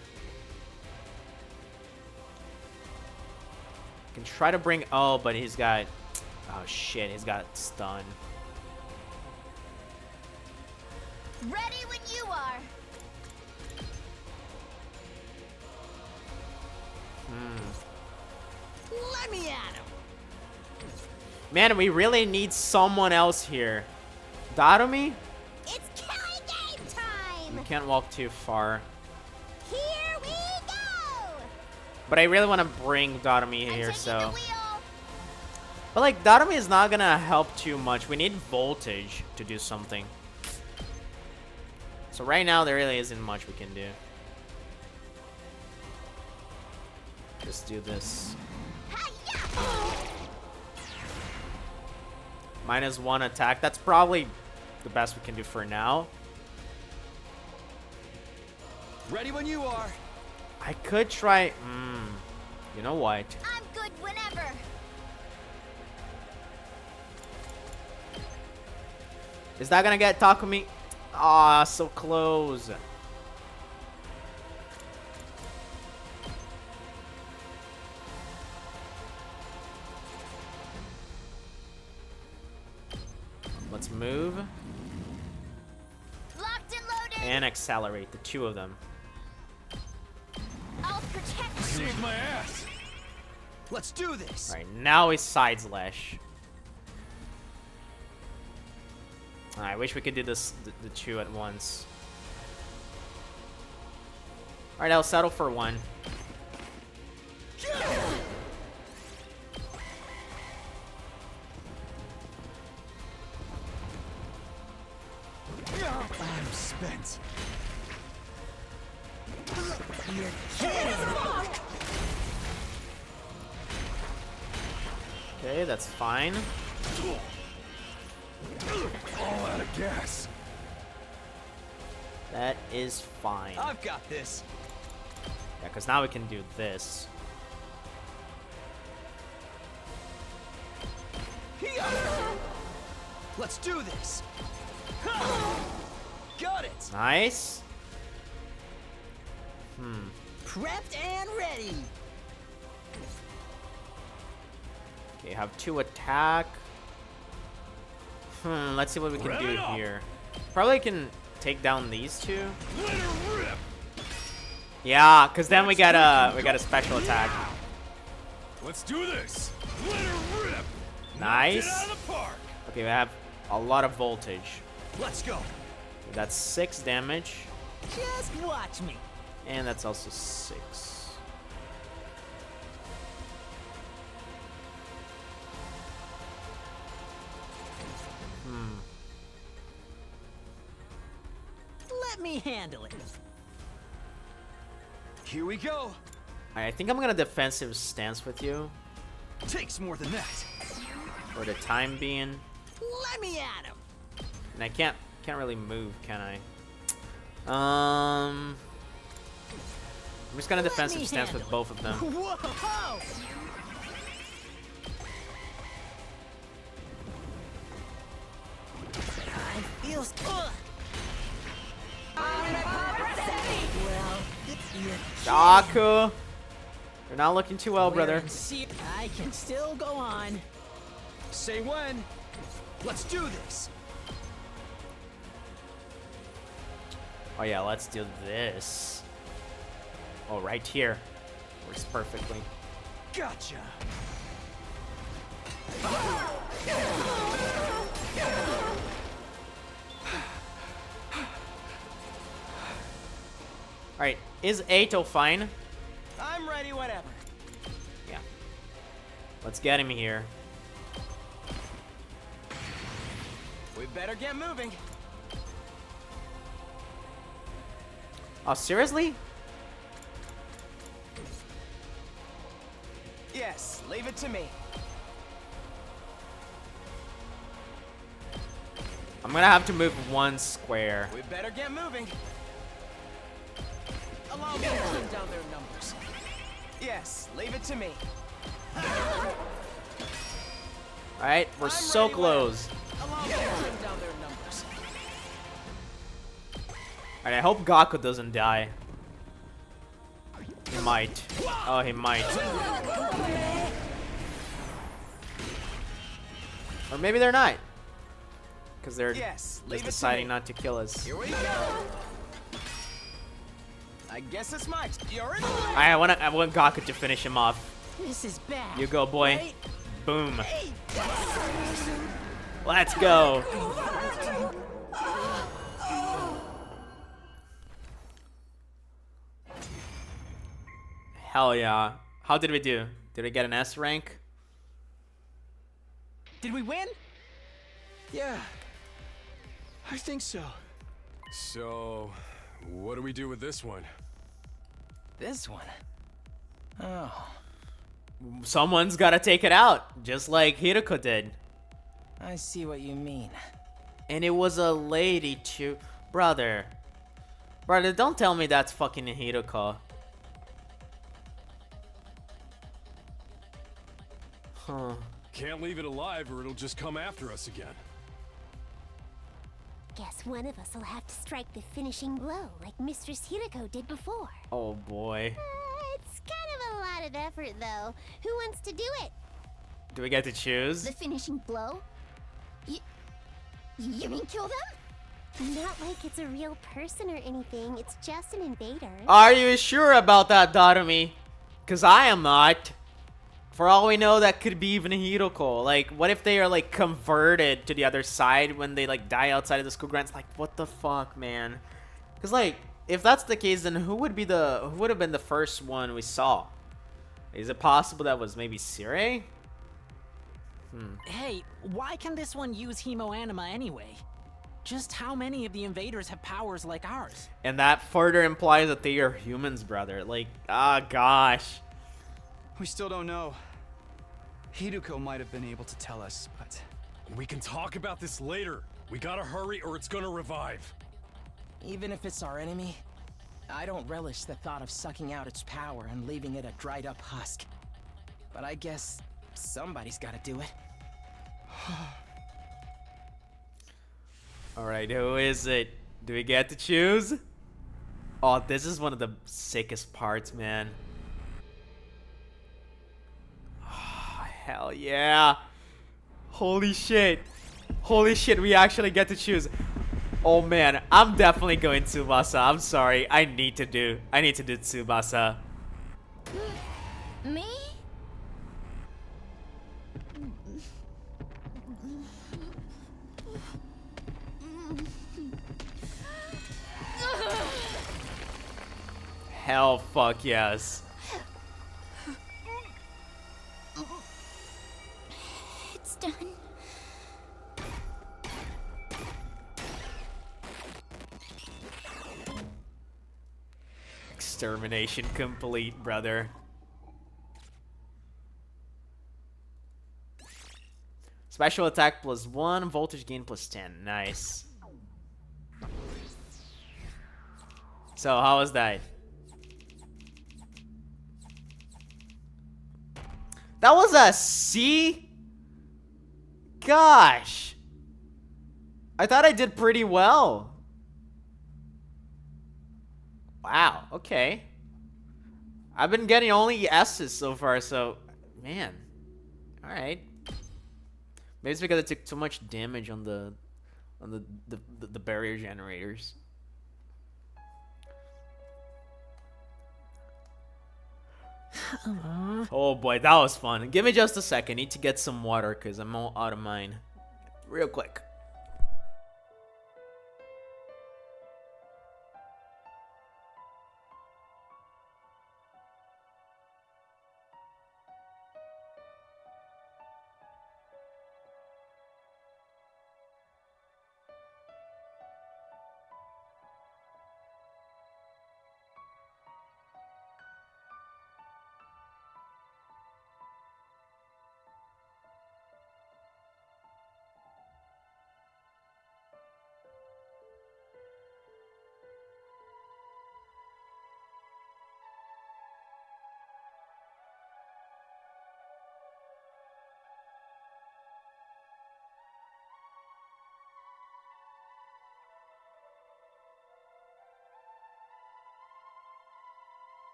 S1: We can try to bring. Oh, but he's got. Oh shit, he's got stun.
S9: Ready when you are.
S10: Let me at him.
S1: Man, we really need someone else here. Dadomi?
S9: It's killing game time.
S1: We can't walk too far.
S9: Here we go.
S1: But I really want to bring Dadomi
S9: I'm
S1: here,
S9: taking the
S1: so.
S9: wheel.
S1: But like, Dadomi is not gonna help too much. We need voltage to do something. So right now, there really isn't much we can do. Just do this. -1 attack. That's probably the best we can do for now.
S6: Ready when you are.
S1: I could try. You know what?
S9: I'm good whenever.
S1: Is that gonna get Takumi? Ah, so close. Let's move
S9: Locked and loaded.
S1: and accelerate the two of them.
S9: I'll protect you.
S2: Saved my ass.
S6: Let's do this.
S1: All right, now we side slash. I wish we could do this the two at once. All right, I'll settle for one.
S6: I'm spent.
S1: Okay, that's fine.
S2: All out of gas.
S1: That is fine.
S6: I've got this.
S1: Yeah, because now we can do this.
S6: Let's do this. Got it.
S1: Nice.
S11: Prepped and ready.
S1: Okay, have 2 attack. Let's see what we can
S2: Rev
S1: do
S2: it up.
S1: here. Probably can take down these 2.
S2: Let her rip.
S1: Yeah, because then we got a special attack.
S2: Let's do this. Let her rip.
S1: Nice.
S2: Knocked it out of the park.
S1: Okay, we have a lot of voltage.
S6: Let's go.
S1: That's 6 damage,
S11: Just watch me.
S1: and that's also 6.
S11: Let me handle it.
S6: Here we go.
S1: I think I'm gonna defensive stance with you
S6: Takes more than that.
S1: for the time being,
S11: Let me at him.
S1: and I can't really move, can I? I'm just gonna
S11: Let
S1: defensive
S11: me
S1: stance with
S11: handle
S1: both of them.
S11: Whoa! I feel. Well,
S1: Daku, you're not looking too well,
S11: we're
S1: brother.
S11: in I can still go on.
S6: Say when. Let's do this.
S1: Oh yeah, let's do this. Oh, right here. Works perfectly.
S6: Gotcha.
S1: Alright, is Ato fine?
S10: I'm ready, whatever.
S1: Yeah. Let's get him here.
S10: We better get moving.
S1: Oh, seriously?
S10: Yes, leave it to me.
S1: I'm gonna have to move 1 square.
S10: We better get moving. Allow me to trim down their numbers. Yes, leave it to me.
S1: Alright, we're
S10: I'm
S1: so
S10: ready,
S1: close.
S10: Allow me to trim down their numbers.
S1: Alright, I hope Gaku doesn't die. He might. Oh, he might. Or maybe they're not. Because they're
S10: Yes,
S1: just
S10: leave it to
S1: deciding
S10: me.
S1: not to kill us.
S10: Here we go. I guess it's my. You're in.
S1: I want Gaku to finish him off.
S11: This is bad.
S1: You go, boy.
S11: Right?
S1: Boom. Let's go. Hell yeah. How did we do? Did we get an S rank?
S10: Did we win?
S6: Yeah. I think so.
S2: So, what do we do with this one?
S10: This one. Oh,
S1: Someone's gotta take it out, just like Hiroko did.
S10: I see what you mean.
S1: And it was a lady too. Brother. Brother, don't tell me that's fucking Hiroko. Huh.
S2: Can't leave it alive or it'll just come after us again.
S9: Guess one of us will have to strike the finishing blow like Mistress Hiroko did before.
S1: Oh boy.
S9: It's kind of a lot of effort, though. Who wants to do it?
S1: Do we get to choose?
S9: The finishing blow? You mean kill them? Not like it's a real person or anything. It's just an invader.
S1: Are you sure about that, Darumi? Cause I am not. For all we know, that could be even Hiroko. Like, what if they are like converted to the other side when they like die outside of the school grounds? Like, what the fuck, man? Cause like, if that's the case, then who would have been the first one we saw? Is it possible that was maybe Sire?
S11: Hey, why can this one use hemoanima anyway? Just how many of the invaders have powers like ours?
S1: And that further implies that they are humans, brother. Like, gosh.
S6: We still don't know. Hiruko might have been able to tell us, but...
S2: We can talk about this later. We gotta hurry or it's gonna revive.
S12: Even if it's our enemy, I don't relish the thought of sucking out its power and leaving it a dried up husk. But I guess somebody's gotta do it.
S1: Alright, who is it? Do we get to choose? Oh, this is one of the sickest parts, man. Oh, hell yeah. Holy shit. Holy shit, we actually get to choose. Oh man, I'm definitely going Tsubasa. I'm sorry. I need to do Tsubasa.
S9: Me?
S1: Hell fuck yes.
S9: It's done.
S1: Extermination complete, brother. Special attack +1, voltage gain +10. Nice. So, how was that? That was a C? Gosh. I thought I did pretty well. Wow, okay. I've been getting only S's so far, so... Man. Alright. Maybe it's because I took too much damage on the barrier generators. Oh boy, that was fun. Give me just a second. Need to get some water because I'm all out of mine. Real quick.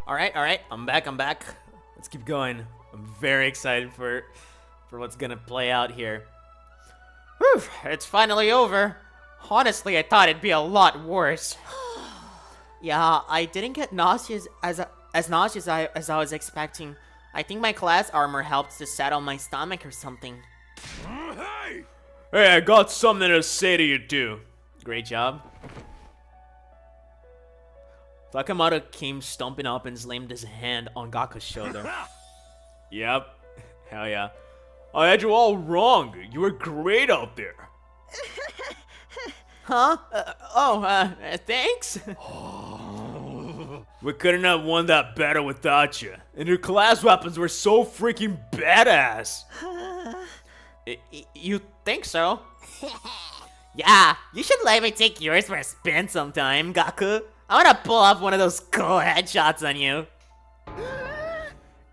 S1: Alright, I'm back. Let's keep going. I'm very excited for what's gonna play out here. Whew, it's finally over. Honestly, I thought it'd be a lot worse.
S4: Yeah, I didn't get nauseous as nauseous as I was expecting. I think my class armor helped to settle my stomach or something.
S3: Hey, I got something to say to you too.
S1: Great job. Sakamoto came stomping up and slammed his hand on Gaku's shoulder.
S3: Yep. Hell yeah. I had you all wrong. You were great out there.
S4: Huh? Thanks?
S3: We couldn't have won that battle without you. And your class weapons were so freaking badass.
S1: You think so?
S8: Yeah, you should let me take yours for a spin sometime, Gaku. I wanna pull off one of those cool headshots on you.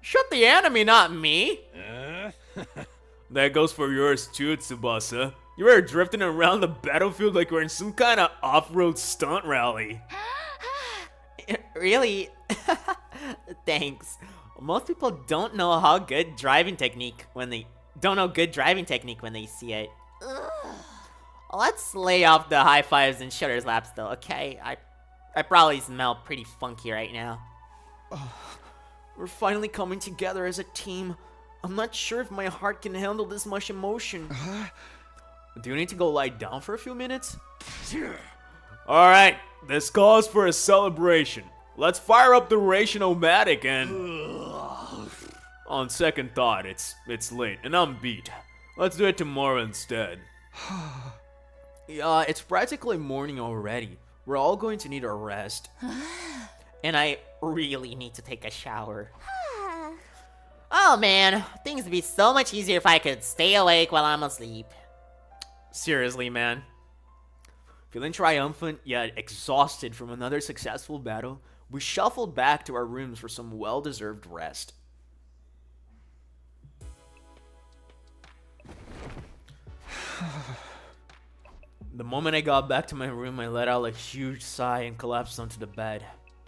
S1: Shoot the enemy, not me.
S3: That goes for yours too, Tsubasa. You were drifting around the battlefield like you were in some kind of off-road stunt rally.
S1: Really? Thanks. Most people don't know good driving technique when they see it. Let's lay off the high fives and shoulder slaps though, okay? I probably smell pretty funky right now.
S4: We're finally coming together as a team. I'm not sure if my heart can handle this much emotion.
S1: Do you need to go lie down for a few minutes?
S3: Alright, this calls for a celebration. Let's fire up the Ration-O-Matic and... On second thought, it's late and I'm beat. Let's do it tomorrow instead.
S1: Yeah, it's practically morning already. We're all going to need a rest.
S8: And I really need to take a shower. Oh man, things would be so much easier if I could stay awake while I'm asleep.
S1: Seriously, man. Feeling triumphant yet exhausted from another successful battle, we shuffled back to our rooms for some well-deserved rest. The moment I got back to my room, I let out a huge sigh and collapsed onto the bed.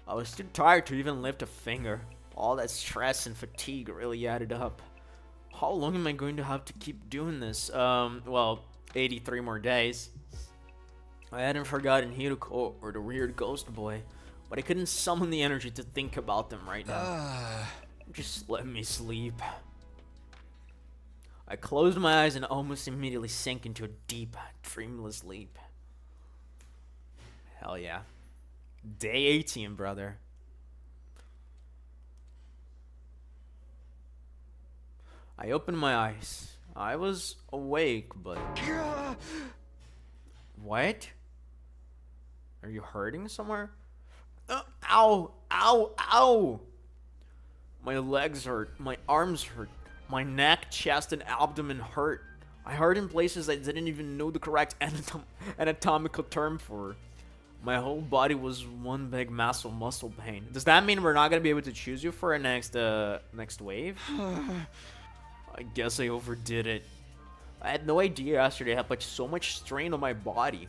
S1: I was too tired to even lift a finger. All that stress and fatigue really added up. How long am I going to have to keep doing this? Well, 83 more days. I hadn't forgotten Hiruko or the weird ghost boy, but I couldn't summon the energy to think about them right now. Just let me sleep. I closed my eyes and almost immediately sank into a deep, dreamless sleep. Hell yeah. Day 18, brother. I opened my eyes. I was awake, but... What? Are you hurting somewhere? Ow! Ow! Ow! My legs hurt. My arms hurt. My neck, chest, and abdomen hurt. I hurt in places I didn't even know the correct anatomical term for. My whole body was one big mass of muscle pain. Does that mean we're not gonna be able to choose you for a next wave? I guess I overdid it. I had no idea yesterday I put so much strain on my body.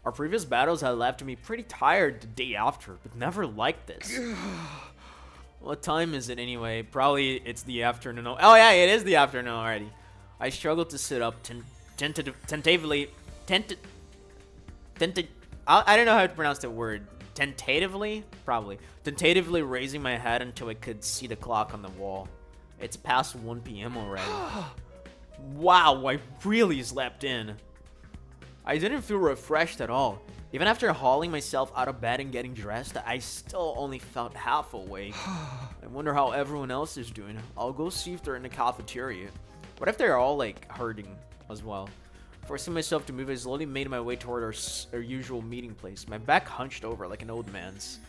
S1: Our previous battles had left me pretty tired the day after, but never like this. What time is it anyway? Probably it's the afternoon. Oh yeah, it is the afternoon already. I struggled to sit up, tentatively. I don't know how to pronounce that word. Tentatively? Probably. Tentatively raising my head until I could see the clock on the wall. It's past 1 p.m. already. Wow, I really slept in. I didn't feel refreshed at all. Even after hauling myself out of bed and getting dressed, I still only felt half awake. I wonder how everyone else is doing. I'll go see if they're in the cafeteria. What if they're all, like, hurting as well? Forcing myself to move, I slowly made my way toward our usual meeting place. My back hunched over like an old man's.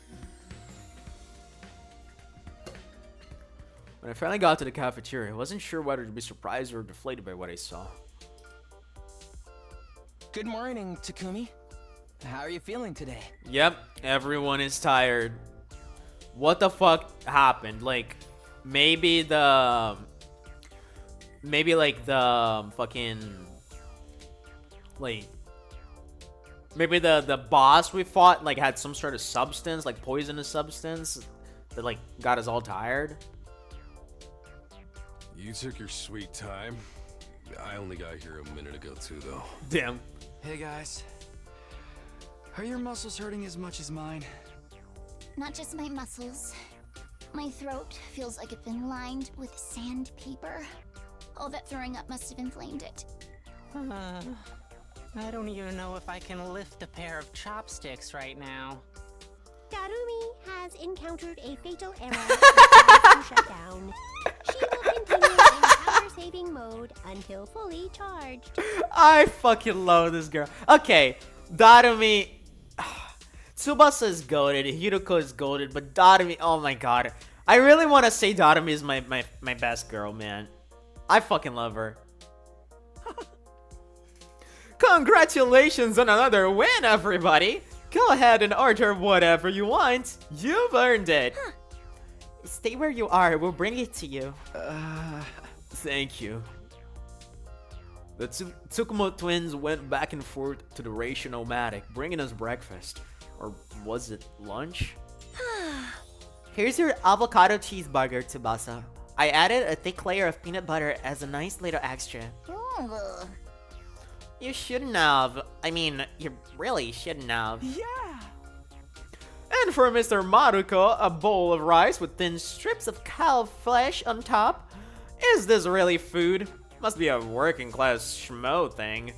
S1: When I finally got to the cafeteria, I wasn't sure whether to be surprised or deflated by what I saw.
S12: Good morning, Takumi. How are you feeling today?
S1: Yep, everyone is tired. What the fuck happened? Like, maybe like the fucking, like, maybe the boss we fought like had some sort of substance, like poisonous substance, that like got us all tired.
S13: You took your sweet time. I only got here a minute ago too, though.
S1: Damn.
S6: Hey guys. Are your muscles hurting as much as mine?
S9: Not just my muscles. My throat feels like it's been lined with sandpaper. All that throwing up must have inflamed it.
S11: I don't even know if I can lift a pair of chopsticks right now.
S14: Darumi has encountered a fatal error and to shut down. She will continue in power-saving mode until fully charged.
S1: I fucking love this girl. Okay, Darumi. Tsubasa is goated, Hiroko is goated, but Darumi, oh my god. I really want to say Darumi is my best girl, man. I fucking love her. Congratulations on another win, everybody! Go ahead and order whatever you want. You've earned it.
S4: Stay where you are. We'll bring it to you.
S3: Thank you. The Tsukumo twins went back and forth to the Ratio Nomadic, bringing us breakfast. Or was it lunch?
S4: Here's your avocado cheeseburger, Tsubasa. I added a thick layer of peanut butter as a nice little extra. You shouldn't have. I mean, you really shouldn't have.
S11: Yeah!
S1: And for Mr. Maruko, a bowl of rice with thin strips of cow flesh on top. Is this really food? Must be a working class schmo thing.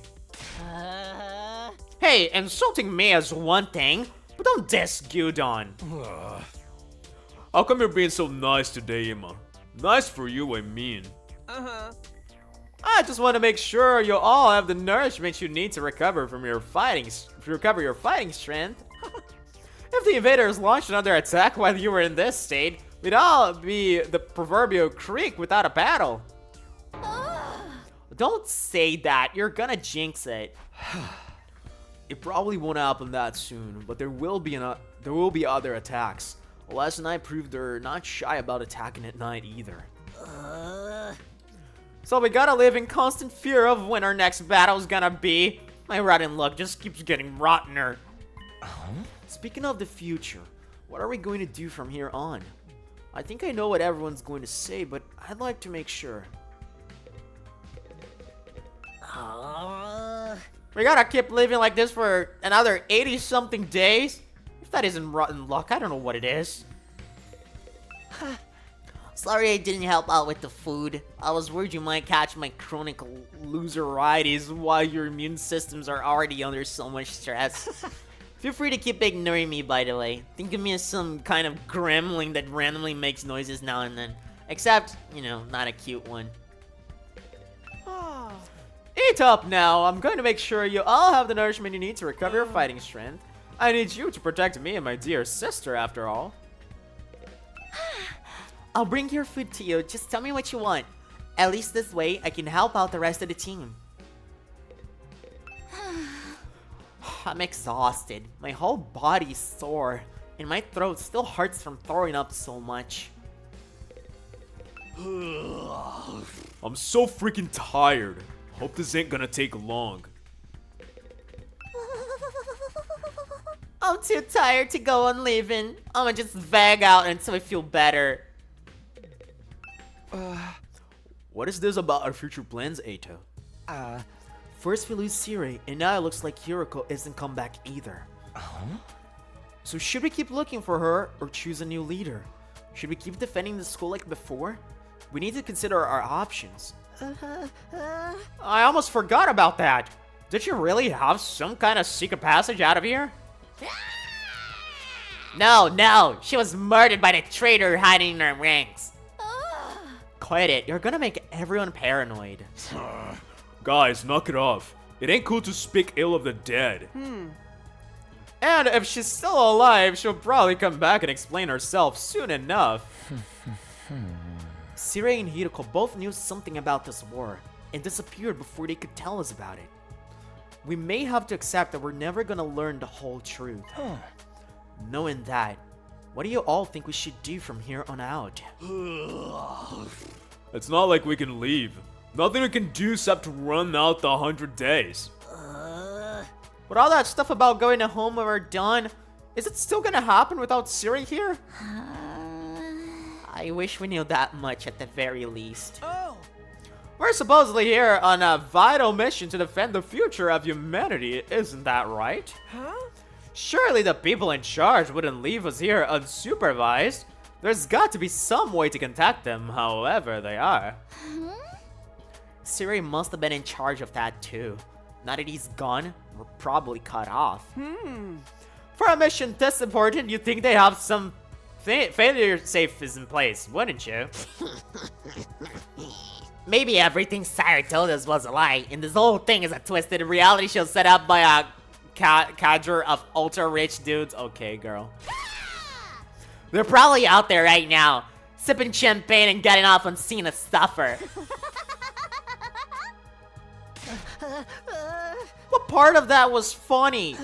S1: Hey, insulting me is one thing, but don't diss Gyudon.
S3: How come you're being so nice today, Ima? Nice for you, I mean.
S1: I just want to make sure you all have the nourishment you need to recover from your fighting strength. If the invaders launched another attack while you were in this state, we'd all be the proverbial creek without a paddle. Don't say that, you're gonna jinx it.
S3: It probably won't happen that soon, but there will be other attacks. Last night proved they're not shy about attacking at night either.
S1: So we gotta live in constant fear of when our next battle's gonna be. My rotten luck just keeps getting rottener.
S3: Speaking of the future, what are we going to do from here on? I think I know what everyone's going to say, but I'd like to make sure.
S1: We gotta keep living like this for another 80-something days? If that isn't rotten luck, I don't know what it is.
S8: Sorry I didn't help out with the food. I was worried you might catch my chronic loseritis while your immune systems are already under so much stress. Feel free to keep ignoring me, by the way. Think of me as some kind of gremlin that randomly makes noises now and then. Except, you know, not a cute one.
S1: Eat up now. I'm going to make sure you all have the nourishment you need to recover your fighting strength. I need you to protect me and my dear sister, after all.
S4: I'll bring your food to you. Just tell me what you want. At least this way, I can help out the rest of the team.
S8: I'm exhausted. My whole body's sore, and my throat still hurts from throwing up so much.
S3: I'm so freaking tired. Hope this ain't gonna take long.
S8: I'm too tired to go on leaving. I'ma just vag out until I feel better.
S3: What is this about our future plans, Eito?
S4: First we lose Siri, and now it looks like Hiroko isn't come back either. So should we keep looking for her, or choose a new leader? Should we keep defending the school like before? We need to consider our options.
S1: I almost forgot about that. Did you really have some kind of secret passage out of here?
S8: No, she was murdered by the traitor hiding in her ranks.
S1: Quit it, you're gonna make everyone paranoid.
S3: Guys, knock it off. It ain't cool to speak ill of the dead.
S1: And if she's still alive, she'll probably come back and explain herself soon enough.
S4: Siri and Hiroko both knew something about this war, and disappeared before they could tell us about it. We may have to accept that we're never gonna learn the whole truth. Knowing that, what do you all think we should do from here on out?
S3: It's not like we can leave. Nothing we can do except run out the 100 days.
S1: But all that stuff about going to home when we're done, is it still gonna happen without Siri here?
S8: I wish we knew that much at the very least.
S12: Oh!
S1: We're supposedly here on a vital mission to defend the future of humanity, isn't that right?
S12: Huh?
S1: Surely the people in charge wouldn't leave us here unsupervised. There's got to be some way to contact them, however they are.
S8: Siri must have been in charge of that too. Now that he's gone, we're probably cut off.
S1: For a mission this important, you'd think they have some failure safes in place, wouldn't you?
S8: Maybe everything Sire told us was a lie, and this whole thing is a twisted reality show set up by a cadre of ultra-rich dudes. Okay, girl. They're probably out there right now, sipping champagne and getting off on seeing us suffer.
S1: What part of that was funny?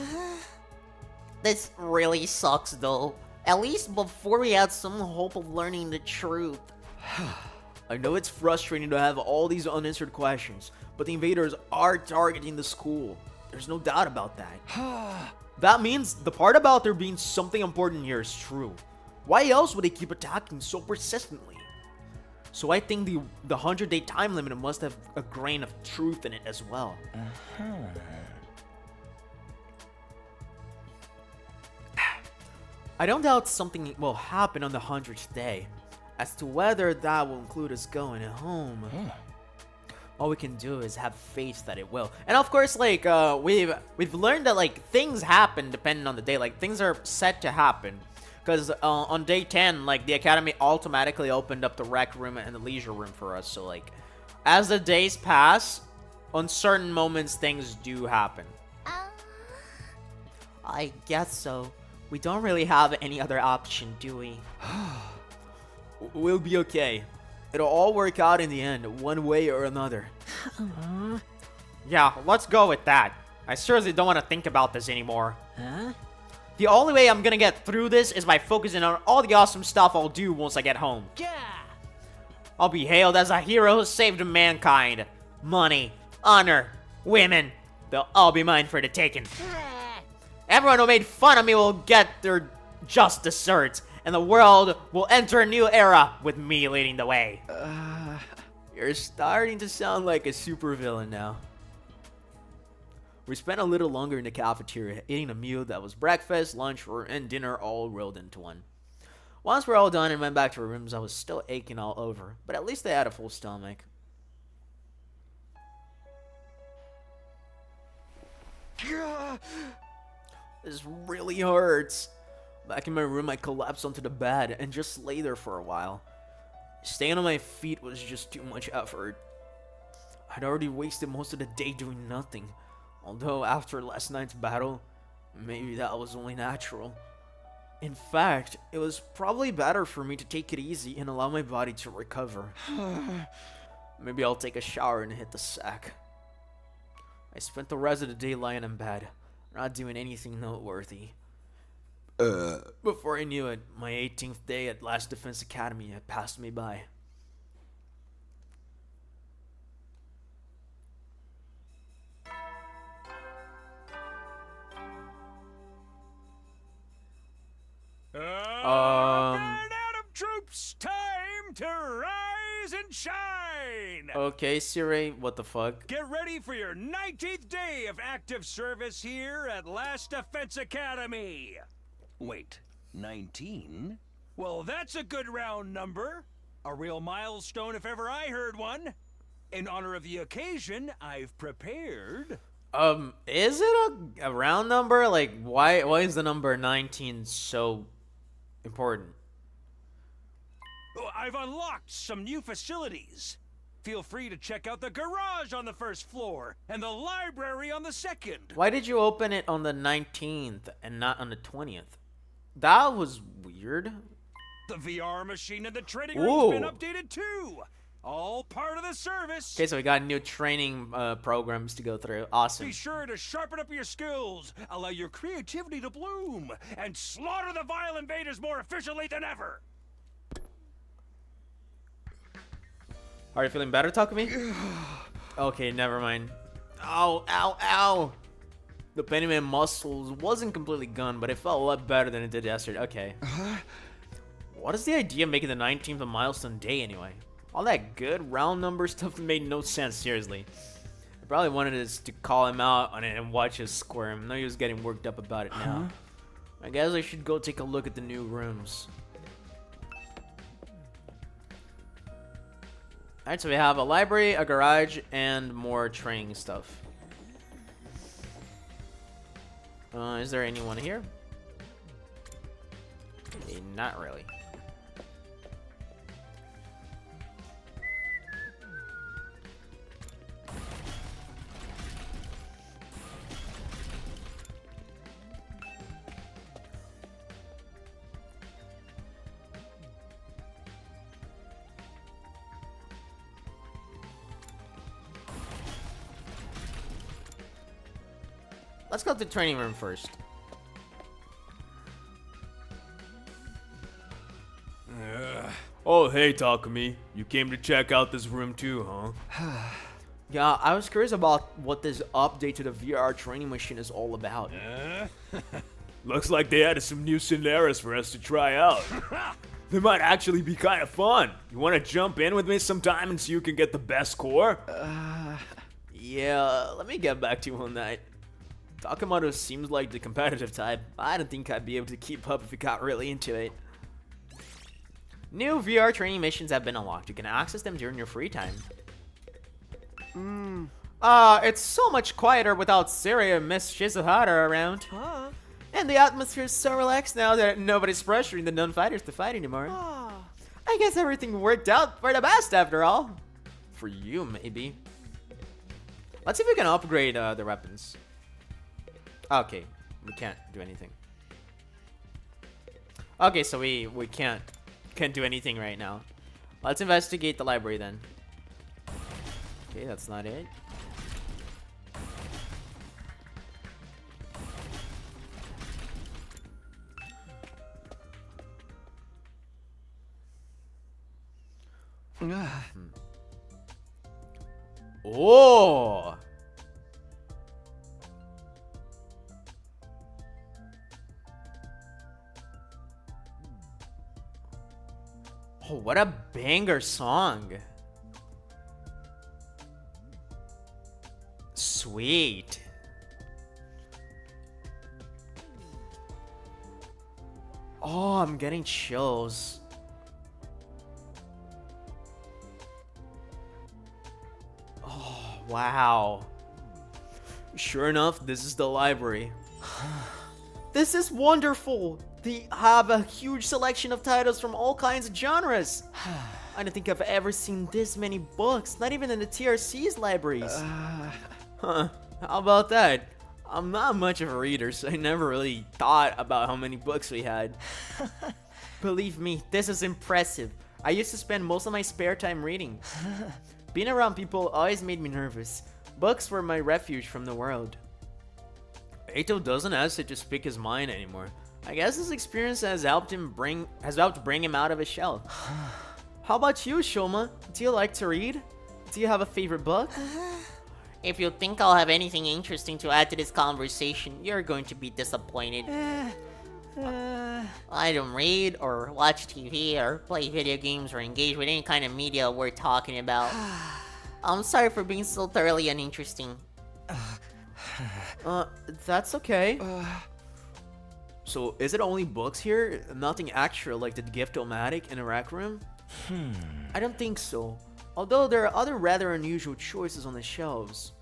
S8: This really sucks though. At least before we had some hope of learning the truth.
S1: I know it's frustrating to have all these unanswered questions, but the invaders are targeting the school. There's no doubt about that. That means the part about there being something important here is true. Why else would they keep attacking so persistently? So I think the 100-day time limit must have a grain of truth in it as well. I don't doubt something will happen on the 100th day. As to whether that will include us going home, all we can do is have faith that it will. And of course, like we've learned that like things happen depending on the day. Like things are set to happen, because on day 10, like the academy automatically opened up the rec room and the leisure room for us. So like, as the days pass, on certain moments things do happen.
S8: I guess so. We don't really have any other option, do we?
S1: We'll be okay. It'll all work out in the end, one way or another. Yeah, let's go with that. I seriously don't want to think about this anymore. The only way I'm gonna get through this is by focusing on all the awesome stuff I'll do once I get home. I'll be hailed as a hero who saved mankind. Money, honor, women, they'll all be mine for the taking. Everyone who made fun of me will get their just desserts, and the world will enter a new era with me leading the way. You're starting to sound like a supervillain now. We spent a little longer in the cafeteria, eating a meal that was breakfast, lunch, and dinner all rolled into one. Once we're all done and went back to our rooms, I was still aching all over, but at least I had a full stomach. This really hurts. Back in my room, I collapsed onto the bed and just lay there for a while. Staying on my feet was just too much effort. I'd already wasted most of the day doing nothing. Although after last night's battle, maybe that was only natural. In fact, it was probably better for me to take it easy and allow my body to recover. Maybe I'll take a shower and hit the sack. I spent the rest of the day lying in bed, not doing anything noteworthy. Before I knew it, my 18th day at Last Defense Academy had passed me by.
S2: Atom troops, time to rise and shine!
S1: Okay, Siri, what the fuck?
S2: Get ready for your 19th day of active service here at Last Defense Academy. Wait, 19? Well, that's a good round number. A real milestone if ever I heard one. In honor of the occasion, I've prepared...
S1: Is it a round number? Like, why is the number 19 so important?
S2: I've unlocked some new facilities. Feel free to check out the garage on the first floor and the library on the second.
S1: Why did you open it on the 19th and not on the 20th? That was weird.
S2: The VR machine in the training room's been updated too. All part of the service.
S1: Okay, so we got new training programs to go through. Awesome.
S2: Be sure to sharpen up your skills, allow your creativity to bloom, and slaughter the vile invaders more efficiently than ever.
S1: Are you feeling better, Takumi? Okay, never mind. Ow, ow, ow. The pain in my muscles wasn't completely gone, but it felt a lot better than it did yesterday. Okay. What is the idea of making the 19th a milestone day anyway? All that good round number stuff made no sense, seriously. I probably wanted us to call him out on it and watch us squirm. I know he was getting worked up about it now. I guess I should go take a look at the new rooms. Alright, so we have a library, a garage, and more training stuff. Is there anyone here? Not really. Let's go to the training room first.
S3: Oh, hey, Takumi. You came to check out this room too, huh?
S1: Yeah, I was curious about what this update to the VR training machine is all about.
S3: Looks like they added some new scenarios for us to try out. They might actually be kind of fun. You want to jump in with me sometime and see who can get the best score?
S1: Yeah, let me get back to you on that. Takamoto seems like the competitive type. I don't think I'd be able to keep up if we got really into it. New VR training missions have been unlocked. You can access them during your free time. It's so much quieter without Siri and Miss Shizuhara around. And the atmosphere is so relaxed now that nobody's pressuring the non-fighters to fight anymore. I guess everything worked out for the best after all. For you, maybe. Let's see if we can upgrade the weapons. Okay, we can't do anything. Okay, so we can't do anything right now. Let's investigate the library then. Okay, that's not it. Oh! Oh, what a banger song. Sweet. Oh, I'm getting chills. Oh, wow. Sure enough, this is the library. This is wonderful. They have a huge selection of titles from all kinds of genres. I don't think I've ever seen this many books, not even in the TRC's libraries. Huh, how about that? I'm not much of a reader, so I never really thought about how many books we had. Believe me, this is impressive. I used to spend most of my spare time reading. Being around people always made me nervous. Books were my refuge from the world. Eito doesn't hesitate to speak his mind anymore. I guess this experience has helped bring him out of his shell. How about you, Shoma? Do you like to read? Do you have a favorite book?
S8: If you think I'll have anything interesting to add to this conversation, you're going to be disappointed. I don't read or watch TV or play video games or engage with any kind of media we're talking about. I'm sorry for being so thoroughly uninteresting.
S1: That's okay. So, is it only books here? Nothing extra like the Gift-O-Matic in a rec room? I don't think so. Although there are other rather unusual choices on the shelves.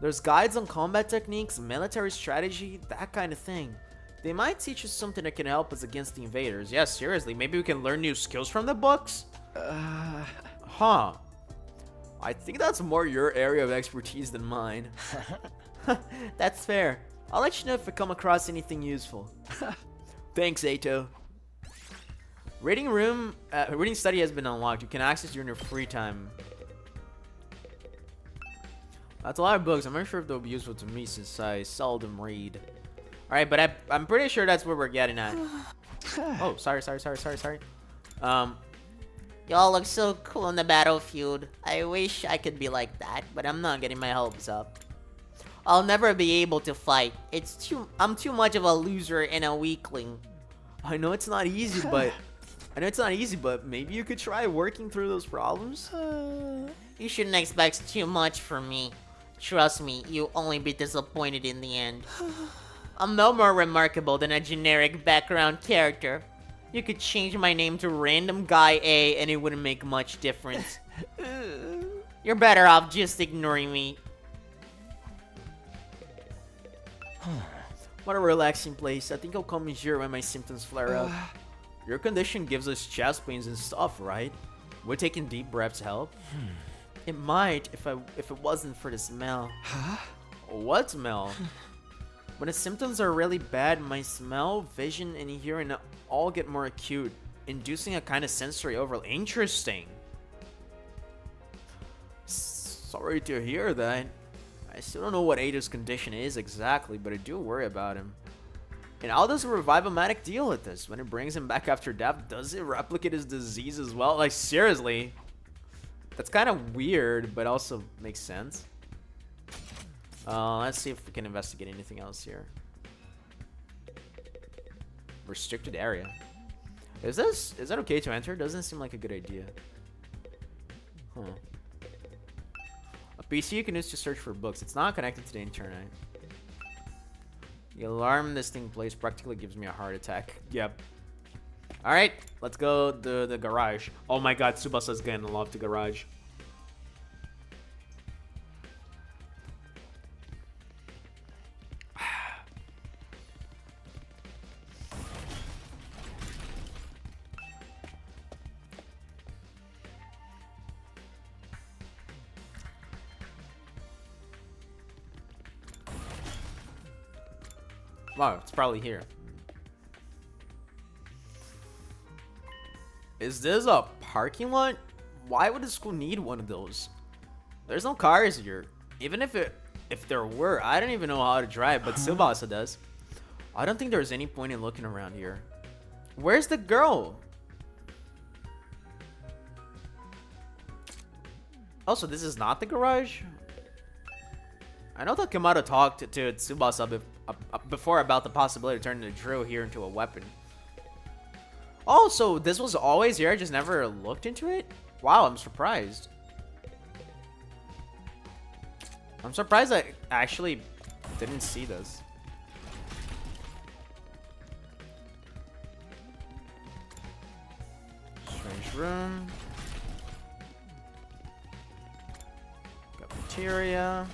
S1: There's guides on combat techniques, military strategy, that kind of thing. They might teach us something that can help us against the invaders. Yeah, seriously, maybe we can learn new skills from the books? Huh. I think that's more your area of expertise than mine. That's fair. I'll let you know if I come across anything useful. Thanks, Eito. Reading study has been unlocked. You can access during your free time. That's a lot of books. I'm not sure if they'll be useful to me since I seldom read. Alright, but I'm pretty sure that's where we're getting at. Oh, sorry.
S8: Y'all look so cool on the battlefield. I wish I could be like that, but I'm not getting my hopes up. I'll never be able to fight. I'm too much of a loser and a weakling.
S1: I know it's not easy, but I know it's not easy, but maybe you could try working through those problems?
S8: You shouldn't expect too much from me. Trust me, you'll only be disappointed in the end. I'm no more remarkable than a generic background character. You could change my name to Random Guy A and it wouldn't make much difference. You're better off just ignoring me.
S1: What a relaxing place. I think I'll come here when my symptoms flare up. Your condition gives us chest pains and stuff, right? Would taking deep breaths help? It might if it wasn't for the smell.
S6: Huh?
S1: What smell? When the symptoms are really bad, my smell, vision, and hearing all get more acute, inducing a kind of sensory overload. Interesting. Sorry to hear that. I still don't know what Ada's condition is exactly, but I do worry about him. And how does a Revive-O-Matic deal with this? When it brings him back after death, does it replicate his disease as well? Like, seriously? That's kind of weird, but also makes sense. Let's see if we can investigate anything else here. Restricted area. Is that okay to enter? Doesn't seem like a good idea. Huh. A PC you can use to search for books. It's not connected to the internet. The alarm this thing plays practically gives me a heart attack. Yep. Alright, let's go to the garage. Oh my god, Tsubasa's gonna love the garage. Wow, it's probably here. Is this a parking lot? Why would the school need one of those? There's no cars here. Even if there were, I don't even know how to drive, but Tsubasa does. I don't think there's any point in looking around here. Where's the girl? Also, this is not the garage? I know that Kamado talked to Tsubasa before about the possibility of turning the drill here into a weapon. Oh, so this was always here? I just never looked into it? Wow, I'm surprised. I'm surprised I actually didn't see this. Strange room. Cafeteria.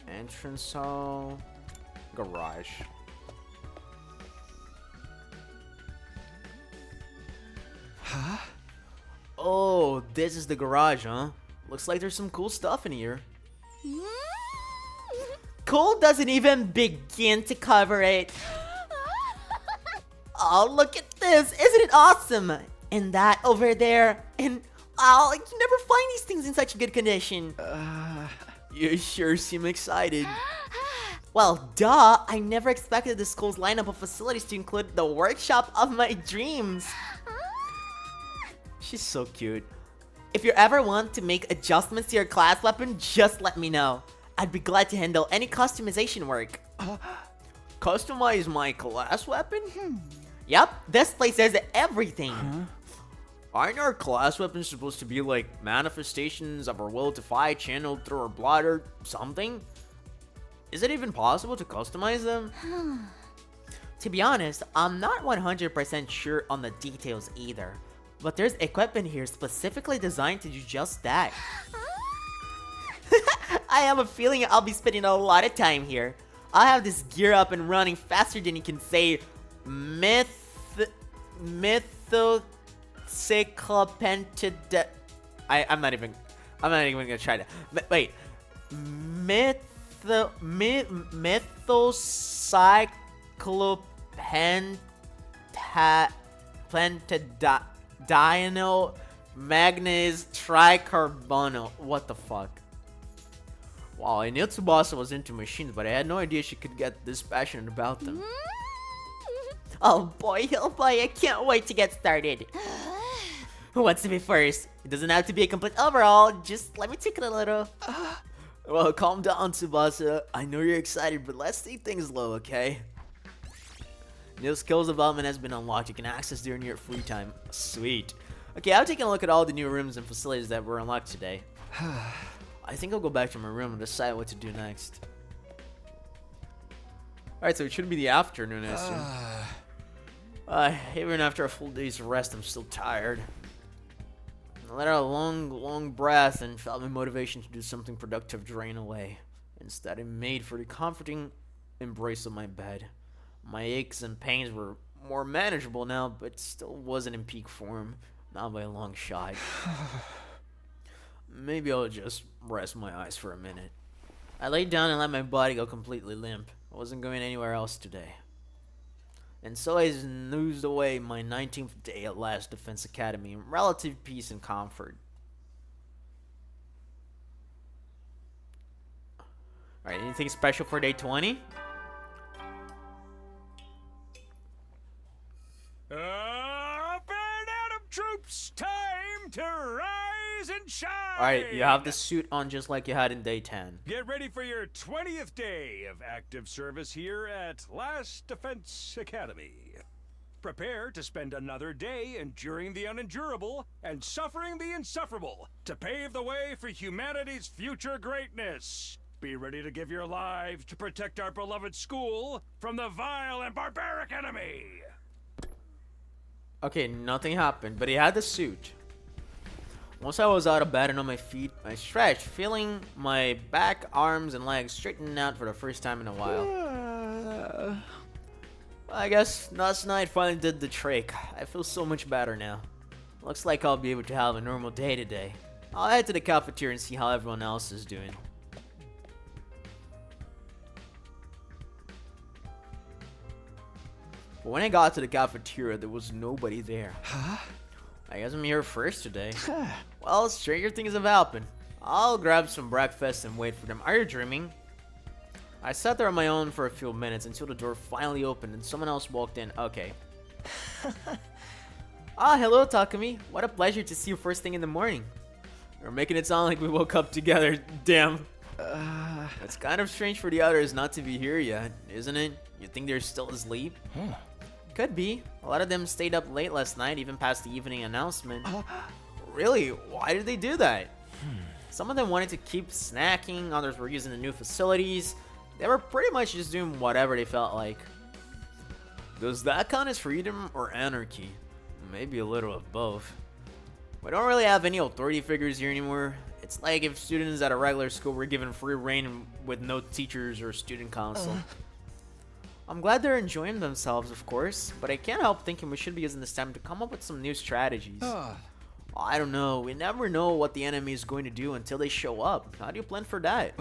S1: Entrance hall. Garage.
S6: Huh?
S1: Oh, this is the garage, huh? Looks like there's some cool stuff in here.
S8: Cool doesn't even begin to cover it. Oh, look at this. Isn't it awesome? And that over there. And oh, you never find these things in such good condition.
S1: You sure seem excited.
S8: Well, duh. I never expected the school's lineup of facilities to include the workshop of my dreams.
S1: She's so cute.
S8: If you ever want to make adjustments to your class weapon, just let me know. I'd be glad to handle any customization work.
S1: Customize my class weapon?
S8: Yep, this place has everything.
S1: Aren't our class weapons supposed to be like manifestations of our will to fight channeled through our blood or something? Is it even possible to customize them?
S8: To be honest, I'm not 100% sure on the details either. But there's equipment here specifically designed to do just that. I have a feeling I'll be spending a lot of time here. I'll have this gear up and running faster than you can say mythocyclopentid. I'm not even gonna try to. Wait, mythocyclopentadieno manganese tricarbono. What the fuck? Wow, I knew Tsubasa was into machines, but I had no idea she could get this passionate about them. Oh boy, I can't wait to get started. Who wants to be first? It doesn't have to be a complete overhaul, just let me take it a little.
S1: Well, calm down, Tsubasa. I know you're excited, but let's take things low, okay? New skills development has been unlocked. You can access during your free time. Sweet. Okay, I've taken a look at all the new rooms and facilities that were unlocked today. I think I'll go back to my room and decide what to do next. Alright, so it should be the afternoon, I assume. Even after a full day's rest, I'm still tired. I let out a long breath and felt my motivation to do something productive drain away. Instead, I made for the comforting embrace of my bed. My aches and pains were more manageable now, but still wasn't in peak form. Not by a long shot. Maybe I'll just rest my eyes for a minute. I laid down and let my body go completely limp. I wasn't going anywhere else today. And so I snoozed away my 19th day at Last Defense Academy in relative peace and comfort. Alright, anything special for day 20?
S2: Up and out of troops, time to rise and shine!
S1: Alright, you have the suit on just like you had in day 10.
S2: Get ready for your 20th day of active service here at Last Defense Academy. Prepare to spend another day enduring the unendurable and suffering the insufferable to pave the way for humanity's future greatness. Be ready to give your lives to protect our beloved school from the vile and barbaric enemy.
S1: Okay, nothing happened, but he had the suit. Once I was out of bed and on my feet, I stretched, feeling my back, arms, and legs straighten out for the first time in a while. I guess last night finally did the trick. I feel so much better now. Looks like I'll be able to have a normal day today. I'll head to the cafeteria and see how everyone else is doing. But when I got to the cafeteria, there was nobody there.
S6: Huh?
S1: I guess I'm here first today. Well, stranger things have happened. I'll grab some breakfast and wait for them. Are you dreaming? I sat there on my own for a few minutes until the door finally opened and someone else walked in. Okay. Hello, Takumi. What a pleasure to see you first thing in the morning. You're making it sound like we woke up together. Damn. It's kind of strange for the others not to be here yet, isn't it? You think they're still asleep? Could be. A lot of them stayed up late last night, even past the evening announcement. Really? Why did they do that? Some of them wanted to keep snacking, others were using the new facilities. They were pretty much just doing whatever they felt like. Does that count as freedom or anarchy? Maybe a little of both. We don't really have any authority figures here anymore. It's like if students at a regular school were given free reign with no teachers or student council. I'm glad they're enjoying themselves, of course, but I can't help thinking we should be using this time to come up with some new strategies. I don't know. We never know what the enemy is going to do until they show up. How do you plan for that?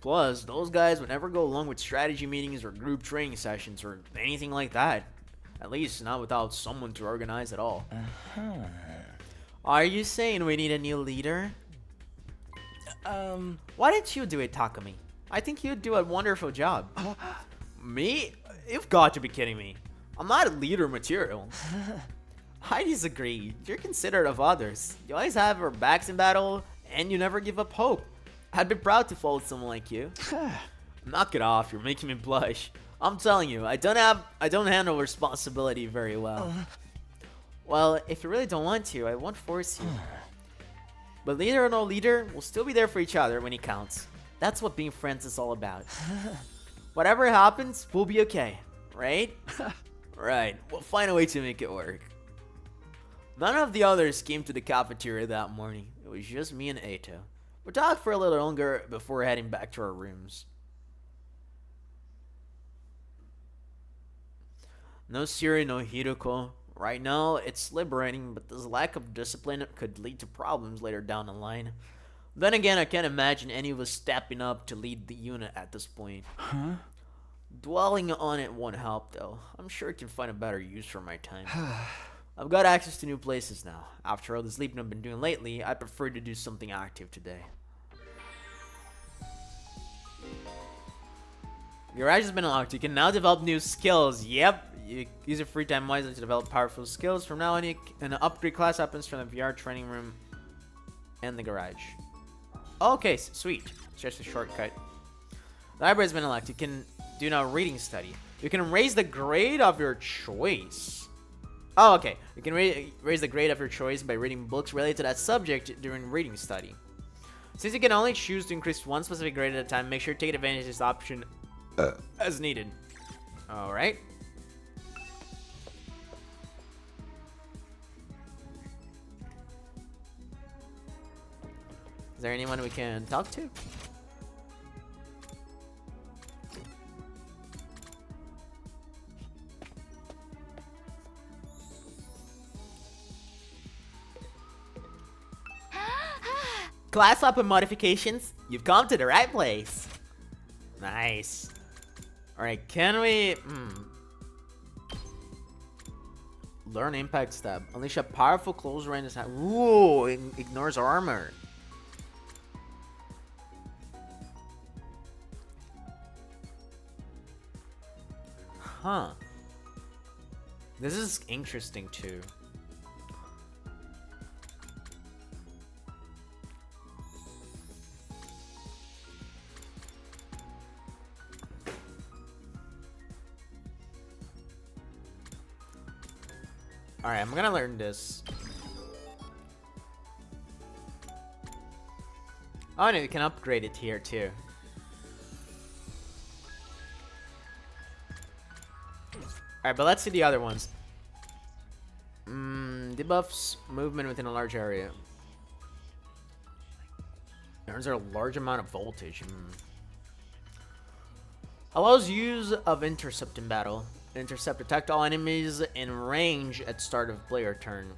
S1: Plus, those guys would never go along with strategy meetings or group training sessions or anything like that. At least not without someone to organize it all. Are you saying we need a new leader? Why didn't you do it, Takumi? I think you'd do a wonderful job. Me? You've got to be kidding me. I'm not a leader material. I disagree. You're considerate of others. You always have our backs in battle, and you never give up hope. I'd be proud to follow someone like you. Knock it off. You're making me blush. I'm telling you, I don't handle responsibility very well. Well, if you really don't want to, I won't force you. But leader or no leader, we'll still be there for each other when it counts. That's what being friends is all about. Whatever happens, we'll be okay, right? Right, we'll find a way to make it work. None of the others came to the cafeteria that morning. It was just me and Eito. We talked for a little longer before heading back to our rooms. No Siri, no Hiroko. Right now, it's liberating, but this lack of discipline could lead to problems later down the line. Then again, I can't imagine any of us stepping up to lead the unit at this point. Dwelling on it won't help, though. I'm sure I can find a better use for my time. I've got access to new places now. After all the sleeping I've been doing lately, I prefer to do something active today. Garage has been unlocked. You can now develop new skills. Yep. You use your free time wisely to develop powerful skills. From now on, an upgrade class happens from the VR training room and the garage. Okay, sweet. It's just a shortcut. The library has been unlocked. You can do now reading study. You can raise the grade of your choice. Oh, okay. You can raise the grade of your choice by reading books related to that subject during reading study. Since you can only choose to increase one specific grade at a time, make sure to take advantage of this option as needed. Alright. Is there anyone we can talk to? Class up and modifications, you've come to the right place. Nice. Alright, can we... Learn impact step. Unleash a powerful close range attack. Ooh, ignores armor. Huh. This is interesting too. Alright, I'm gonna learn this. Oh, no, you can upgrade it here too. Alright, but let's see the other ones. Debuffs movement within a large area. Earns a large amount of voltage. Allows use of intercept in battle. Intercept detect all enemies in range at start of player turn.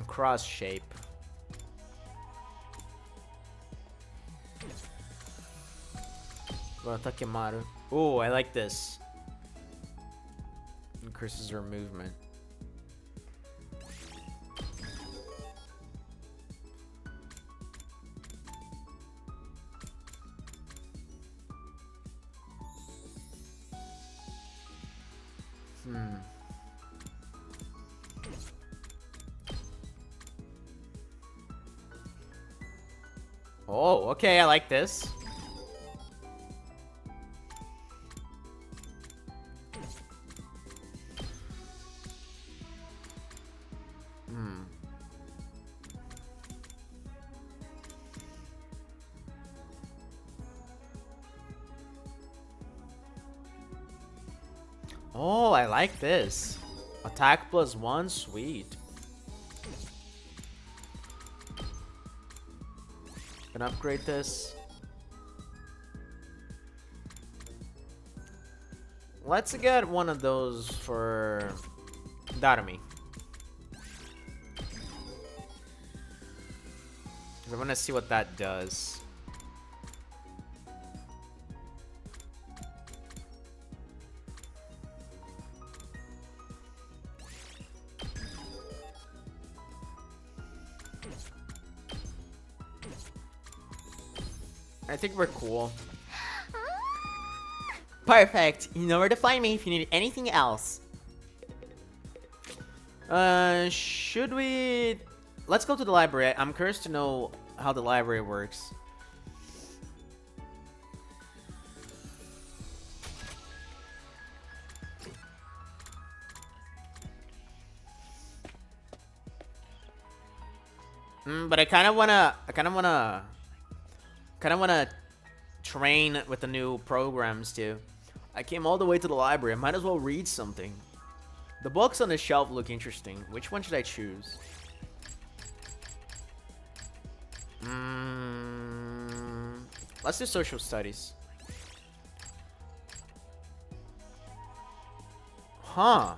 S1: Cross shape. Oh, I like this. Increases her movement. Oh, okay, I like this. Oh, I like this. Attack +1, sweet. Can upgrade this. Let's get one of those for Darumi. I want to see what that does. I think we're cool.
S8: Perfect. You know where to find me if you need anything else.
S1: Should we... Let's go to the library. I'm curious to know how the library works. But I kind of wanna train with the new programs too. I came all the way to the library. I might as well read something. The books on the shelf look interesting. Which one should I choose? Let's do social studies. Huh.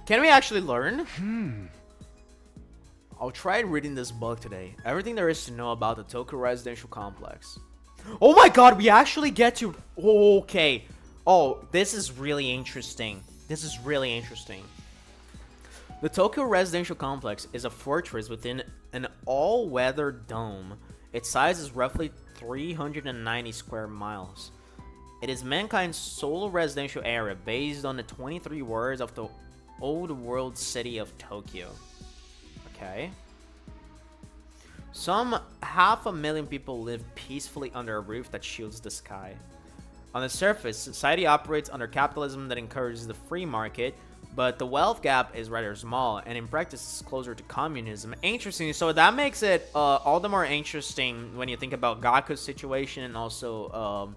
S1: Can we actually learn? I'll try reading this book today. Everything there is to know about the Tokyo residential complex. Oh my god, we actually get to... Okay. Oh, this is really interesting. This is really interesting. The Tokyo residential complex is a fortress within an all-weather dome. Its size is roughly 390 square miles. It is mankind's sole residential area based on the 23 words of the Old world city of Tokyo. Okay. Some 500,000 people live peacefully under a roof that shields the sky. On the surface, society operates under capitalism that encourages the free market, but the wealth gap is rather small, and in practice it's closer to communism. Interesting. So that makes it all the more interesting when you think about Gaku's situation, and also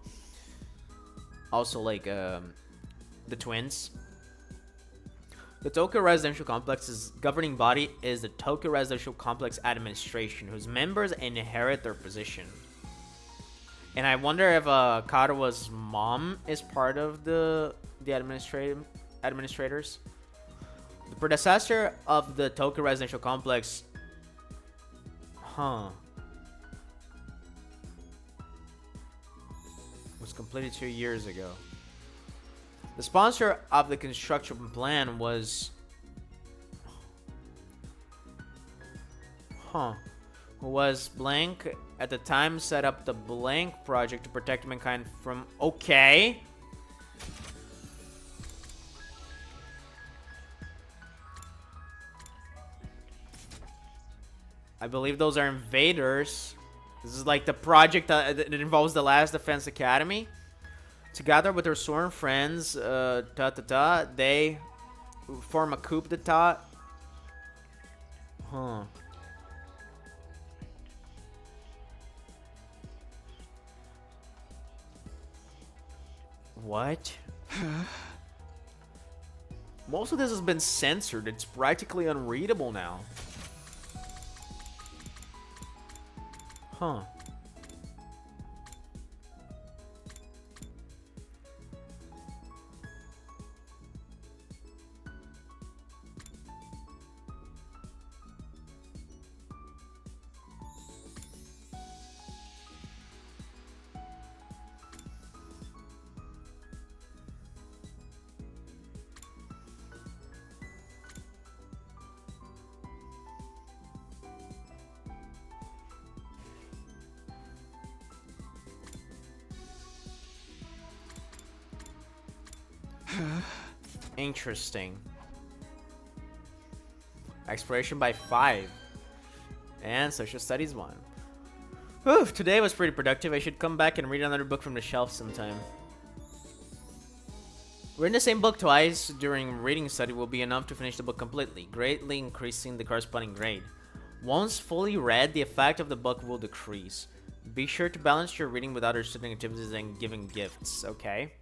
S1: like the twins. The Tokyo Residential Complex's governing body is the Tokyo Residential Complex Administration, whose members inherit their position. And I wonder if Karawa's mom is part of the administrators. The predecessor of the Tokyo Residential Complex, was completed 2 years ago. The sponsor of the construction plan was Blank. At the time, set up the Blank project to protect mankind from... Okay. I believe those are invaders. This is like the project that involves the last Defense Academy. Together with their sworn friends, they form a coup d'etat. What? Most of this has been censored. It's practically unreadable now. Interesting. Exploration by 5. And social studies 1. Whew, today was pretty productive. I should come back and read another book from the shelf sometime. Reading the same book twice during reading study will be enough to finish the book completely, greatly increasing the corresponding grade. Once fully read, the effect of the book will decrease. Be sure to balance your reading with other student activities and giving gifts, okay?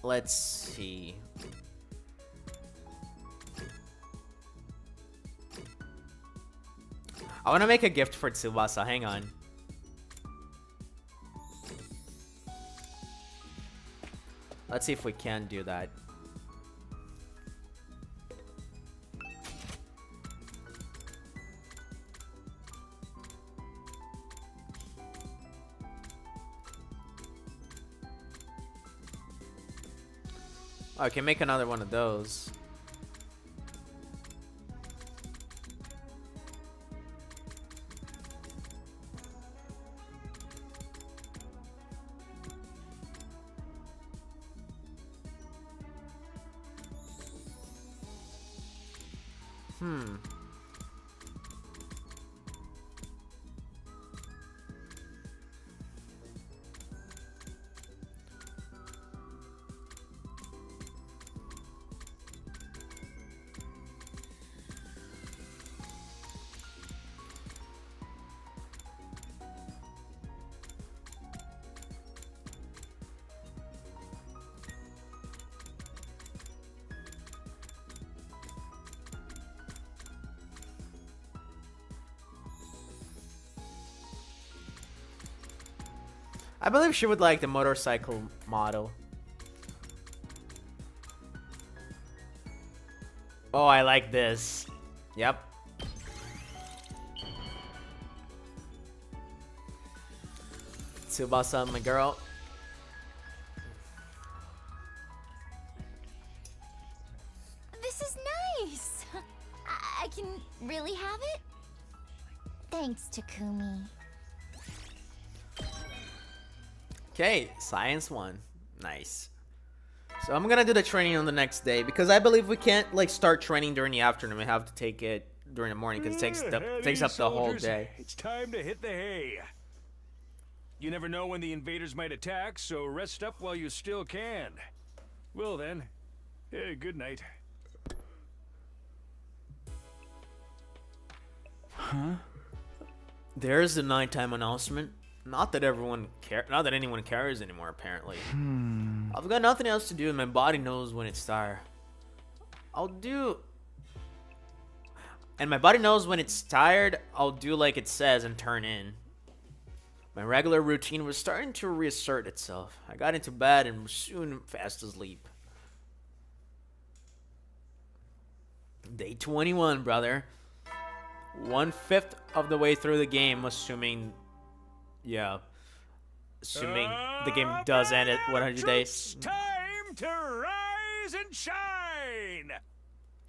S1: Let's see. I want to make a gift for Tsubasa. Hang on. Let's see if we can do that. Oh, I can make another one of those. I believe she would like the motorcycle model. Oh, I like this. Yep. Tsubasa, my girl.
S9: This is nice. I can really have it? Thanks, Takumi.
S1: Okay, science 1. Nice. So I'm gonna do the training on the next day because I believe we can't like start training during the afternoon. We have to take it during the morning because it takes up the whole day.
S2: It's time to hit the hay. You never know when the invaders might attack, so rest up while you still can. Well then, good night.
S6: Huh?
S1: There's the nighttime announcement. Not that anyone cares anymore. Apparently, I've got nothing else to do, and my body knows when it's tired. And my body knows when it's tired. I'll do like it says and turn in. My regular routine was starting to reassert itself. I got into bed and was soon fast asleep. Day 21, brother. 1/5 of the way through the game, assuming the game does end at 100 days.
S2: Time to rise and shine!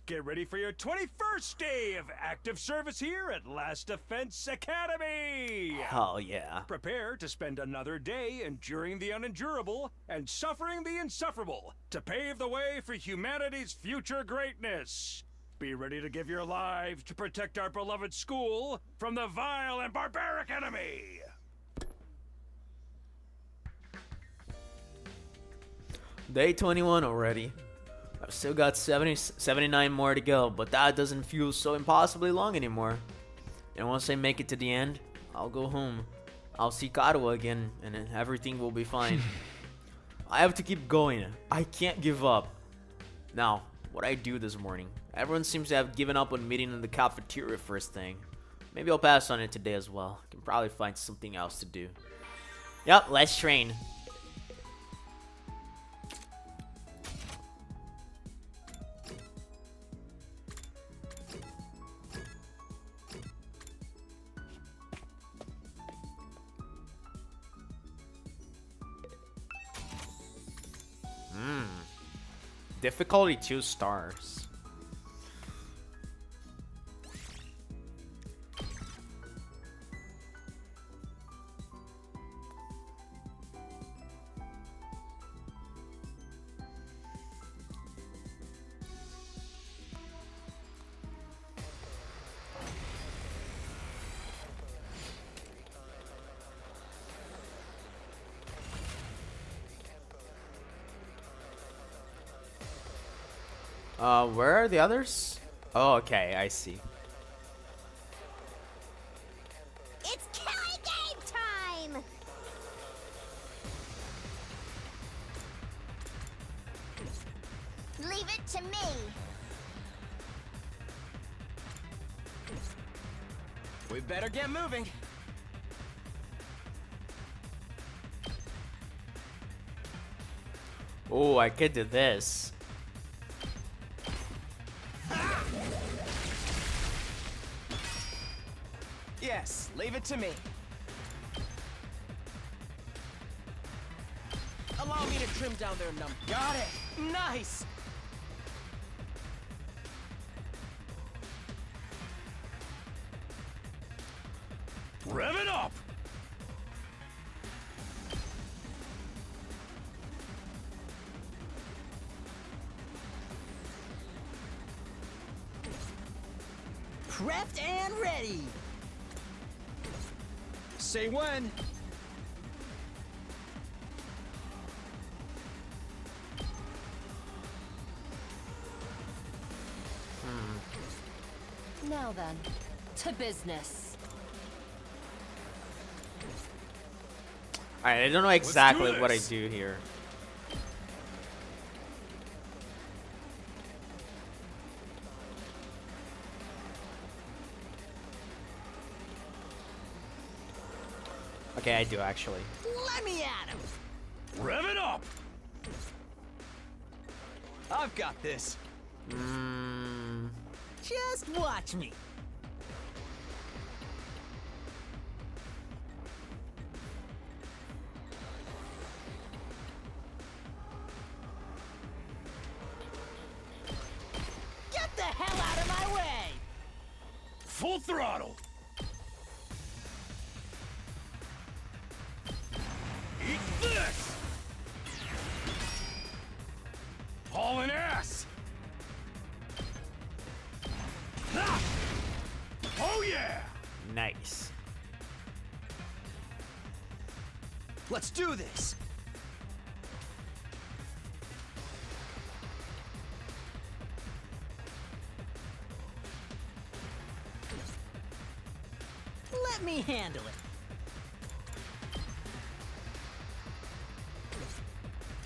S2: Get ready for your 21st day of active service here at Last Defense Academy!
S1: Hell yeah.
S2: Prepare to spend another day enduring the unendurable and suffering the insufferable to pave the way for humanity's future greatness. Be ready to give your lives to protect our beloved school from the vile and barbaric enemy!
S1: Day 21 already. I've still got 79 more to go, but that doesn't feel so impossibly long anymore. And once I make it to the end, I'll go home. I'll see Karawa again, and then everything will be fine. I have to keep going. I can't give up. Now, what I do this morning. Everyone seems to have given up on meeting in the cafeteria first thing. Maybe I'll pass on it today as well. I can probably find something else to do. Yep, let's train. Difficulty 2 stars. Where are the others? Oh, okay, I see.
S14: It's killing game time!
S9: Leave it to me.
S12: We better get moving.
S1: Oh, I could do this.
S12: Yes, leave it to me. Allow me to trim down their number. Got it. Nice.
S2: Rev it up!
S11: Prepped and ready.
S12: Say when.
S5: Now then, to business.
S1: Alright, I don't know exactly what I do here. Okay, I do actually.
S11: Let me at him.
S2: Rev it up!
S12: I've got this.
S11: Just watch me. Get the hell out of my way!
S2: Full throttle! Eat this!
S12: Let's do this!
S11: Let me handle it.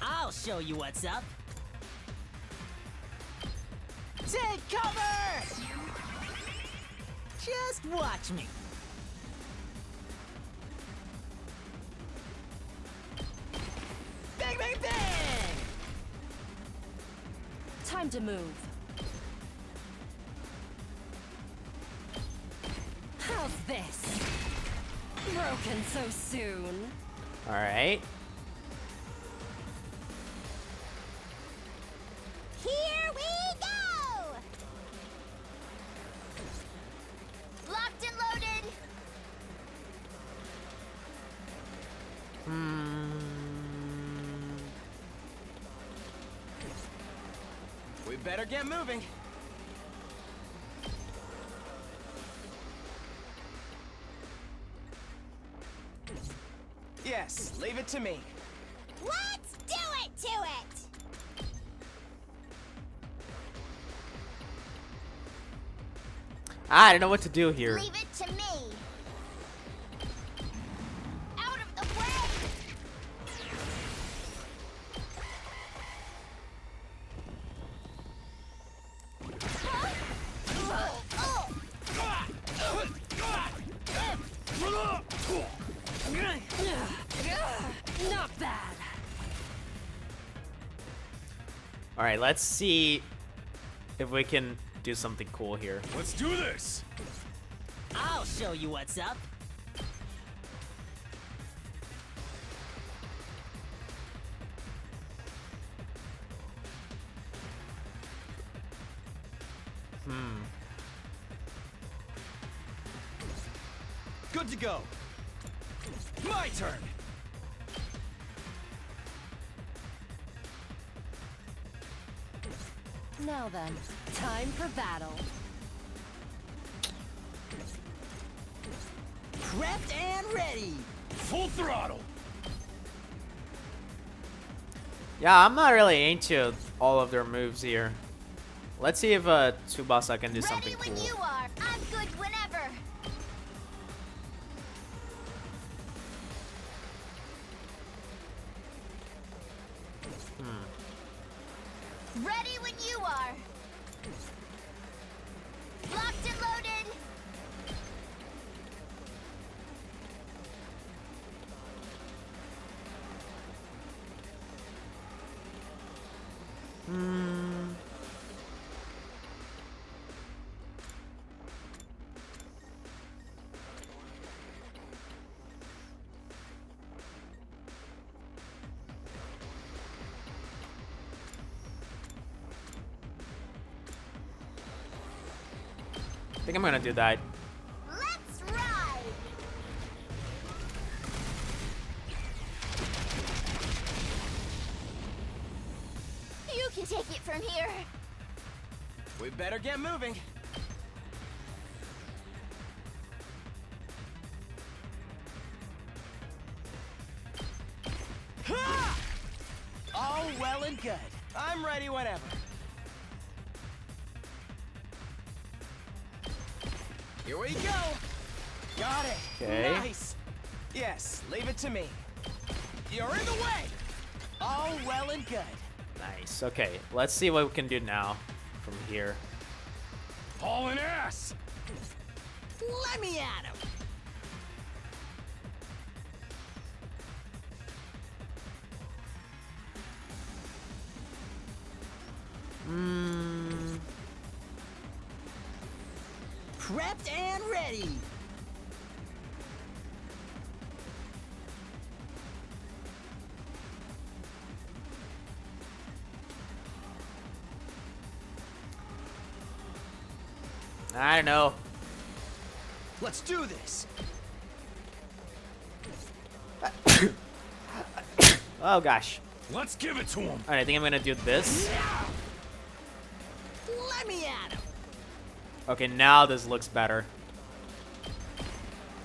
S11: I'll show you what's up. Take cover! Just watch me. Bang, bang, bang!
S5: Time to move. How's this? Broken so soon.
S1: All right.
S9: Here we go! Locked and loaded.
S12: We better get moving. Yes, leave it to me.
S9: Let's do it to it!
S1: I don't know what to do here.
S9: Leave it to me. Out of the way!
S5: Not bad.
S1: All right, let's see if we can do something cool here.
S2: Let's do this!
S11: I'll show you what's up.
S12: Good to go. My turn.
S5: Now then, time for battle.
S11: Prepped and ready.
S2: Full throttle!
S1: Yeah, I'm not really into all of their moves here. Let's see if Tsubasa can do something
S9: Ready when
S1: cool.
S9: you are. I'm good whenever. Ready when you are. Locked and loaded.
S1: I think I'm gonna do that.
S9: Let's ride. You can take it from here.
S12: We better get moving. Ha! All well and good. I'm ready whenever. Here we go. Got it.
S1: Okay.
S12: Nice. Yes, leave it to me. You're in the way. All well and good.
S1: Nice. Okay, let's see what we can do now from here.
S2: Hauling ass!
S11: Let me at him. Prepped and ready.
S1: I don't know.
S12: Let's do this.
S1: Oh gosh.
S2: Let's give it to him!
S1: Alright, I think I'm gonna do this.
S11: Let me at him.
S1: Okay, now this looks better.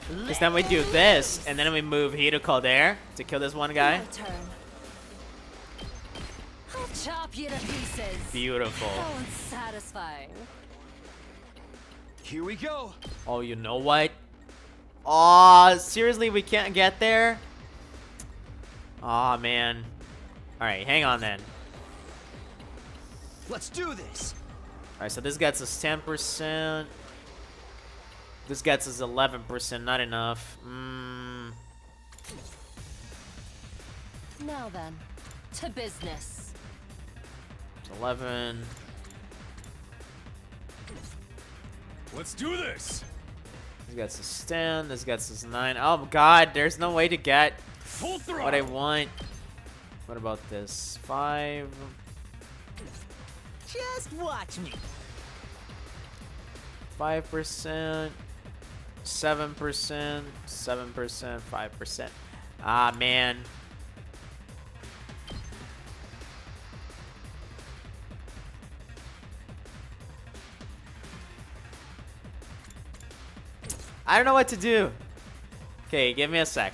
S1: Because then we do this, and then we move Hiroko there to kill this one guy.
S5: My turn. I'll chop you to pieces.
S1: Beautiful.
S5: How unsatisfying.
S6: Here we go.
S1: Oh, you know what? Aw, seriously, we can't get there? Aw, man. Alright, hang on then.
S6: Let's do this.
S1: Alright, so this gets us 10%. This gets us 11%, not enough.
S5: Now then, to business.
S1: 11.
S2: Let's do this.
S1: This gets us 10. This gets us 9. Oh god, there's no way to get
S2: Full throttle.
S1: what I want. What about this? 5.
S11: Just watch me.
S1: 5%. 7%. 7%. 5%. Ah, man. I don't know what to do. Okay, give me a sec.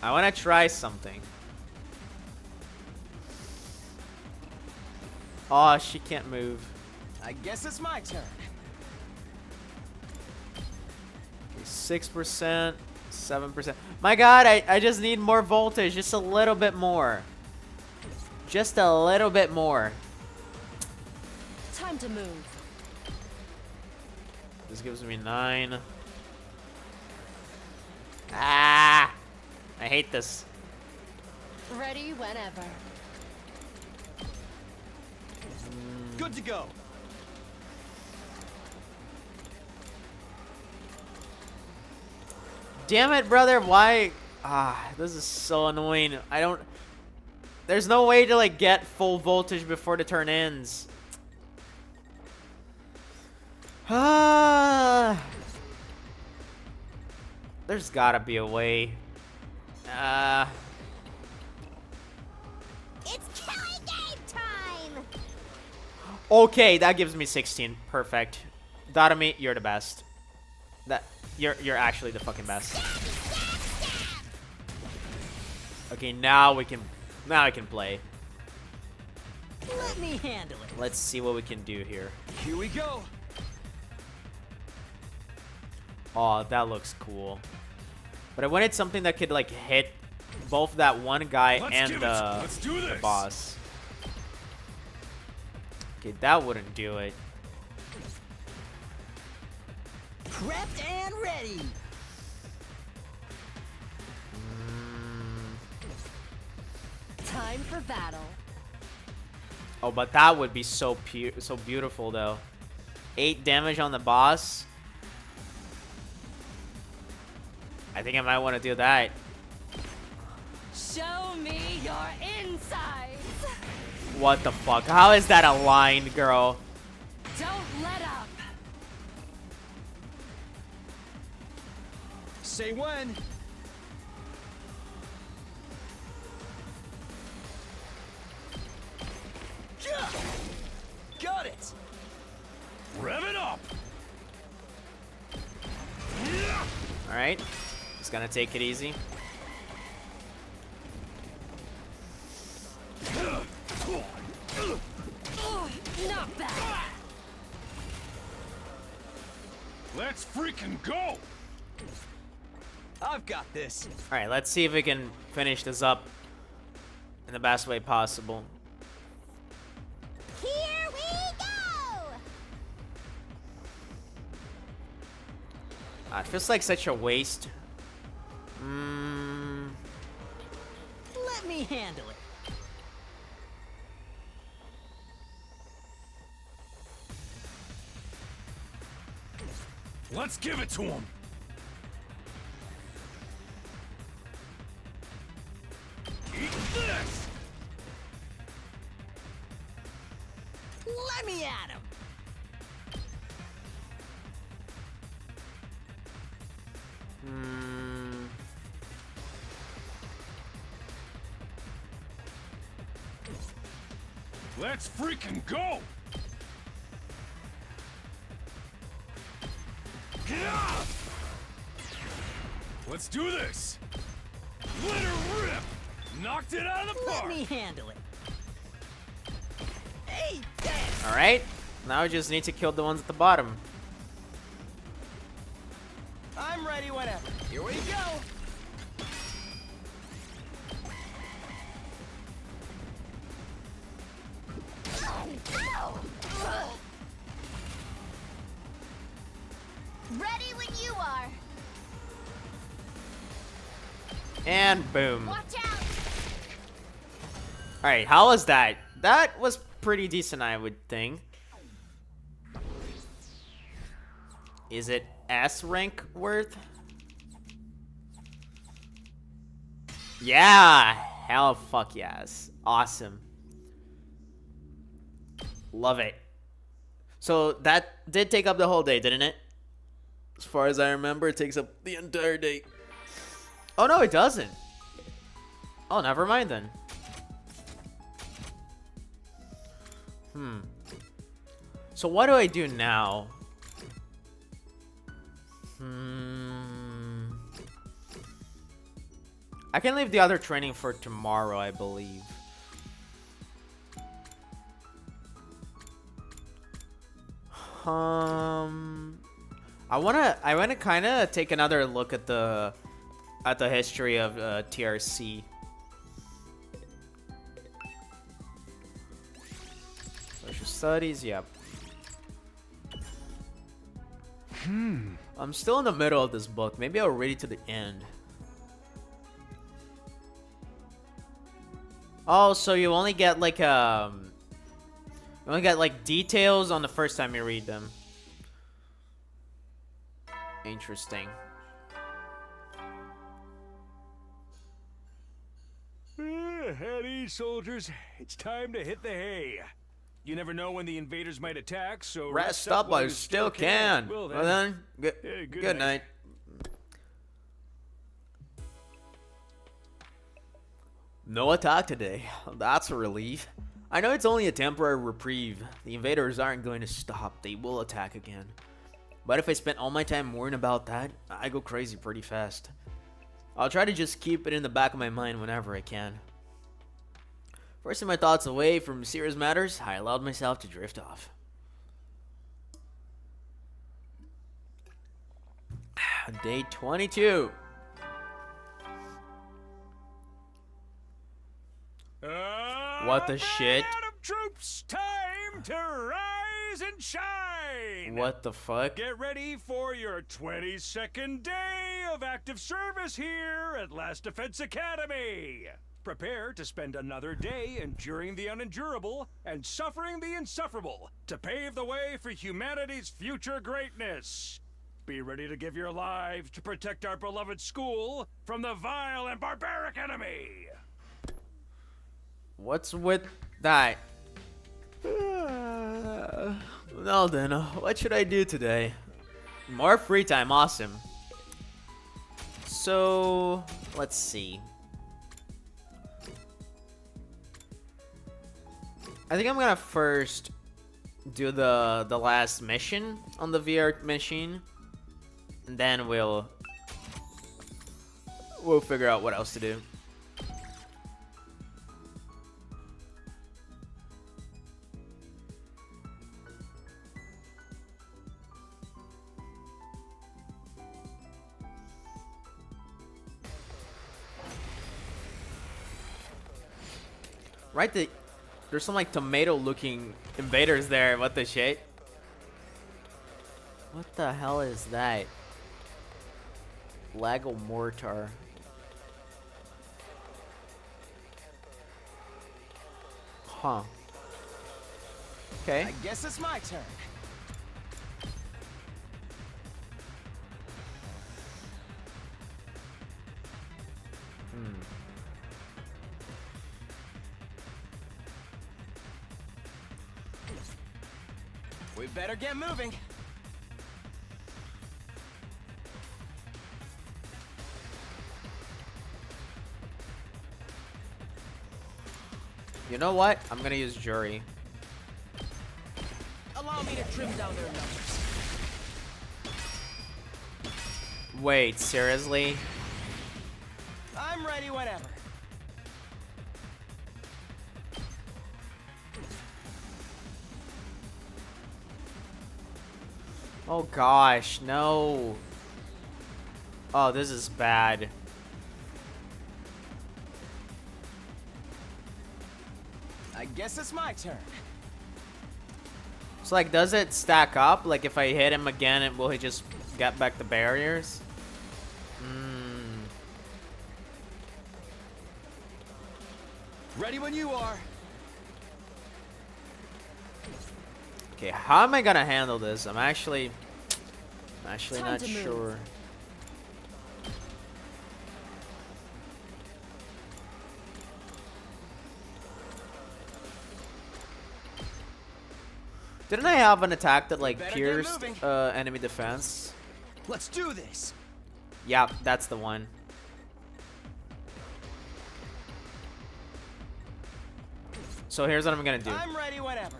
S1: I want to try something. Oh, she can't move.
S6: I guess it's my turn.
S1: 6%, 7%. My god, I just need more voltage. Just a little bit more. Just a little bit more.
S5: Time to move.
S1: This gives me 9. Ah! I hate this.
S5: Ready whenever.
S6: Good to go.
S1: Damn it, brother. Why? Ah, this is so annoying. I don't... There's no way to, like, get full voltage before the turn ends. Ah... There's gotta be a way.
S14: It's killing game time!
S1: Okay, that gives me 16. Perfect. Dadami, you're the best. You're actually the fucking best. Okay, now I can play.
S11: Let me handle it.
S1: Let's see what we can do here.
S6: Here we go.
S1: Oh, that looks cool. But I wanted something that could like hit both that one guy and the boss. Okay, that wouldn't do it.
S11: Prepped and ready.
S5: Time for battle.
S1: Oh, but that would be so beautiful though. 8 damage on the boss. I think I might want to do that.
S5: Show me your insides.
S1: What the fuck? How is that aligned, girl?
S5: Don't let up.
S6: Say when. Got it.
S2: Rev it up.
S1: All right, just gonna take it easy.
S5: Not bad.
S2: Let's freaking go.
S6: I've got this.
S1: All right, let's see if we can finish this up in the best way possible.
S14: Here we go!
S1: It feels like such a waste.
S11: Let me handle it.
S2: Let's give it to him. Eat this.
S11: Let me at him.
S2: Let's freaking go. Let's do this! Let her rip! Knocked it out of the park!
S11: Let me handle it. Hey,
S1: Alright, now we just need to kill the ones at the bottom.
S12: I'm ready whenever. Here we go.
S9: Ready when you are.
S1: And boom.
S9: Watch out.
S1: Alright, how was that? That was pretty decent, I would think. Is it S rank worth? Yeah! Hell fuck yes. Awesome. Love it. So that did take up the whole day, didn't it? As far as I remember, it takes up the entire day. Oh no, it doesn't. Oh, never mind then. So what do I do now? I can leave the other training for tomorrow, I believe. I wanna kind of take another look at the history of TRC. Social studies, yep. I'm still in the middle of this book. Maybe I'll read it to the end. Oh, so you only get like details on the first time you read them. Interesting.
S2: At ease, soldiers. It's time to hit the hay. You never know when the invaders might attack, so
S1: Rest up while you still can.
S2: Well
S1: Well then, good night. No attack today. That's a relief. I know it's only a temporary reprieve. The invaders aren't going to stop. They will attack again. But if I spend all my time worrying about that, I go crazy pretty fast. I'll try to just keep it in the back of my mind whenever I can. Forcing my thoughts away from serious matters, I allowed myself to drift off. Day 22. What the shit?
S2: Troops, time to rise and shine!
S1: What the fuck?
S2: Get ready for your 22nd day of active service here at Last Defense Academy! Prepare to spend another day enduring the unendurable and suffering the insufferable to pave the way for humanity's future greatness. Be ready to give your lives to protect our beloved school from the vile and barbaric enemy!
S1: What's with that? Well then, what should I do today? More free time, awesome. So, let's see. I think I'm gonna first do the last mission on the VR machine, and then we'll figure out what else to do. Right, there's some like tomato-looking invaders there. What the shit? What the hell is that? Lego mortar. Huh. Okay.
S12: I guess it's my turn. We better get moving.
S1: You know what? I'm gonna use jury.
S12: Allow me to trim down their numbers.
S1: Wait, seriously?
S12: I'm ready whenever.
S1: Oh gosh, no. Oh, this is bad.
S12: I guess it's my turn.
S1: So like, does it stack up? Like if I hit him again, will he just get back the barriers?
S12: Ready when you are.
S1: Okay, how am I gonna handle this? I'm actually
S5: Time
S1: not
S5: to move.
S1: sure. Didn't I have an attack that like
S12: Better get
S1: pierced
S12: moving.
S1: enemy defense?
S12: Let's do this.
S1: Yeah, that's the one. So here's what I'm gonna do.
S12: I'm ready whenever.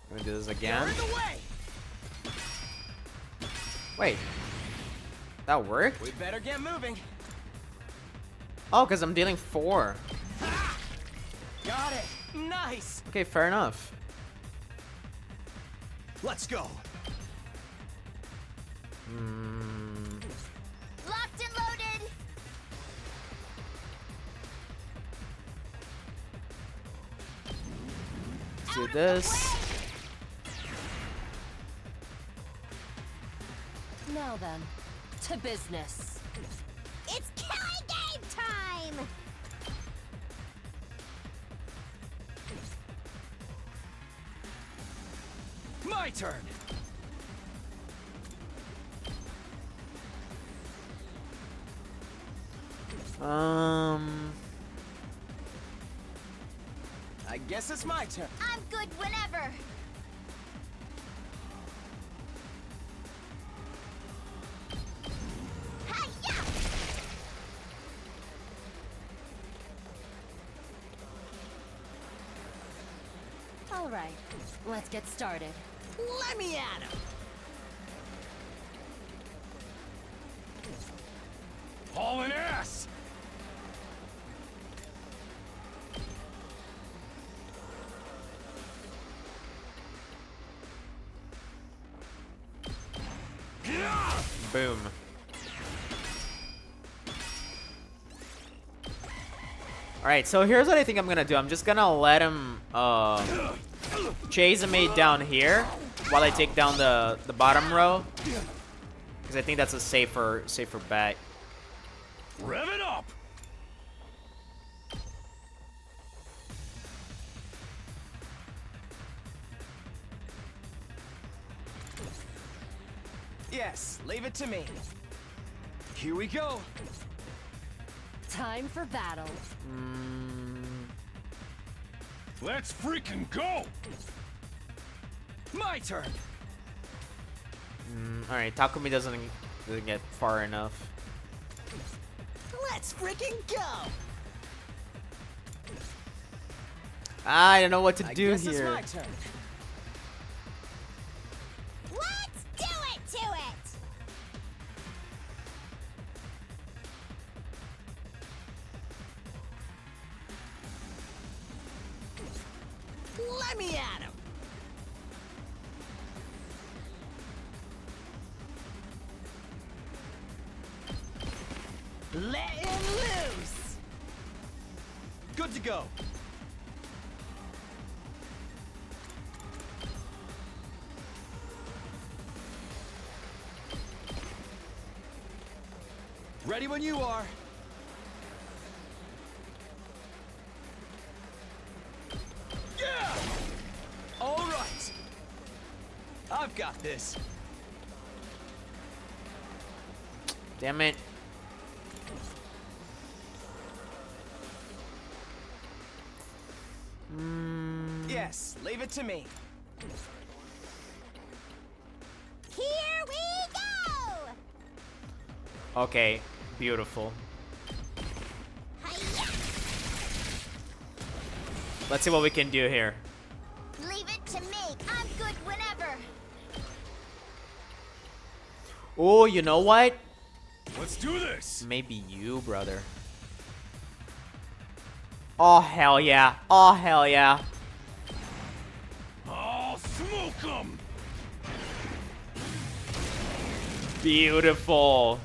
S1: I'm gonna do this again.
S12: You're in the way.
S1: Wait, that worked?
S12: We better get moving.
S1: Oh, because I'm dealing 4.
S12: Got it. Nice.
S1: Okay, fair enough.
S12: Let's go.
S9: Locked and loaded.
S1: Do this.
S5: Now then, to business.
S14: It's killing game time!
S12: My turn. I guess it's my turn.
S9: I'm good whenever. Hi-ya!
S5: All right, let's get started.
S12: Let me at him. Hauling ass.
S1: Boom. Alright, so here's what I think I'm gonna do. I'm just gonna let him chase me down here while I take down the bottom row. Because I think that's a safer bet.
S2: Rev it up!
S12: Yes, leave it to me. Here we go.
S5: Time for battle.
S2: Let's freaking go!
S12: My turn.
S1: Alright, Takumi doesn't get far enough.
S12: Let's freaking go.
S1: I don't know what to
S12: I
S1: do
S12: guess it's
S1: here.
S12: my turn.
S14: Let's do it to it!
S12: Let me at him. Let him loose. Good to go. Ready when you are. Yeah! All right. I've got this.
S1: Damn it.
S12: Yes, leave it to me.
S14: Here we go!
S1: Okay, beautiful.
S14: Hi-ya!
S1: Let's see what we can do here. Oh, you know what?
S2: Let's do this.
S1: Maybe you, brother. Oh, hell yeah. Oh, hell yeah.
S2: I'll smoke them.
S1: Beautiful.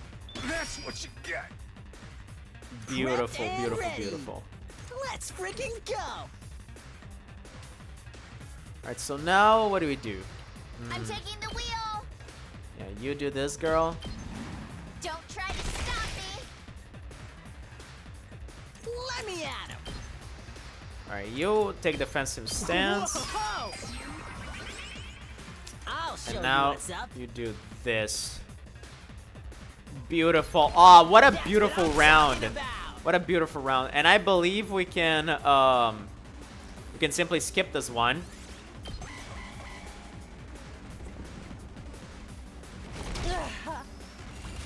S2: That's what you get.
S1: Beautiful,
S11: Prepped and
S1: beautiful,
S11: ready.
S1: beautiful.
S11: Let's freaking go!
S1: Alright, so now what do we do?
S9: I'm taking the wheel.
S1: Yeah, you do this, girl.
S9: Don't try to stop me.
S11: Let me at him!
S1: Alright, you take defensive stance.
S11: Whoa! I'll show
S1: And
S11: you
S1: now
S11: what's up.
S1: you do this. Beautiful. Oh, what a beautiful round. What a beautiful round. And I believe we can simply skip this one.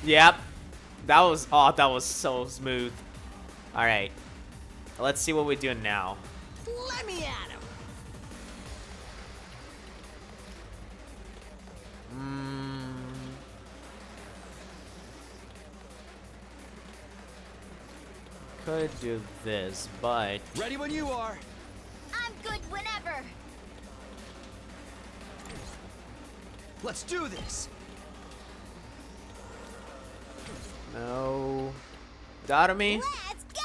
S1: Yep. That was so smooth. All right. Let's see what we're doing now.
S11: Let me at him!
S1: Could do this, but
S6: Ready when you are.
S9: I'm good whenever.
S6: Let's do this.
S1: no. Got me.
S9: Let's go.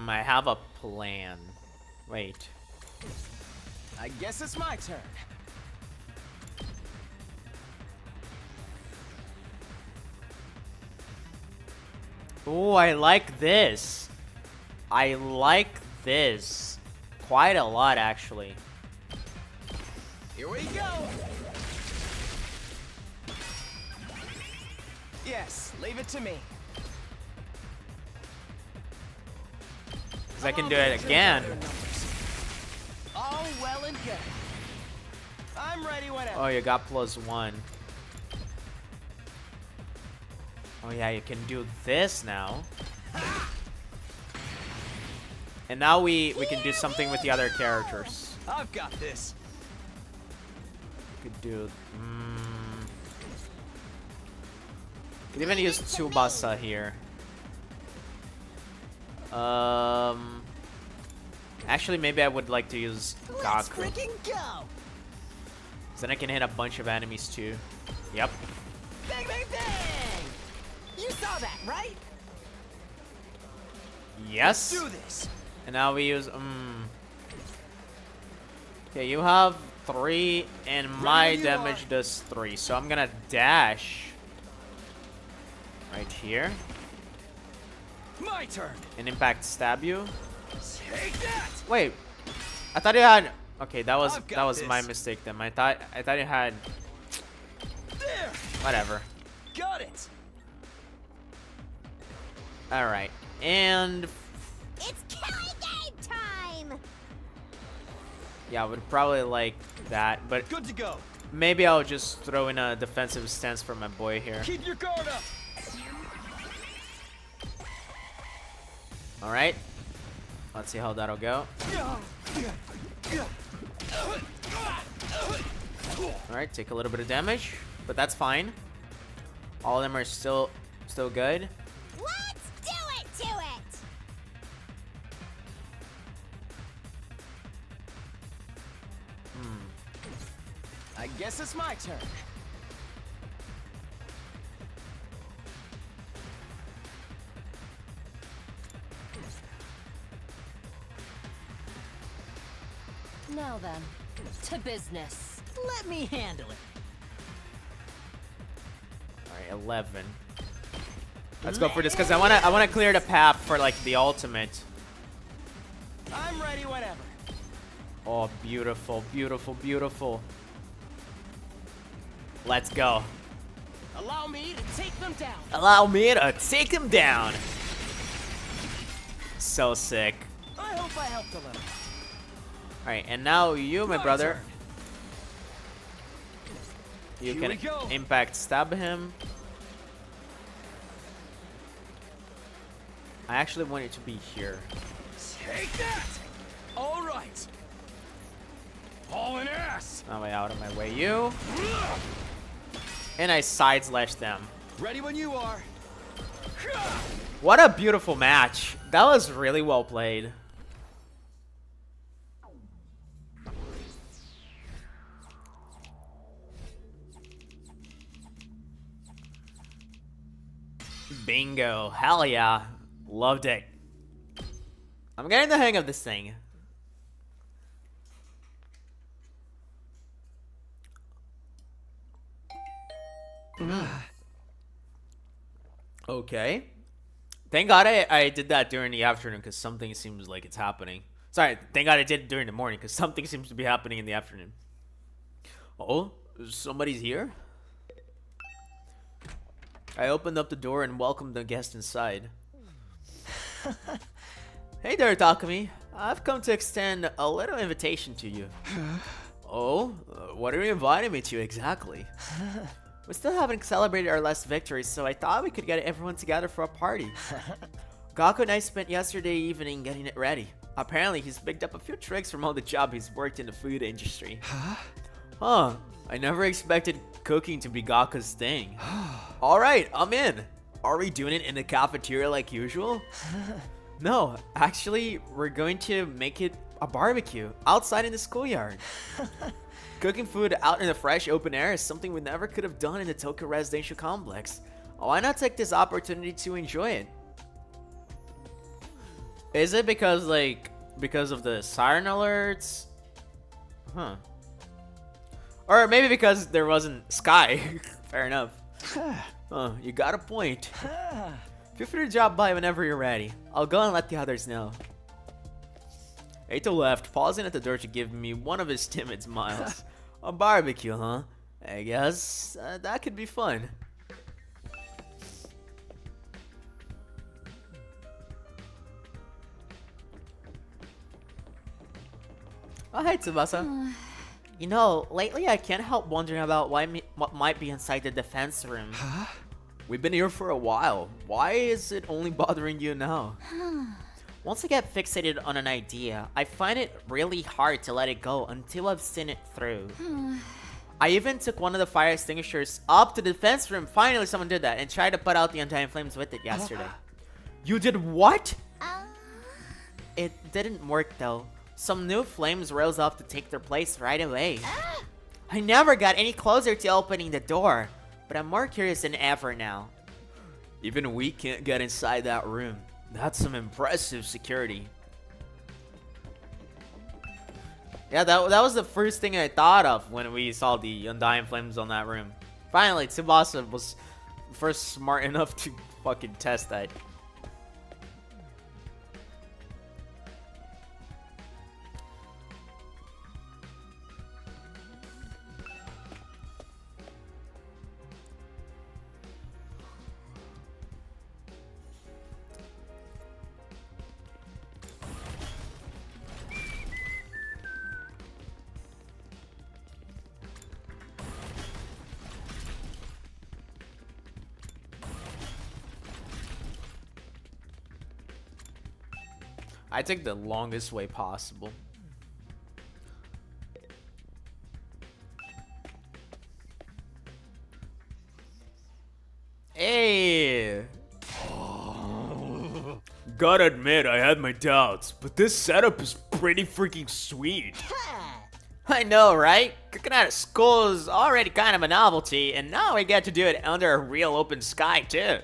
S1: I have a plan. Wait.
S12: I guess it's my turn.
S1: Oh, I like this. I like this quite a lot, actually.
S12: Here we go. Yes, leave it to me.
S1: Because I can do it again.
S12: All well and good. I'm ready whenever.
S1: Oh, you got +1. Oh yeah, you can do this now. And now we can do something with the other characters.
S12: I've got this.
S1: Could do. Could even use Tsubasa here. Actually, maybe I would like to use
S11: Let's
S1: Gaku.
S11: freaking go!
S1: Then I can hit a bunch of enemies too. Yep.
S11: Bang, bang, bang! You saw that, right?
S1: Yes.
S12: Do this.
S1: And now we use. Okay, you have 3, and my damage does 3. So I'm gonna dash right here.
S12: My turn.
S1: And impact stab you.
S12: Take that.
S1: Wait, I thought you had. Okay, that
S12: I've got
S1: was my
S12: this.
S1: mistake then. I thought you had.
S12: There.
S1: Whatever.
S12: Got it.
S1: All right, and
S14: It's killing game time!
S1: yeah, I would probably like that, but
S12: Good to go.
S1: maybe I'll just throw in a defensive stance for my boy here.
S12: Keep your guard up.
S1: All right, let's see how that'll go. All right, take a little bit of damage, but that's fine. All of them are still good.
S14: Let's do it to it!
S12: I guess it's my turn.
S5: Now then, to business.
S11: Let me handle it.
S1: All right, 11. Let's go for this because I wanna clear the path for like the ultimate.
S12: I'm ready whenever.
S1: Oh, beautiful, beautiful, beautiful. Let's go.
S12: Allow me to take them down.
S1: Allow me to take him down. So sick.
S12: I hope I helped a little.
S1: Alright, and now you, my brother. You
S2: Here
S1: can
S2: we go.
S1: impact stab him. I actually want it to be here.
S2: Take that! All right. Hauling ass.
S1: Now way out of my way, you. And I side slash them.
S6: Ready when you are.
S1: What a beautiful match. That was really well played. Bingo. Hell yeah. Loved it. I'm getting the hang of this thing. Okay. Thank God I did that during the afternoon because something seems like it's happening. Sorry, thank God I did it during the morning because something seems to be happening in the afternoon. Oh, somebody's here? I opened up the door and welcomed the guest inside. Hey there, Takumi. I've come to extend a little invitation to you. Oh, what are you inviting me to exactly? We still haven't celebrated our last victory, so I thought we could get everyone together for a party. Gaku and I spent yesterday evening getting it ready. Apparently, he's picked up a few tricks from all the job he's worked in the food industry. Huh, I never expected cooking to be Gaku's thing. Alright, I'm in. Are we doing it in the cafeteria like usual? No, actually, we're going to make it a barbecue outside in the schoolyard. Cooking food out in the fresh open air is something we never could have done in the Tokyo residential complex. Why not take this opportunity to enjoy it? Is it because of the siren alerts? Huh. Or maybe because there wasn't Sky. Fair enough. You got a point. Feel free to drop by whenever you're ready. I'll go and let the others know. Eito left, pausing at the door to give me one of his timid smiles. A barbecue, huh? I guess that could be fun. Oh, hey, Tsubasa. You know, lately I can't help wondering about what might be inside the defense room. Huh? We've been here for a while. Why is it only bothering you now? Once I get fixated on an idea, I find it really hard to let it go until I've seen it through. I even took one of the fire extinguishers up to the defense room. Finally, someone did that and tried to put out the undying flames with it yesterday. You did what? It didn't work though. Some new flames rose up to take their place right away. I never got any closer to opening the door, but I'm more curious than ever now. Even we can't get inside that room. That's some impressive security. Yeah, that was the first thing I thought of when we saw the undying flames on that room. Finally, Tsubasa was first smart enough to fucking test that. I took the longest way possible. Hey!
S3: Gotta admit, I had my doubts, but this setup is pretty freaking sweet.
S1: I know, right? Cooking out of school is already kind of a novelty, and now we get to do it under a real open sky, too.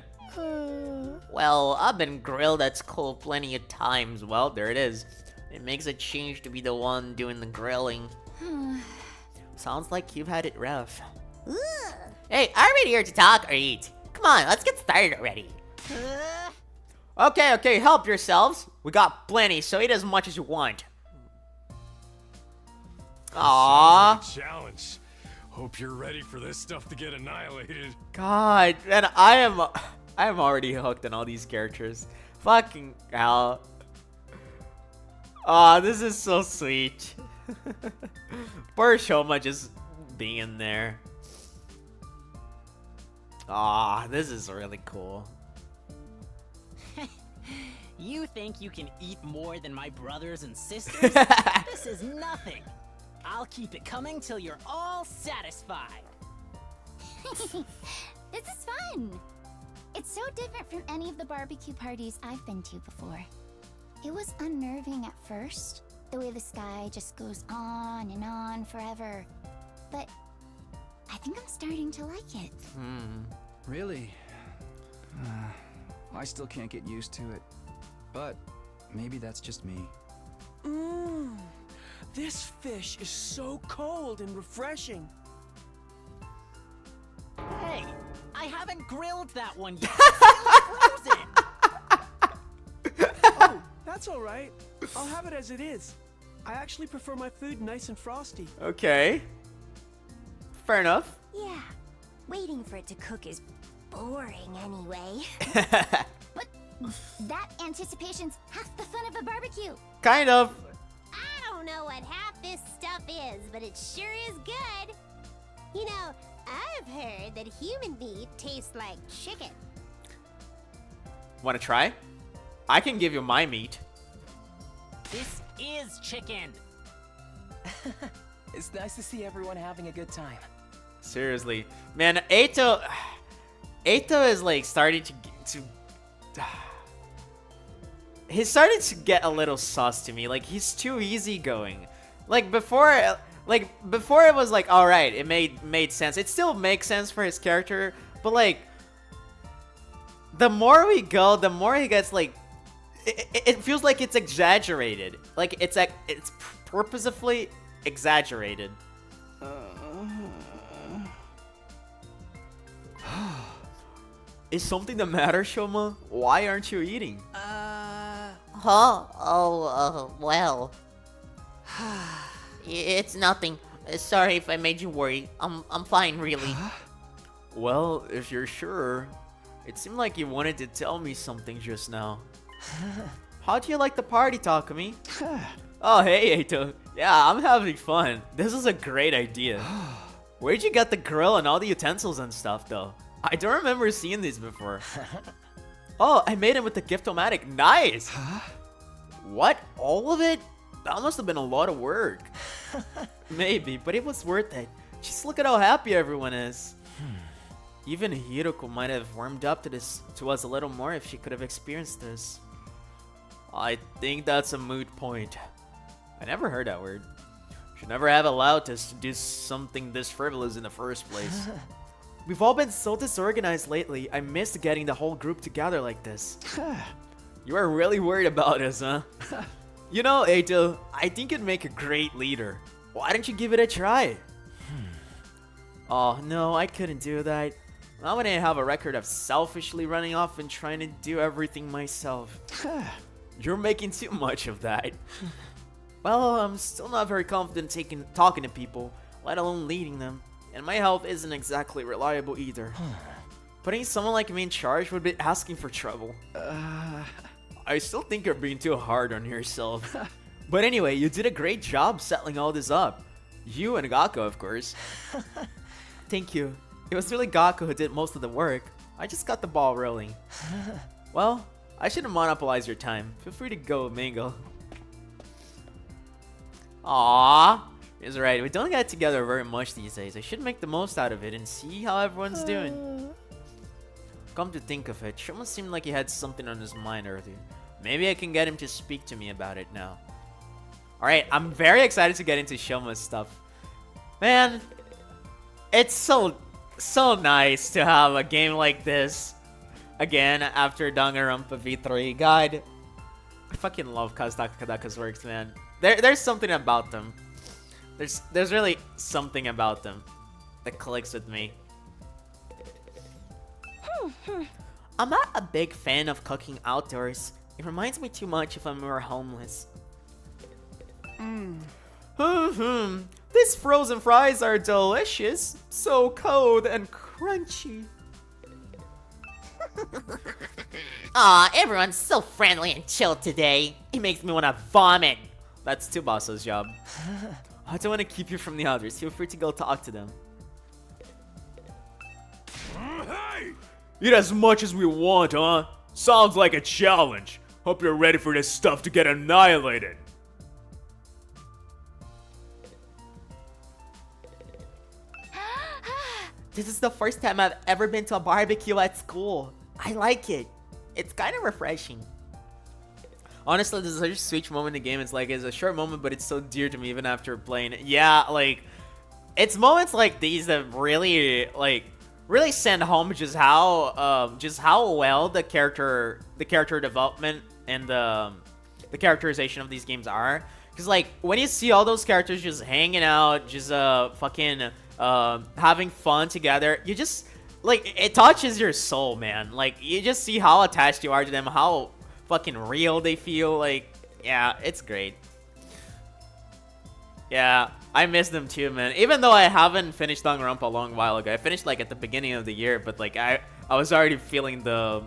S1: Well, I've been grilled at school plenty of times. Well, there it is. It makes a change to be the one doing the grilling. Sounds like you've had it rough.
S8: Hey, are we here to talk or eat? Come on, let's get started already.
S1: Okay, help yourselves. We got plenty, so eat as much as you want. Aww.
S2: Sounds like a challenge. Hope you're ready for this stuff to get annihilated.
S1: God, and I am already hooked on all these characters. Fucking hell. Aw, this is so sweet. Poor Shoma just being there. Ah, this is really cool.
S11: You think you can eat more than my brothers and sisters? This is nothing. I'll keep it coming till you're all satisfied.
S9: This is fun. It's so different from any of the barbecue parties I've been to before. It was unnerving at first, the way the sky just goes on and on forever. But I think I'm starting to like it.
S6: Really? I still can't get used to it. But maybe that's just me.
S15: This fish is so cold and refreshing.
S11: Hey, I haven't grilled that one yet. It's still frozen.
S15: Oh, that's all right. I'll have it as it is. I actually prefer my food nice and frosty.
S1: Okay. Fair enough.
S14: Yeah, waiting for it to cook is boring anyway.
S9: But that anticipation's half the fun of a barbecue.
S1: Kind of.
S14: I don't know what half this stuff is, but it sure is good. You know, I've heard that human meat tastes like chicken.
S1: Wanna try? I can give you my meat.
S11: This is chicken.
S12: It's nice to see everyone having a good time.
S1: Seriously. Man, Eito is like starting to he's starting to get a little sus to me. Like, he's too easygoing. Like before it was like, all right, it made sense. It still makes sense for his character, but like the more we go, the more he gets like it feels like it's exaggerated. Like it's purposefully exaggerated. Is something the matter, Shoma? Why aren't you eating?
S8: Well. It's nothing. Sorry if I made you worry. I'm fine, really.
S1: Well, if you're sure. It seemed like you wanted to tell me something just now. How do you like the party, Takumi? Oh, hey, Eito. Yeah, I'm having fun. This is a great idea. Where'd you get the grill and all the utensils and stuff, though? I don't remember seeing these before. Oh, I made it with the Gift-O-Matic. Nice! What? All of it? That must have been a lot of work. Maybe, but it was worth it. Just look at how happy everyone is. Even Hiroko might have warmed up to us a little more if she could have experienced this. I think that's a moot point. I never heard that word. Should never have allowed us to do something this frivolous in the first place. We've all been so disorganized lately. I missed getting the whole group together like this. You are really worried about us, huh? You know, Eito, I think you'd make a great leader. Why don't you give it a try? Oh, no, I couldn't do that. I wouldn't have a record of selfishly running off and trying to do everything myself. You're making too much of that. Well, I'm still not very confident talking to people, let alone leading them. And my health isn't exactly reliable either. Putting someone like me in charge would be asking for trouble. I still think you're being too hard on yourself. But anyway, you did a great job settling all this up. You and Gakko, of course. Thank you. It was really Gakko who did most of the work. I just got the ball rolling. Well, I shouldn't monopolize your time. Feel free to go, Mango. Aww. He's right. We don't get together very much these days. I should make the most out of it and see how everyone's doing. Come to think of it, Shoma seemed like he had something on his mind earlier. Maybe I can get him to speak to me about it now. Alright, I'm very excited to get into Shoma's stuff. Man, it's so nice to have a game like this again after Danganronpa V3. God, I fucking love Kazutaka Kadaka's works, man. There's something about them. There's really something about them that clicks with me. I'm not a big fan of cooking outdoors. It reminds me too much if I'm more homeless. These frozen fries are delicious. So cold and crunchy.
S8: Aw, everyone's so friendly and chill today. It makes me want to vomit.
S1: That's Tsubasa's job. I don't want to keep you from the others. Feel free to go talk to them.
S3: Hey! Eat as much as we want, huh? Sounds like a challenge. Hope you're ready for this stuff to get annihilated.
S4: This is the first time I've ever been to a barbecue at school. I like it. It's kind of refreshing.
S1: Honestly, this is such a sweet moment in the game. It's a short moment, but it's so dear to me even after playing it. Yeah, like, it's moments like these that really, really send home just how well the character development and the characterization of these games are. Because, like, when you see all those characters just hanging out, just fucking having fun together, you just, like, it touches your soul, man. Like, you just see how attached you are to them, how fucking real they feel. Like, yeah, it's great. Yeah, I miss them too, man. Even though I haven't finished Danganronpa a long while ago. I finished, like, at the beginning of the year, but, like, I was already feeling the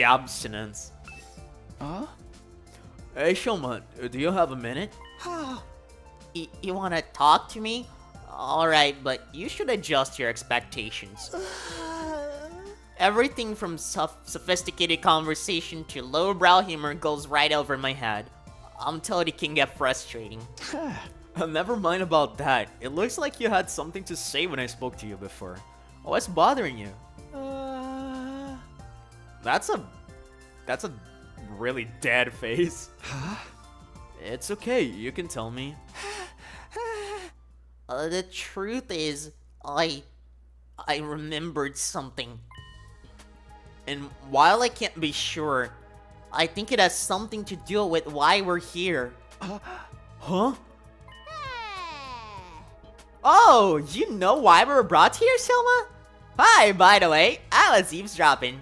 S1: abstinence.
S4: Huh?
S1: Hey, Shoma, do you have a minute?
S8: You wanna talk to me? Alright, but you should adjust your expectations. Everything from sophisticated conversation to lowbrow humor goes right over my head. I'm told it can get frustrating.
S1: Never mind about that. It looks like you had something to say when I spoke to you before. What's bothering you? That's a really dead face.
S4: Huh?
S1: It's okay, you can tell me.
S8: The truth is, I remembered something.
S1: And while I can't be sure,
S8: I think it has something to do with why we're here.
S1: Huh?
S8: Oh, you know why we were brought here, Selma? Hi, by the way, I was eavesdropping.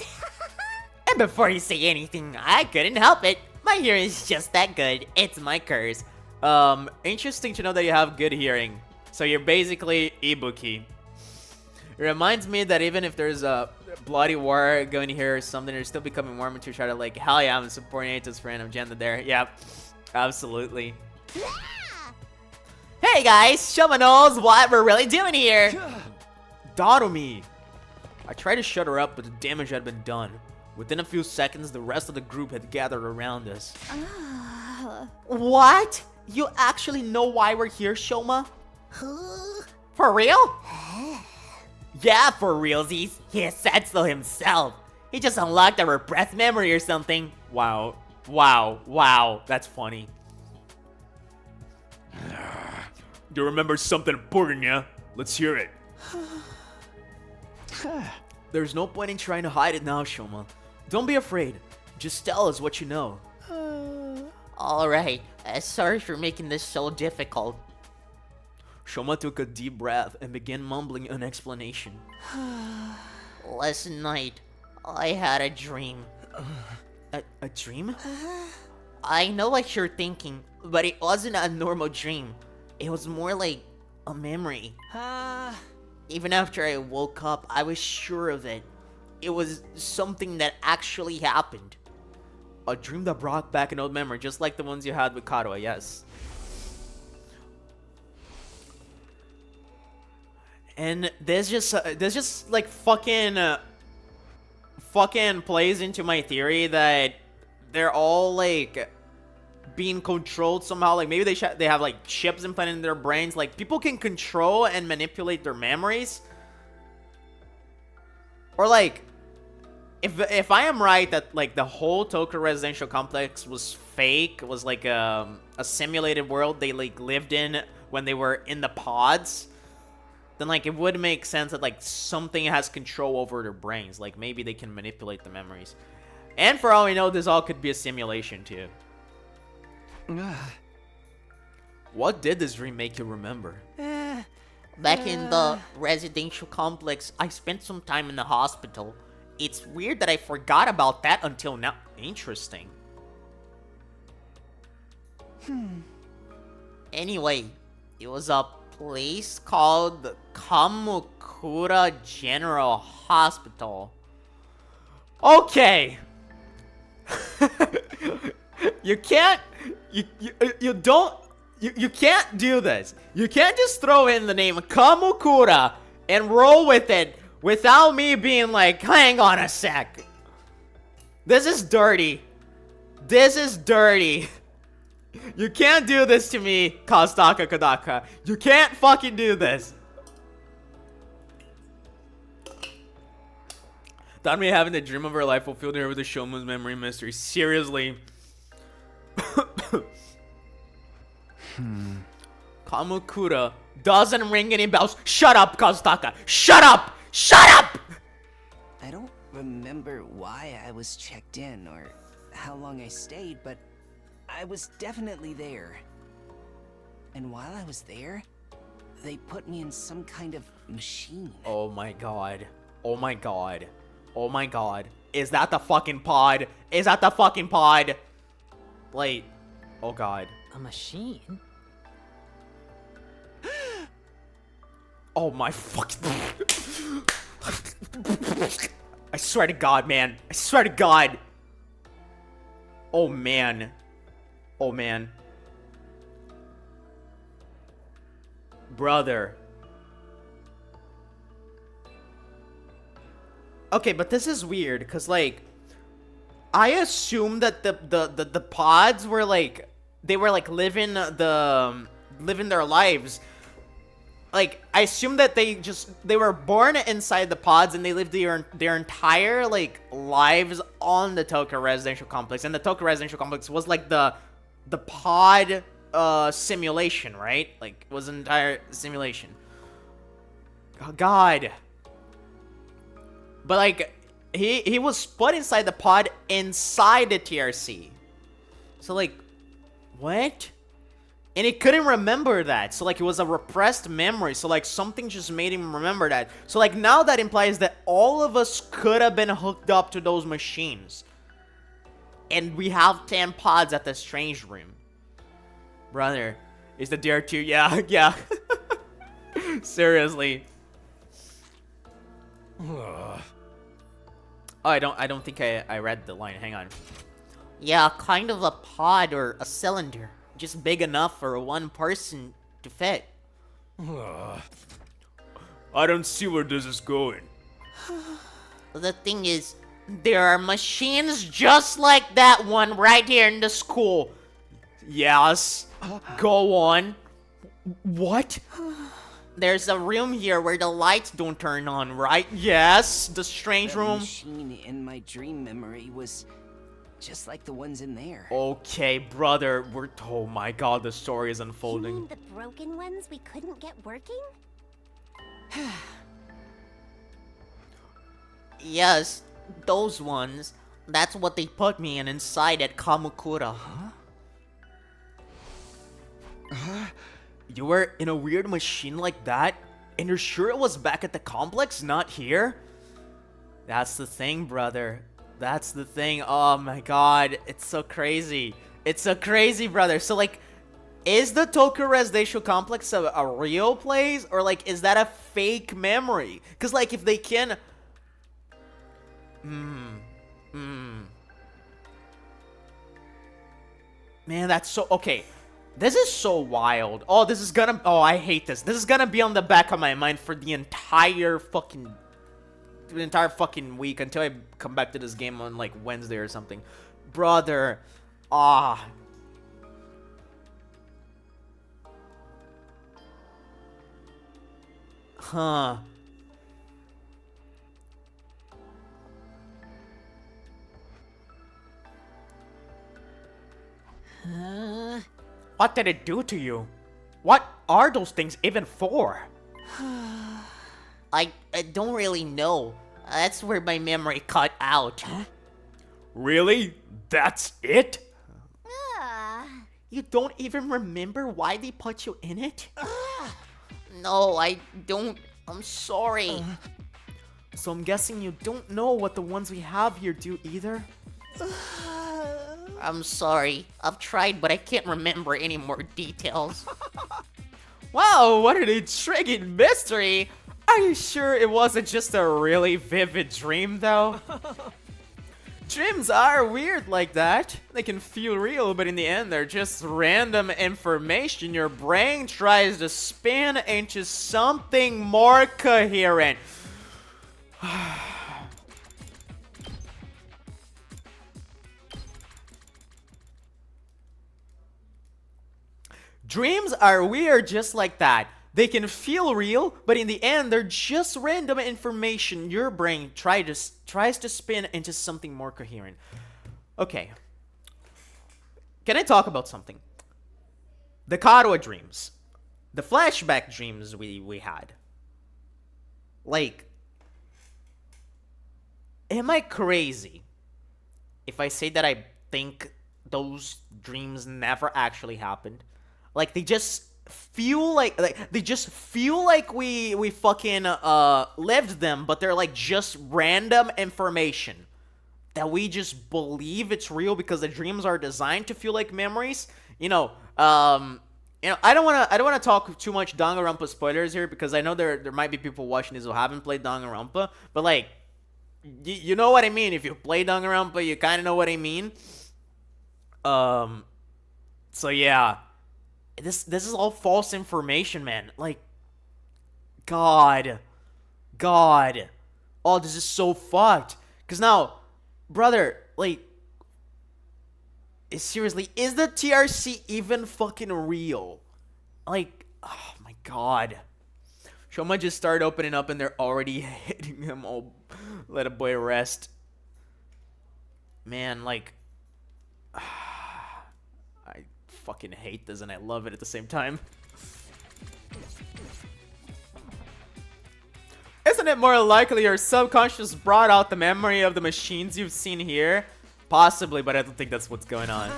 S8: And before you say anything, I couldn't help it. My hearing is just that good. It's my curse.
S1: Interesting to know that you have good hearing. So you're basically Ibuki. It reminds me that even if there's a bloody war going here or something, they're still becoming warmer to try to, like, hell yeah, I'm supporting Ato's friend of Genda there. Yeah, absolutely.
S8: Hey guys, Shoma knows what we're really doing here.
S1: Darumi! I tried to shut her up, but the damage had been done. Within a few seconds, the rest of the group had gathered around us.
S4: What? You actually know why we're here, Shoma?
S8: For real? Yeah, for realsies. He said so himself. He just unlocked a repressed memory or something.
S1: Wow. Wow. Wow. That's funny.
S3: You remember something important, yeah? Let's hear it.
S1: There's no point in trying to hide it now, Shoma. Don't be afraid. Just tell us what you know.
S8: Alright, sorry for making this so difficult.
S1: Shoma took a deep breath and began mumbling an explanation.
S8: Last night, I had a dream.
S1: A dream?
S8: I know what you're thinking, but it wasn't a normal dream. It was more like a memory. Even after I woke up, I was sure of it. It was something that actually happened.
S1: A dream that brought back an old memory, just like the ones you had with Kadoa, yes. And there's just like fucking plays into my theory that they're all like being controlled somehow. Like maybe they have like chips implanted in their brains. Like people can control and manipulate their memories. Or like if I am right that like the whole Tokyo residential complex was fake, was like a simulated world they like lived in when they were in the pods, then like it would make sense that like something has control over their brains. Like maybe they can manipulate the memories. And for all we know, this all could be a simulation too. What did this dream make you remember?
S8: Back in the residential complex, I spent some time in the hospital. It's weird that I forgot about that until now.
S1: Interesting.
S8: Anyway, it was a place called the Kamukura General Hospital.
S1: Okay. You you don't you can't do this. You can't just throw in the name Kamukura and roll with it without me being like, hang on a sec. This is dirty. This is dirty. You can't do this to me, Kazutaka Kodaka. You can't fucking do this. Thought me having the dream of her life fulfilled her with the Shomun's memory mystery. Seriously. Kamukura doesn't ring any bells. Shut up, Kazutaka. Shut up. Shut up.
S12: I don't remember why I was checked in or how long I stayed, but I was definitely there. And while I was there, they put me in some kind of machine.
S1: Oh my god. Oh my god. Oh my god. Is that the fucking pod? Is that the fucking pod? Wait. Oh god.
S11: A machine?
S1: Oh my fucking... I swear to god, man. I swear to god. Oh man. Oh man. Brother. Okay, but this is weird, because, like, I assume that the pods were, like, they were, like, living their lives. Like, I assume that they were born inside the pods and they lived their entire, like, lives on the Tokyo Residential Complex. And the Tokyo Residential Complex was, like, the pod, simulation, right? Like, it was an entire simulation. Oh, God. But, like, he was put inside the pod inside the TRC. So, like, what? And he couldn't remember that. So, like, it was a repressed memory. So, like, something just made him remember that. So, like, now that implies that all of us could have been hooked up to those machines. And we have 10 pods at the strange room. Brother, is the DR2? Yeah, yeah. Seriously. Oh, I don't think I read the line. Hang on.
S8: Yeah, kind of a pod or a cylinder. Just big enough for one person to fit.
S3: I don't see where this is going.
S8: The thing is, there are machines just like that one right here in the school.
S1: Yes. Go on. What?
S8: There's a room here where the lights don't turn on, right?
S1: Yes, the strange
S12: The
S1: room.
S12: machine in my dream memory was just like the ones in there.
S1: Okay, brother, oh my god, the story is
S14: You
S1: unfolding.
S14: mean the broken ones we couldn't get working?
S8: Yes, those ones. That's what they put me in inside at Kamukura.
S1: You were in a weird machine like that? And you're sure it was back at the complex, not here? That's the thing, brother. That's the thing. Oh my god, it's so crazy. It's so crazy, brother. So, like, is the Tokyo Residential Complex a real place? Or, like, is that a fake memory? Because, like, if they can... Man, that's so... Okay. This is so wild. Oh, this is gonna... Oh, I hate this. This is gonna be on the back of my mind for the entire fucking week until I come back to this game on, like, Wednesday or something. Brother. Ah. Huh. What did it do to you? What are those things even for?
S8: I don't really know. That's where my memory cut out.
S3: Really? That's it?
S8: You don't even remember why they put you in it? No, I don't. I'm sorry.
S1: So I'm guessing you don't know what the ones we have here do either?
S8: I'm sorry. I've tried, but I can't remember any more details.
S1: Wow, what an intriguing mystery! Are you sure it wasn't just a really vivid dream, though? Dreams are weird like that. They can feel real, but in the end, they're just random information your brain tries to spin into something more coherent. Dreams are weird just like that. They can feel real, but in the end, they're just random information your brain tries to spin into something more coherent. Okay. Can I talk about something? The Kadoa dreams. The flashback dreams we had. Like, am I crazy if I say that I think those dreams never actually happened? Like, they just feel like we fucking lived them, but they're like just random information that we just believe it's real because the dreams are designed to feel like memories. I don't wanna talk too much Danganronpa spoilers here because I know there might be people watching this who haven't played Danganronpa, but like you know what I mean. If you play Danganronpa, you kind of know what I mean. So yeah. This is all false information, man. Like, God. Oh, this is so fucked. Because now, brother, like, seriously, is the TRC even fucking real? Like, oh my God. Shoma just started opening up and they're already hitting him. Oh, let a boy rest. Man, like, fucking hate this and I love it at the same time. Isn't it more likely your subconscious brought out the memory of the machines you've seen here? Possibly, but I don't think that's what's going on.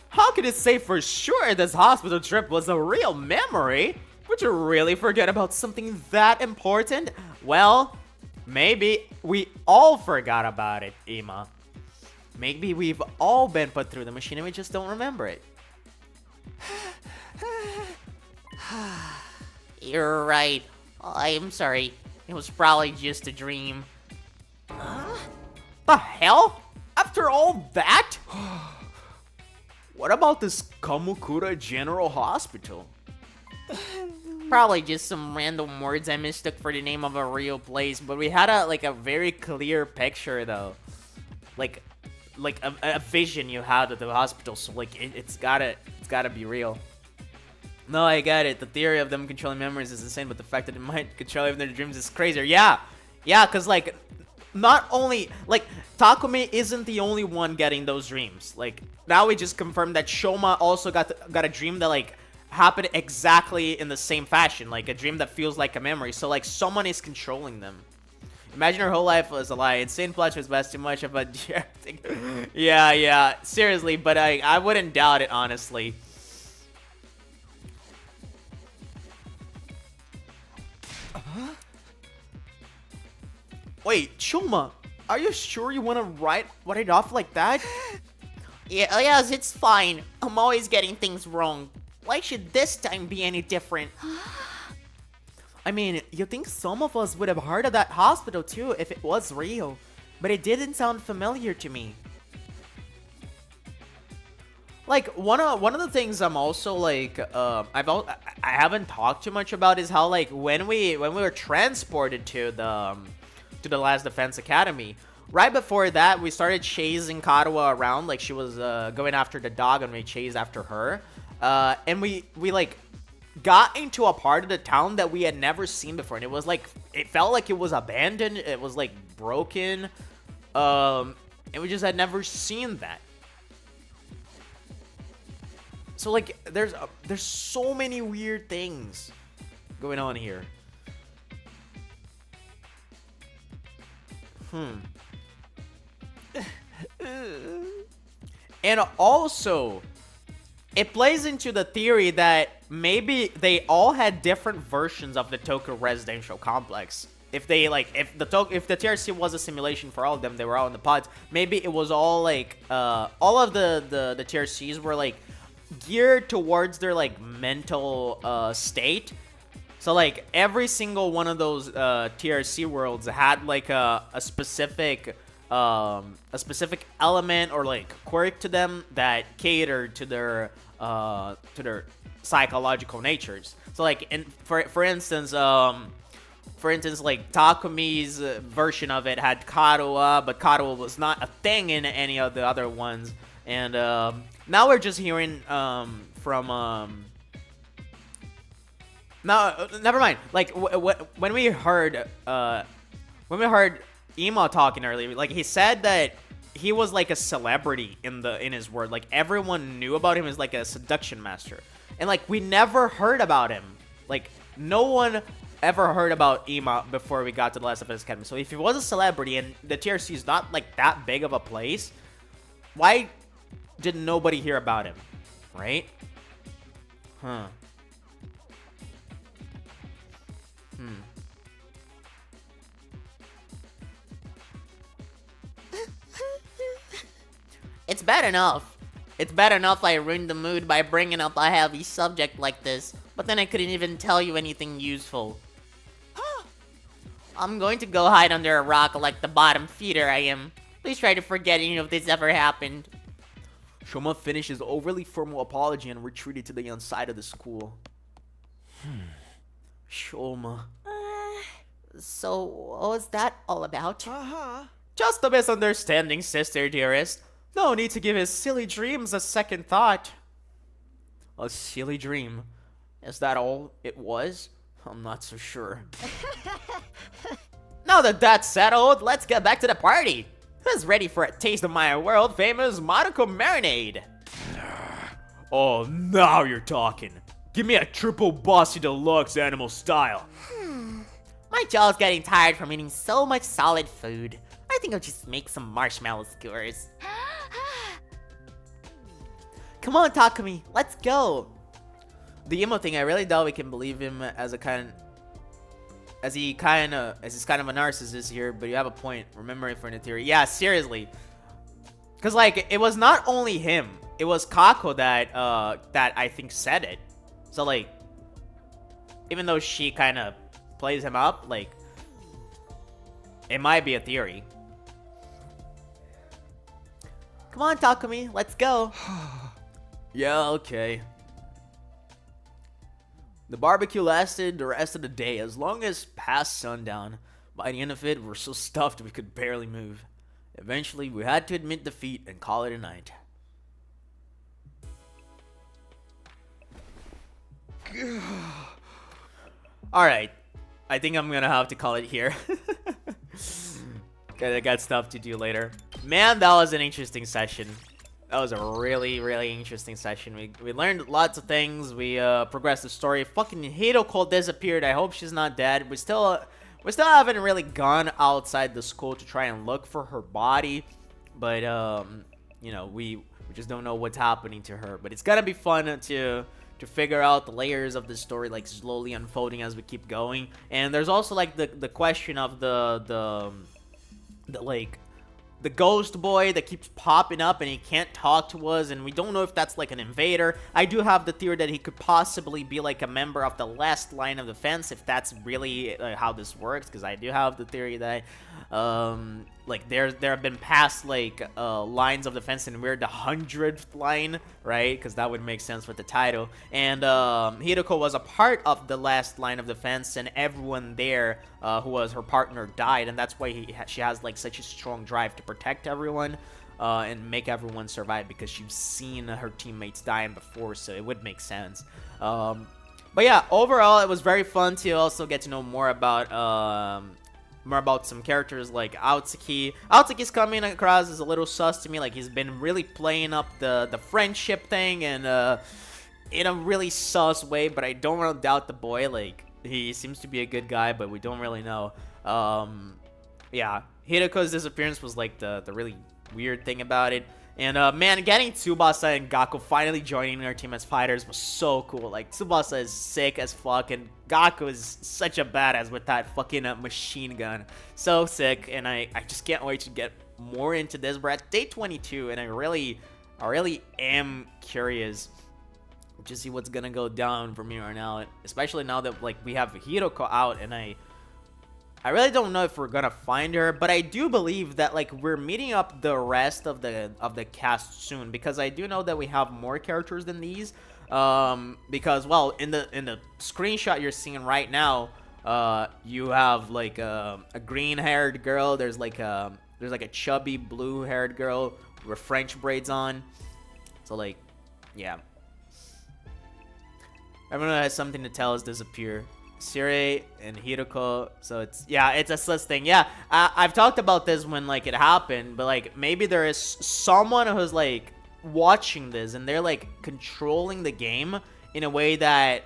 S1: How could it say for sure this hospital trip was a real memory? Would you really forget about something that important? Well, maybe we all forgot about it, Ima. Maybe we've all been put through the machine and we just don't remember it.
S8: You're right. I'm sorry. It was probably just a dream.
S1: The hell? After all that? What about this Kamukura General Hospital?
S8: Probably just some random words I mistook for the name of a real place,
S1: but we had a very clear picture though. Like a vision you had of the hospital, so like it's gotta be real. No, I get it. The theory of them controlling memories is insane, but the fact that it might control even their dreams is crazier. Yeah, because like not only like Takumi isn't the only one getting those dreams. Like now we just confirmed that Shoma also got a dream that like happened exactly in the same fashion, like a dream that feels like a memory. So like someone is controlling them. Imagine her whole life was a lie. Insane plot was best too much of a yeah. Seriously, but I wouldn't doubt it honestly. Wait, Chuma, are you sure you want to write it off like that?
S8: Yeah, yes, it's fine. I'm always getting things wrong. Why should this time be any different?
S1: I mean, you think some of us would have heard of that hospital too if it was real, but it didn't sound familiar to me. Like one of the things I'm also like I haven't talked too much about is how like when we were transported to the last Defense Academy, right before that we started chasing Kadoa around, like she was going after the dog and we chased after her, and we like got into a part of the town that we had never seen before, and it was like it felt like it was abandoned, it was like broken, and we just had never seen that. So like there's so many weird things going on here. And also it plays into the theory that maybe they all had different versions of the Tokyo residential complex. If the TRC was a simulation for all of them, they were all in the pods. Maybe it was all like all of the TRCs were like geared towards their like mental state. So like every single one of those TRC worlds had like a specific a specific element or like quirk to them that cater to their psychological natures. So like for instance, like Takumi's version of it had Karuwa, but Karuwa was not a thing in any of the other ones. And now we're just hearing from no, never mind. Like when we heard Emo talking earlier, like he said that he was like a celebrity in his world. Like everyone knew about him as like a seduction master, and like we never heard about him. Like no one ever heard about Ema before we got to the Last of Us Academy. So if he was a celebrity and the TRC is not like that big of a place, why did nobody hear about him, right? Huh.
S8: It's bad enough. It's bad enough I ruined the mood by bringing up a heavy subject like this, but then I couldn't even tell you anything useful. I'm going to go hide under a rock like the bottom feeder I am. Please try to forget any of this ever happened.
S1: Shoma finished his overly formal apology and retreated to the inside of the school. Shoma.
S8: So, what was that all about?
S1: Just a misunderstanding, sister dearest. No need to give his silly dreams a second thought. A silly dream? Is that all it was? I'm not so sure. Now that that's settled, let's get back to the party. Who's ready for a taste of my world-famous Monaco marinade?
S3: Oh, now you're talking. Give me a triple bossy deluxe animal style.
S8: My jaw's getting tired from eating so much solid food. I think I'll just make some marshmallow skewers.
S1: Come on, Takumi, let's go. The emo thing, I really doubt we can believe him as he's kind of a narcissist here, but you have a point. Remember it for the theory. Yeah, seriously. Cause like it was not only him, it was Kako that I think said it. So like, even though she kind of plays him up, like it might be a theory.
S8: Come on, Takumi, let's go.
S1: Yeah, okay. The barbecue lasted the rest of the day, as long as past sundown. By the end of it, we're so stuffed we could barely move. Eventually, we had to admit defeat and call it a night. Alright, I think I'm gonna have to call it here. I got stuff to do later. Man, that was an interesting session. That was a really, really interesting session. We learned lots of things. We progressed the story. Fucking Hidoko disappeared. I hope she's not dead. We still haven't really gone outside the school to try and look for her body. But you know, we just don't know what's happening to her. But it's gonna be fun to figure out the layers of the story, like slowly unfolding as we keep going. And there's also like the question of the ghost boy that keeps popping up and he can't talk to us, and we don't know if that's like an invader. I do have the theory that he could possibly be like a member of the last line of defense, if that's really how this works, because I do have the theory that like there have been past like lines of defense and we're the 100th line, right? Because that would make sense with the title. And Hidoko was a part of the last line of defense, and everyone there who was her partner died, and that's why she has like such a strong drive to protect everyone and make everyone survive, because she's seen her teammates dying before, so it would make sense. But yeah, overall it was very fun to also get to know more about some characters like Aotsuki. Aotsuki's coming across as a little sus to me. Like, he's been really playing up the friendship thing and in a really sus way, but I don't really doubt the boy. Like, he seems to be a good guy, but we don't really know. Yeah, Hideko's disappearance was like the really weird thing about it. And man, getting Tsubasa and Gaku finally joining our team as fighters was so cool. Like, Tsubasa is sick as fuck, and Gaku is such a badass with that fucking machine gun. So sick, and I just can't wait to get more into this. We're at day 22, and I really am curious to see what's gonna go down from here on out. Especially now that like we have Hiroko out, and I I really don't know if we're gonna find her, but I do believe that like we're meeting up the rest of the cast soon, because I do know that we have more characters than these. Because well, in the screenshot you're seeing right now, you have like a green-haired girl. There's like a chubby blue-haired girl with French braids on. So like, yeah. Everyone who has something to tell us disappear. Sire and Hiroko. So it's a sus thing. Yeah, I've talked about this when like it happened, but like maybe there is someone who's like watching this and they're like controlling the game in a way that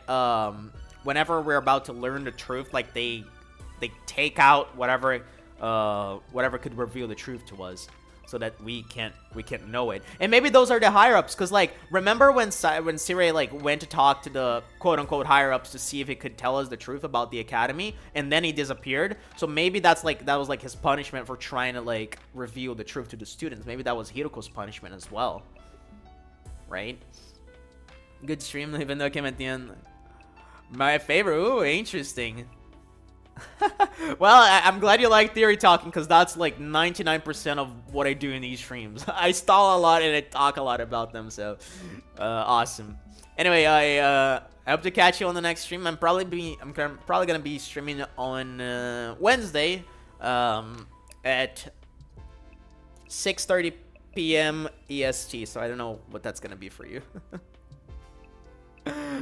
S1: whenever we're about to learn the truth, like they take out whatever could reveal the truth to us, so that we can't know it. And maybe those are the higher ups, because like remember when Sire like went to talk to the quote unquote higher ups to see if he could tell us the truth about the academy, and then he disappeared. So maybe that was like his punishment for trying to like reveal the truth to the students. Maybe that was Hiroko's punishment as well, right? Good stream, even though it came at the end. My favorite. Ooh, interesting. Well, I'm glad you like theory talking, because that's like 99% of what I do in these streams. I stall a lot and I talk a lot about them, so awesome. Anyway, I hope to catch you on the next stream. I'm probably gonna be streaming on Wednesday at 6:30 p.m. EST, so I don't know what that's gonna be for you.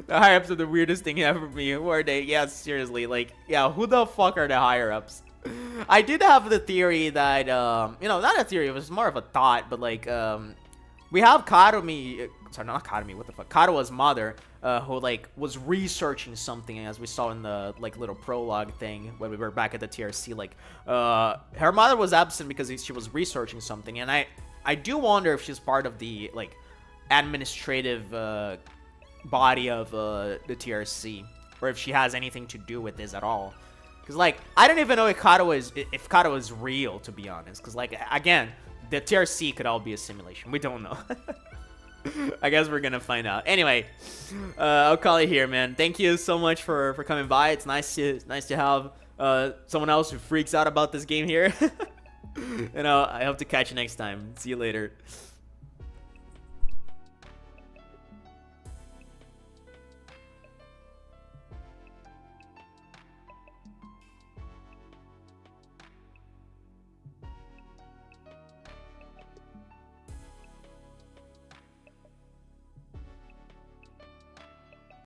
S1: The higher ups are the weirdest thing ever for me. Who are they? Yeah, seriously. Like, yeah, who the fuck are the higher ups? I did have the theory that, you know, not a theory, it was more of a thought, but like, we have Karumi, sorry, not Karumi, what the fuck, Karua's mother, who like was researching something, as we saw in the like little prologue thing when we were back at the TRC. Like, her mother was absent because she was researching something, and I do wonder if she's part of the like administrative body of the TRC, or if she has anything to do with this at all. Because like I don't even know if Karua is real, to be honest. Because like again, the TRC could all be a simulation. We don't know. I guess we're gonna find out. Anyway, I'll call it here, man. Thank you so much for coming by. It's nice to have someone else who freaks out about this game here. You know, I hope to catch you next time. See you later.